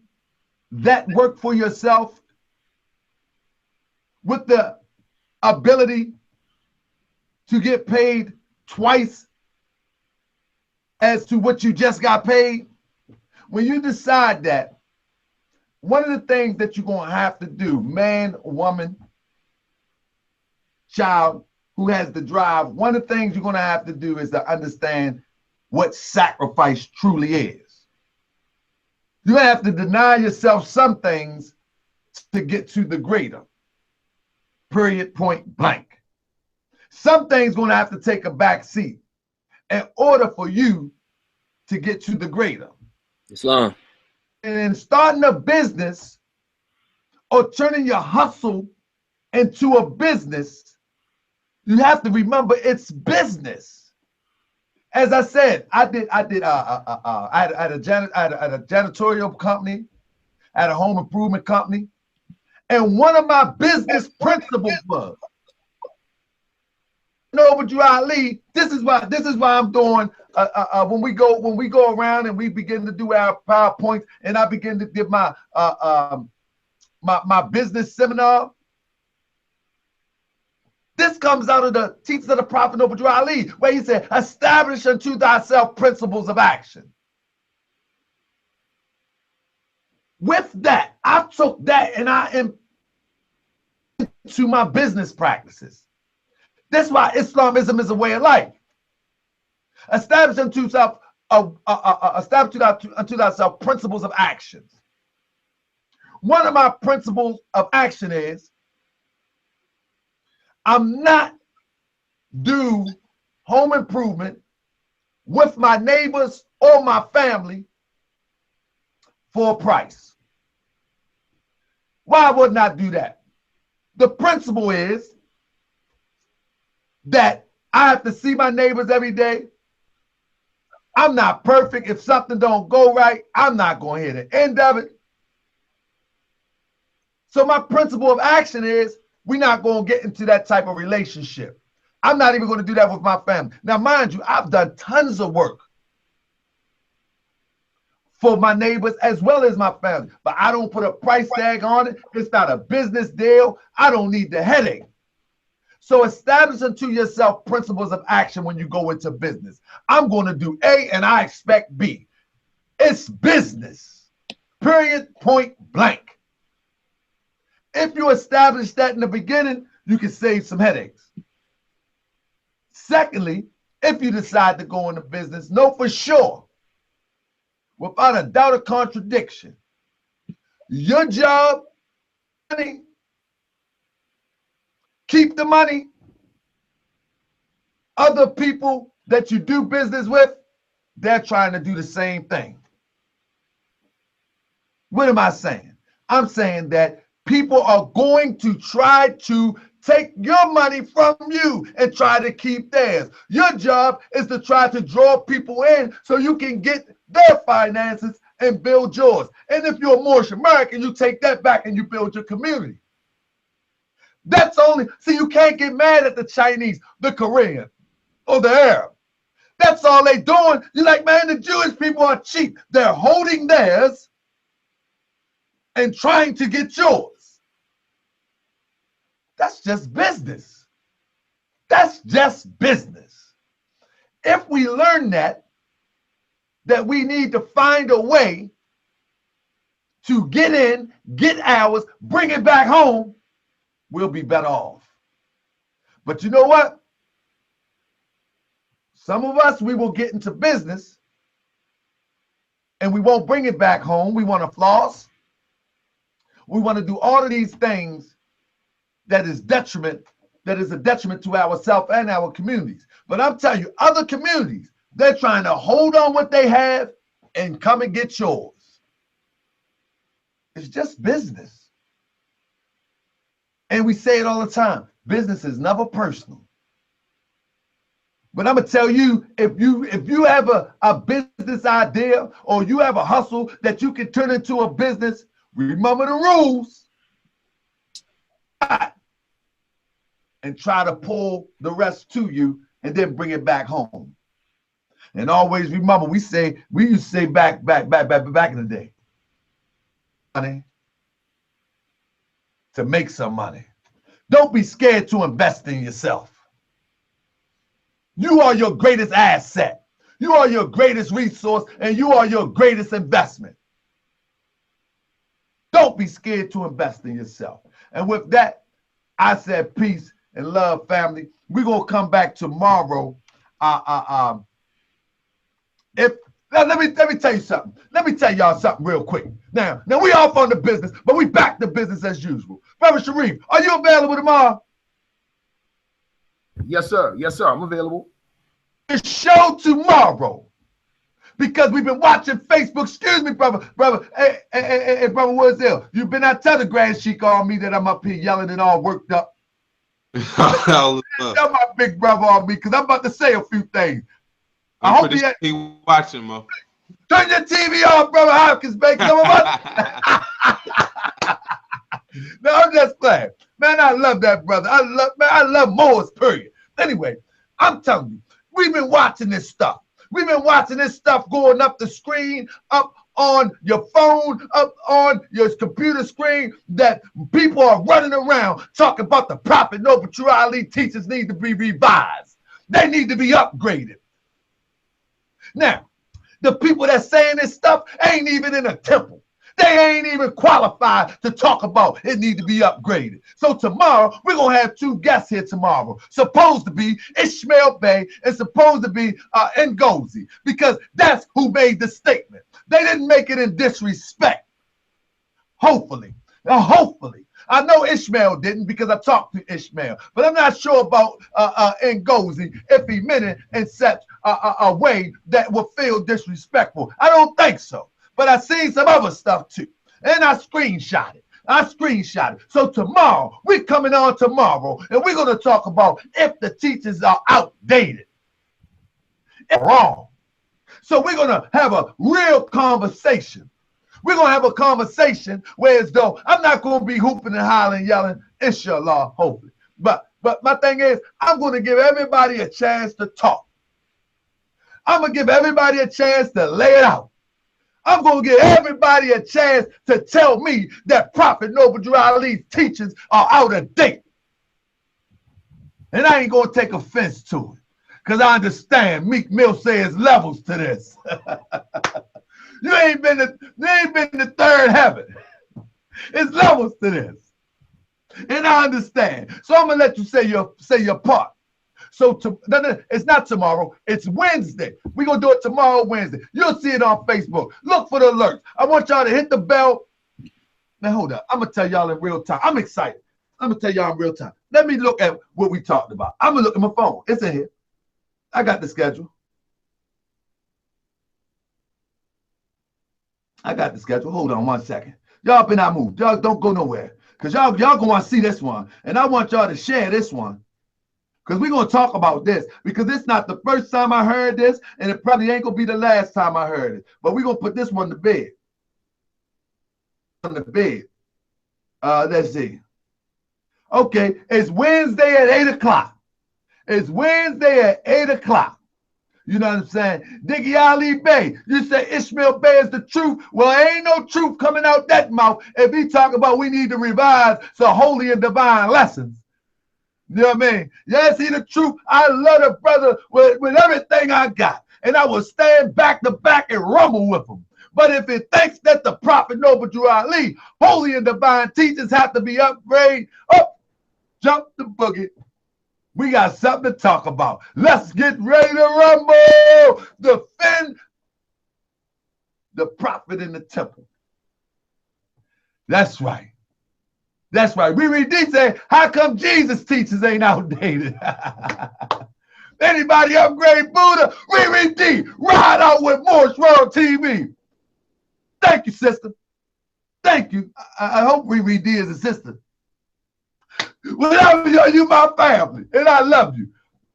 that work for yourself with the ability to get paid twice as to what you just got paid. When you decide that, one of the things that you're going to have to do, man, woman, child who has the drive, one of the things you're going to have to do is to understand what sacrifice truly is. You have to deny yourself some things to get to the greater. Period, point blank. Some things going to have to take a back seat in order for you to get to the greater. Islam. And in starting a business or turning your hustle into a business, you have to remember it's business. As I said, I had a janitorial company, I had a home improvement company, and one of my business principles was, but you Ali, this is why I'm doing when we go around and we begin to do our PowerPoints and I begin to give my my business seminar. This comes out of the teachings of the Prophet Noble Ali, where he said, establish unto thyself principles of action. With that, I took that and I am into my business practices. That's why Islamism is a way of life. Establish unto thyself principles of actions. One of my principles of action is I'm not do home improvement with my neighbors or my family for a price. Why would not do that? The principle is that I have to see my neighbors every day. I'm not perfect. If something don't go right, I'm not going to hear the end of it. So my principle of action is we're not going to get into that type of relationship. I'm not even going to do that with my family. Now, mind you, I've done tons of work for my neighbors as well as my family, but I don't put a price tag on it. It's not a business deal. I don't need the headache. So establish unto yourself principles of action when you go into business. I'm going to do A and I expect B. It's business. Period, point blank. If you establish that in the beginning, you can save some headaches. Secondly, if you decide to go into business, know for sure, without a doubt or contradiction, your job, money, keep the money. Other people that you do business with, they're trying to do the same thing. What am I saying? I'm saying that people are going to try to take your money from you and try to keep theirs. Your job is to try to draw people in so you can get their finances and build yours. And if you're a Moorish American, you take that back and you build your community. That's only, see, you can't get mad at the Chinese, the Korean, or the Arab. That's all they doing. You're like, man, the Jewish people are cheap. They're holding theirs and trying to get yours. That's just business. That's just business. If we learn that we need to find a way to get in, get ours, bring it back home, we'll be better off. But you know what? Some of us, we will get into business and we won't bring it back home. We want to floss. We want to do all of these things that is a detriment to ourselves and our communities. But I'm telling you, other communities, they're trying to hold on what they have and come and get yours. It's just business. And we say it all the time. Business is never personal. But I'm gonna tell you, if you have a business idea or you have a hustle that you can turn into a business, remember the rules and try to pull the rest to you and then bring it back home. And always remember, we used to say back in the day, money to make some money. Don't be scared to invest in yourself. You are your greatest asset. You are your greatest resource, and you are your greatest investment. Don't be scared to invest in yourself. And with that, I said peace and love, family. We're gonna come back tomorrow. Let me tell you something. Let me tell y'all something real quick. Now we off on the business, but we back to business as usual. Brother Sharif, are you available tomorrow? Yes, sir. Yes, sir. I'm available. The show tomorrow, because we've been watching Facebook. Excuse me, brother. Hey, brother Woods Hill, you've been out telling Grand Sheik on me that I'm up here yelling and all worked up. Tell my big brother on me, because I'm about to say a few things. I hope he watching, Mo. Turn your TV off, brother Hopkins, baby. No, I'm just playing. Man, I love that brother. I love Moors, period. Anyway, I'm telling you, we've been watching this stuff. We've been watching this stuff going up the screen, up on your phone, up on your computer screen, that people are running around talking about the Prophet Noble True Ali teachings need to be revised. They need to be upgraded. Now, the people that's saying this stuff ain't even in a temple. They ain't even qualified to talk about it need to be upgraded. So tomorrow, we're going to have two guests here tomorrow. Supposed to be Ishmael Bey and supposed to be Ngozi, because that's who made the statement. They didn't make it in disrespect. Hopefully. Hopefully. I know Ishmael didn't, because I talked to Ishmael, but I'm not sure about Ngozi if he meant it in such a way that would feel disrespectful. I don't think so. But I seen some other stuff too. And I screenshot it. So tomorrow, we're coming on tomorrow, and we're going to talk about if the teachings are outdated. It's wrong. So we're going to have a real conversation. We're going to have a conversation where as though I'm not going to be hooping and hollering, yelling, inshallah, hopefully. But my thing is, I'm going to give everybody a chance to talk. I'm going to give everybody a chance to lay it out. I'm going to give everybody a chance to tell me that Prophet Noble Drew Ali's teachings are out of date. And I ain't going to take offense to it, because I understand Meek Mill says levels to this. You ain't been to third heaven. It's levels to this. And I understand. So I'm going to let you say your part. So it's not tomorrow. It's Wednesday. We're going to do it tomorrow, Wednesday. You'll see it on Facebook. Look for the alerts. I want y'all to hit the bell. Now, hold up. I'm going to tell y'all in real time. I'm excited. I'm going to tell y'all in real time. Let me look at what we talked about. I'm going to look at my phone. It's in here. I got the schedule. Hold on 1 second. Y'all been out moved. Y'all don't go nowhere, because y'all going to want to see this one. And I want y'all to share this one, because we're going to talk about this, because it's not the first time I heard this, and it probably ain't going to be the last time I heard it. But we're going to put this one to bed. Let's see. Okay, it's Wednesday at 8 o'clock. It's Wednesday at 8 o'clock. You know what I'm saying? Diggy Ali Bey, you say Ishmael Bey is the truth. Well, ain't no truth coming out that mouth if he talk about we need to revise some holy and divine lessons. You know what I mean? Yes, he the truth. I love the brother with everything I got. And I will stand back to back and rumble with him. But if it thinks that the Prophet Noble Drew Ali, holy and divine teachers have to be upgraded, up, jump the boogie. We got something to talk about. Let's get ready to rumble. Defend the prophet in the temple. That's right. That's right. Riri say, how come Jesus teachers ain't outdated? Anybody upgrade Buddha? Riri D, ride out with Moorish World TV. Thank you, sister. Thank you. I hope Riri D is a sister. Whatever you my family, and I love you,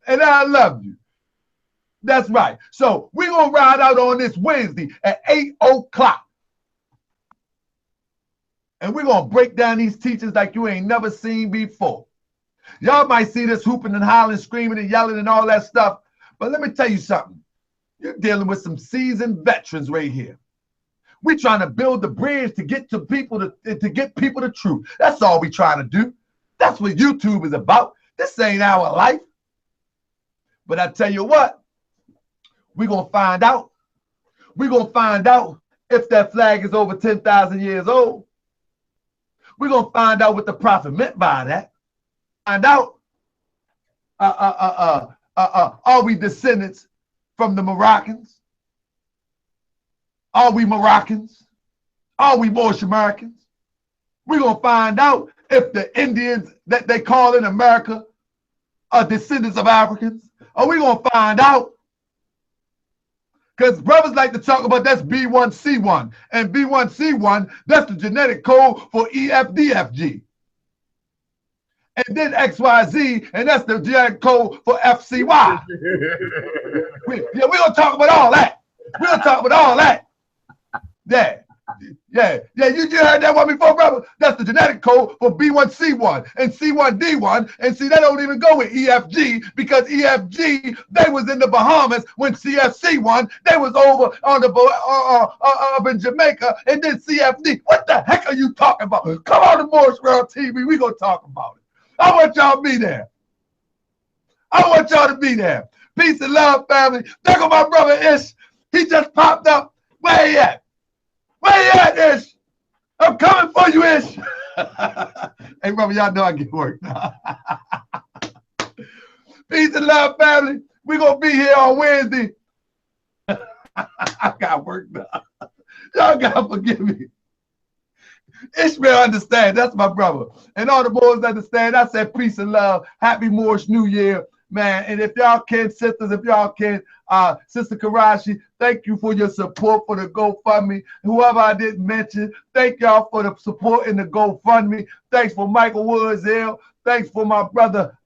and I love you. That's right. So we're gonna ride out on this Wednesday at 8 o'clock, and we're gonna break down these teachings like you ain't never seen before. Y'all might see this hooping and hollering, screaming and yelling and all that stuff, but let me tell you something. You're dealing with some seasoned veterans right here. We're trying to build the bridge to get to people to get people the truth. That's all we're trying to do. That's what YouTube is about. This ain't our life. But I tell you what, we're going to find out. We're going to find out if that flag is over 10,000 years old. We're going to find out what the prophet meant by that. Find out, are we descendants from the Moroccans? Are we Moroccans? Are we Moorish Americans? We're going to find out if the Indians that they call in America are descendants of Africans. Are we going to find out? Because brothers like to talk about that's B1C1. And B1C1, that's the genetic code for EFDFG. And then XYZ, and that's the genetic code for FCY. We're going to talk about all that. We're going to talk about all that. Yeah, you heard that one before, brother? That's the genetic code for B1C1 and C1D1. And see, that don't even go with EFG because EFG, they was in the Bahamas when CFC1, they was over on the up in Jamaica, and then CFD. What the heck are you talking about? Come on to Moorish World TV. We gonna talk about it. I want y'all to be there. I want y'all to be there. Peace and love, family. There go my brother Ish. He just popped up. Where he at? Where you at, Ish? I'm coming for you, Ish. Hey, brother, y'all know I get work now. Peace and love, family. We're going to be here on Wednesday. I got work now. Y'all got to forgive me. Ishmael understand. That's my brother. And all the boys understand. I said peace and love. Happy Moorish New Year, man. And if y'all can, sisters, if y'all can, Sister Karachi, thank you for your support for the GoFundMe. Whoever I didn't mention, thank y'all for the support in the GoFundMe. Thanks for Michael Woods L. Thanks for my brother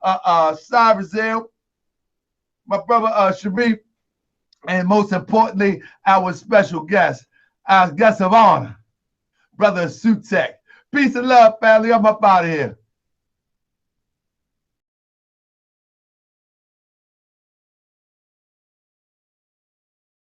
Cyrus L. My brother Sharif. And most importantly, our special guest, our guest of honor, Brother Sutek. Peace and love, family. I'm up out of here.